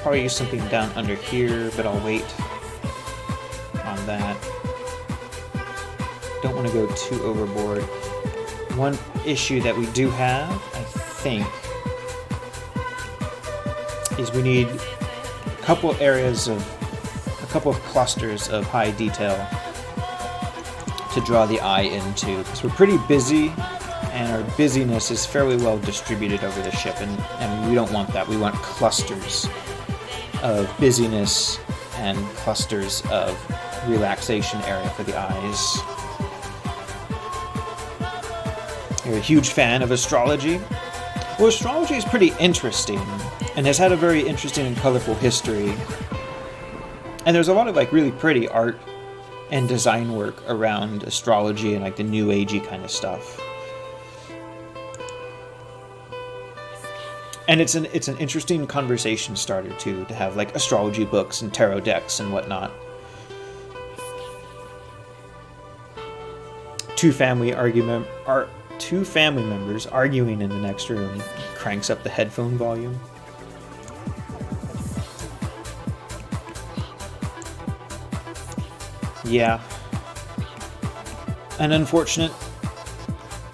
Probably use something down under here, but I'll wait on that. Don't want to go too overboard. One issue that we do have, I think, is we need a couple of clusters of high detail to draw the eye into, because we're pretty busy and our busyness is fairly well distributed over the ship, and we don't want that. We want clusters of busyness and clusters of relaxation area for the eyes. You're a huge fan of astrology? Well, astrology is pretty interesting and has had a very interesting and colorful history. And there's a lot of like really pretty art and design work around astrology and like the new agey kind of stuff. And it's an interesting conversation starter too, to have like astrology books and tarot decks and whatnot. Two family members arguing in the next room cranks up the headphone volume. Yeah. An unfortunate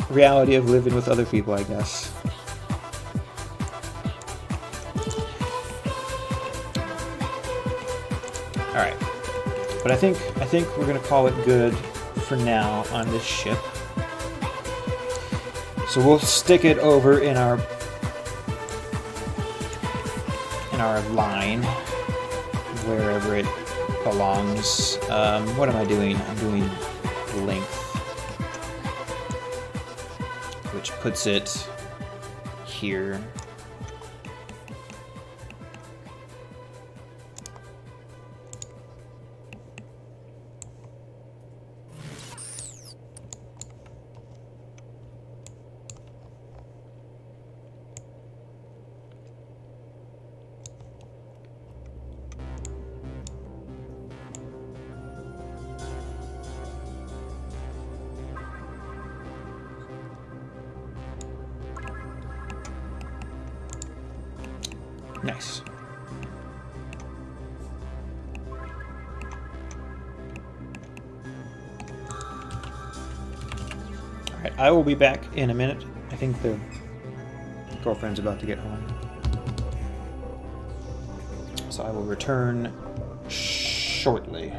reality of living with other people, I guess. Alright. But I think we're gonna call it good for now on this ship. So we'll stick it over in our line, wherever it belongs. What am I doing? I'm doing length, which puts it here. Nice. Alright, I will be back in a minute. I think the girlfriend's about to get home. So I will return shortly.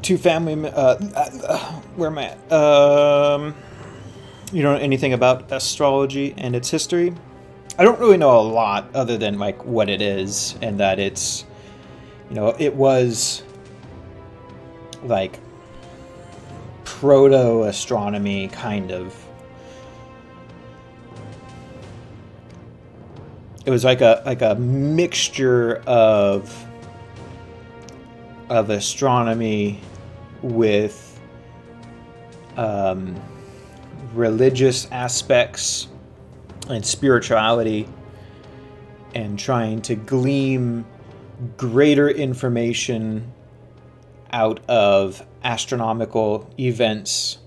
Two family. Where am I at? you know anything about astrology and its history? I don't really know a lot other than like what it is, and that it's, you know, it was like proto-astronomy kind of. It was like a mixture of astronomy with religious aspects and spirituality, and trying to glean greater information out of astronomical events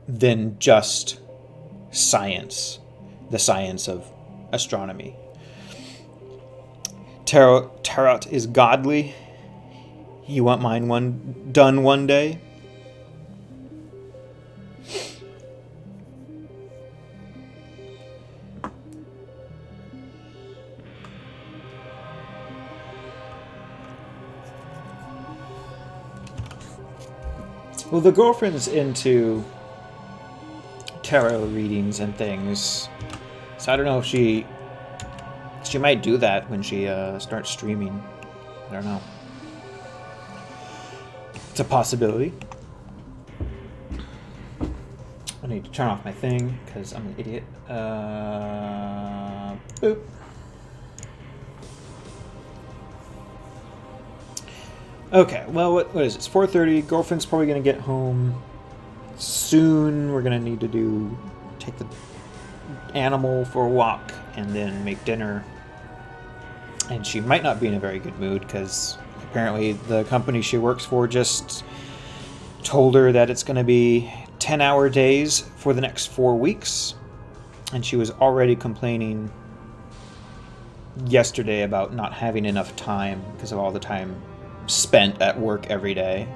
than just science, the science of astronomy. Tarot is godly. You want mine done one day? Well, the girlfriend's into tarot readings and things, so I don't know if she might do that when she starts streaming. I don't know. It's a possibility. I need to turn off my thing because I'm an idiot. Boop. Okay, well, what is it? It's 4:30. Girlfriend's probably going to get home soon. We're going to need to take the animal for a walk and then make dinner. And she might not be in a very good mood because apparently the company she works for just told her that it's going to be 10-hour days for the next 4 weeks. And she was already complaining yesterday about not having enough time because of all the time spent at work every day.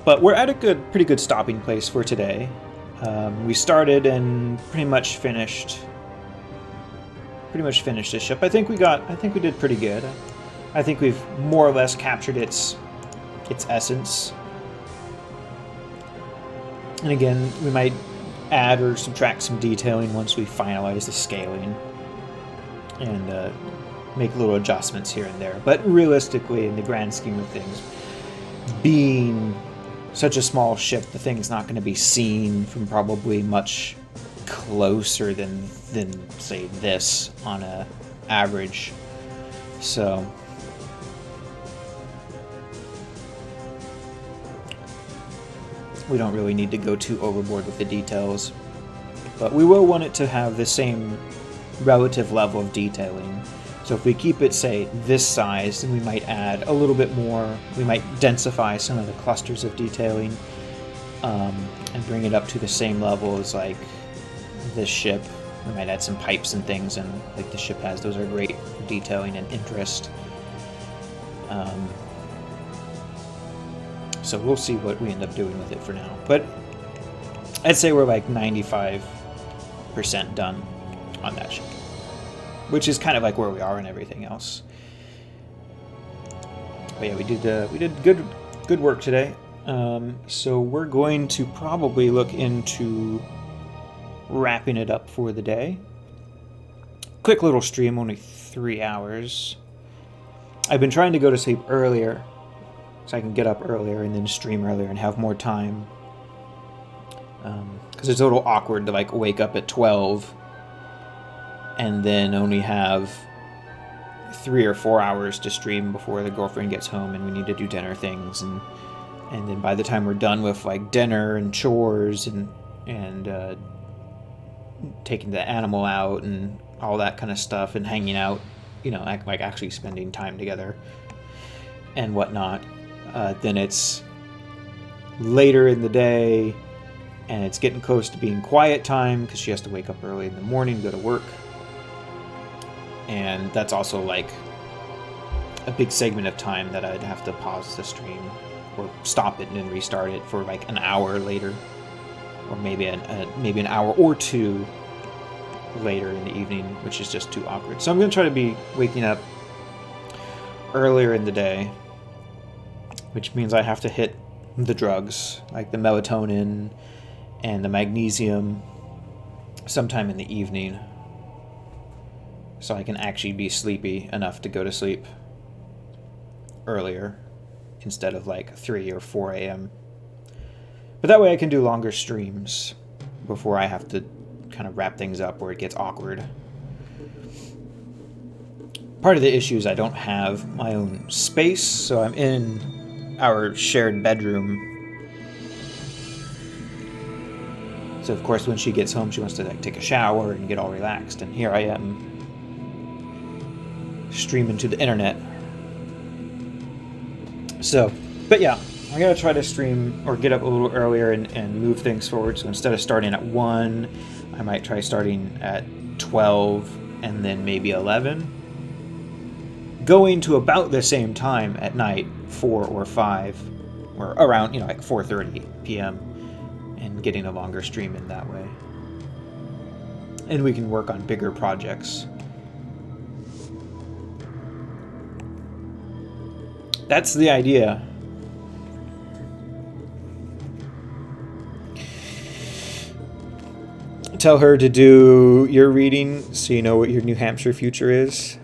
But we're at a pretty good stopping place for today. We started and pretty much finished the ship. I think we did pretty good. I think we've more or less captured its essence. And again, we might add or subtract some detailing once we finalize the scaling and make little adjustments here and there. But realistically, in the grand scheme of things, being such a small ship, the thing's not going to be seen from probably much closer than say this on a average. So we don't really need to go too overboard with the details, but we will want it to have the same relative level of detailing. So if we keep it, say, this size, then we might add a little bit more. We might densify some of the clusters of detailing and bring it up to the same level as like this ship. We might add some pipes and things, and like the ship has. Those are great for detailing and interest. So we'll see what we end up doing with it for now. But I'd say we're like 95% done on that ship, which is kind of like where we are in everything else. But yeah, we did good work today. So we're going to probably look into wrapping it up for the day. Quick little stream, only 3 hours. I've been trying to go to sleep earlier, so I can get up earlier and then stream earlier and have more time. Because it's a little awkward to like wake up at 12 and then only have 3 or 4 hours to stream before the girlfriend gets home and we need to do dinner things, and then by the time we're done with like dinner and chores and taking the animal out and all that kind of stuff and hanging out, you know, like actually spending time together and whatnot, then it's later in the day and it's getting close to being quiet time because she has to wake up early in the morning to go to work. And that's also like a big segment of time that I'd have to pause the stream or stop it and then restart it for like an hour later, or maybe an hour or two later in the evening, which is just too awkward. So I'm going to try to be waking up earlier in the day, which means I have to hit the drugs, like the melatonin and the magnesium, sometime in the evening, so I can actually be sleepy enough to go to sleep earlier instead of like 3 or 4 a.m. But that way I can do longer streams before I have to kind of wrap things up where it gets awkward. Part of the issue is I don't have my own space, so I'm in our shared bedroom. So of course when she gets home she wants to like take a shower and get all relaxed, and here I am streaming to the internet. So, but yeah, I'm going to try to stream or get up a little earlier and move things forward. So instead of starting at 1, I might try starting at 12 and then maybe 11. Going to about the same time at night, 4 or 5, or around, like 4:30 p.m. and getting a longer stream in that way. And we can work on bigger projects. That's the idea. Tell her to do your reading so you know what your New Hampshire future is.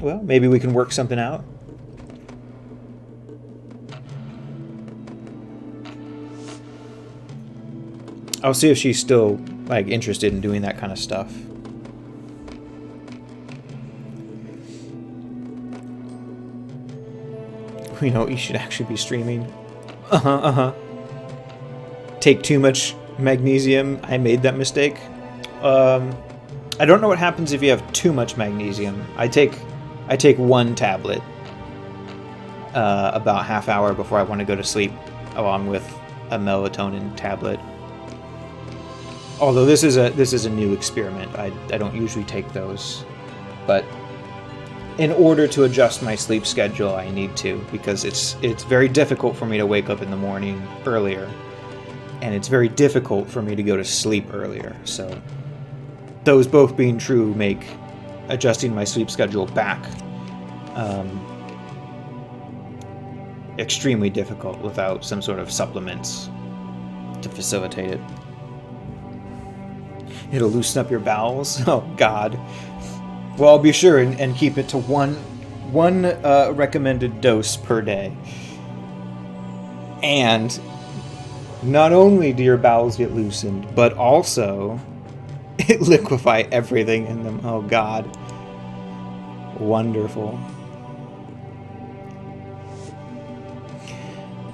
Well, maybe we can work something out. I'll see if she's still like interested in doing that kind of stuff. You should actually be streaming. Take too much magnesium. I made that mistake. I don't know what happens if you have too much magnesium. I take 1 tablet about half hour before I want to go to sleep, along with a melatonin tablet. Although this is a new experiment. I don't usually take those, but in order to adjust my sleep schedule, I need to, because it's very difficult for me to wake up in the morning earlier, and it's very difficult for me to go to sleep earlier. So those both being true make adjusting my sleep schedule back extremely difficult without some sort of supplements to facilitate it. It'll loosen up your bowels. Oh God. Well, I'll be sure and keep it to one recommended dose per day. And not only do your bowels get loosened, but also it liquefy everything in them. Oh God. Wonderful.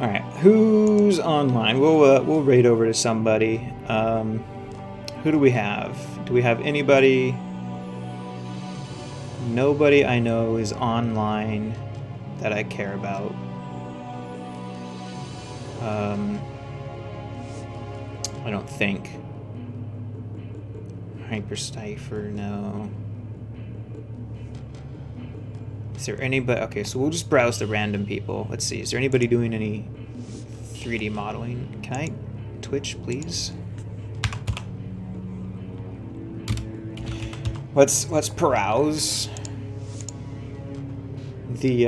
All right, who's online? We'll raid over to somebody. Who do we have? Do we have anybody? Nobody I know is online that I care about. I don't think. Hypercipher, no. Is there anybody? Okay, so we'll just browse the random people. Let's see. Is there anybody doing any 3D modeling? Can I Twitch, please? Let's peruse the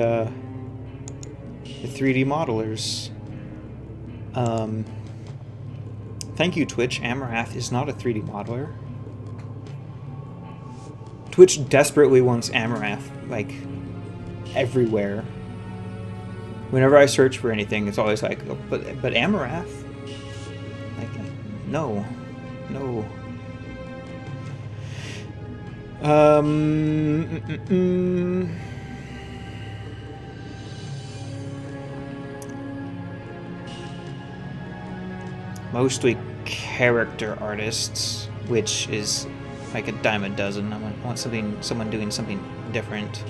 3D modelers. Thank you, Twitch. Amarath is not a 3D modeler. Twitch desperately wants Amarath, like, everywhere. Whenever I search for anything, it's always like, oh, but Amarath? Like, no. No. Mostly character artists, which is like a dime a dozen. I want someone doing something different.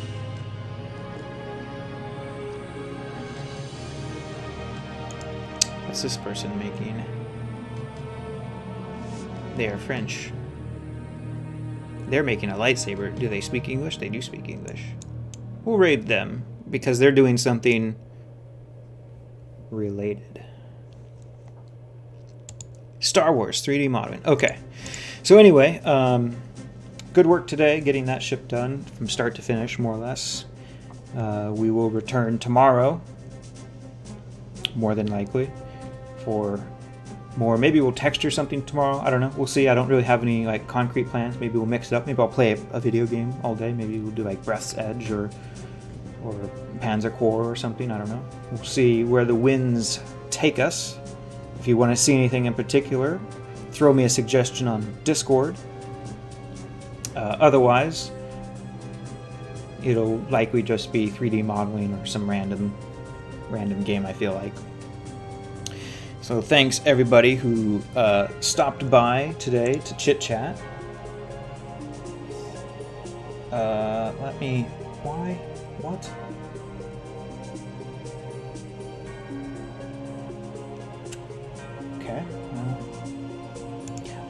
What's this person making? They are French. They're making a lightsaber. Do they speak English? They do speak English. We'll raid them because they're doing something related. Star Wars 3D modeling. Okay. So anyway, good work today getting that ship done from start to finish, more or less. We will return tomorrow, more than likely, for more. Maybe we'll texture something tomorrow. I don't know. We'll see. I don't really have any like concrete plans. Maybe we'll mix it up. Maybe I'll play a video game all day. Maybe we'll do like Breath's Edge or Panzer Corps or something. I don't know. We'll see where the winds take us. If you want to see anything in particular, throw me a suggestion on Discord. Otherwise, it'll likely just be 3D modeling or some random game, I feel like. So thanks everybody who stopped by today to chit chat. Why? What? Okay.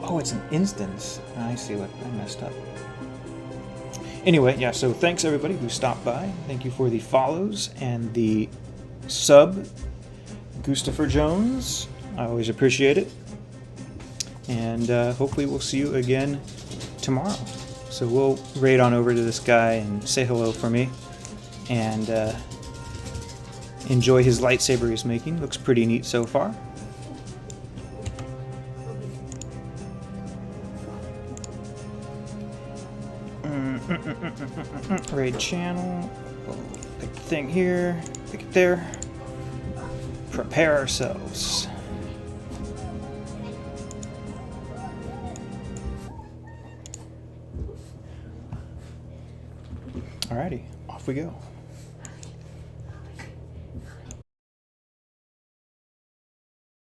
Oh, it's an instance. I see what I messed up. Anyway, yeah, so thanks everybody who stopped by. Thank you for the follows and the sub, Christopher Jones. I always appreciate it. And hopefully we'll see you again tomorrow. So we'll raid on over to this guy and say hello for me. And enjoy his lightsaber he's making. Looks pretty neat so far. Raid channel. Pick the thing here. Pick it there. Prepare ourselves. Alrighty, off we go.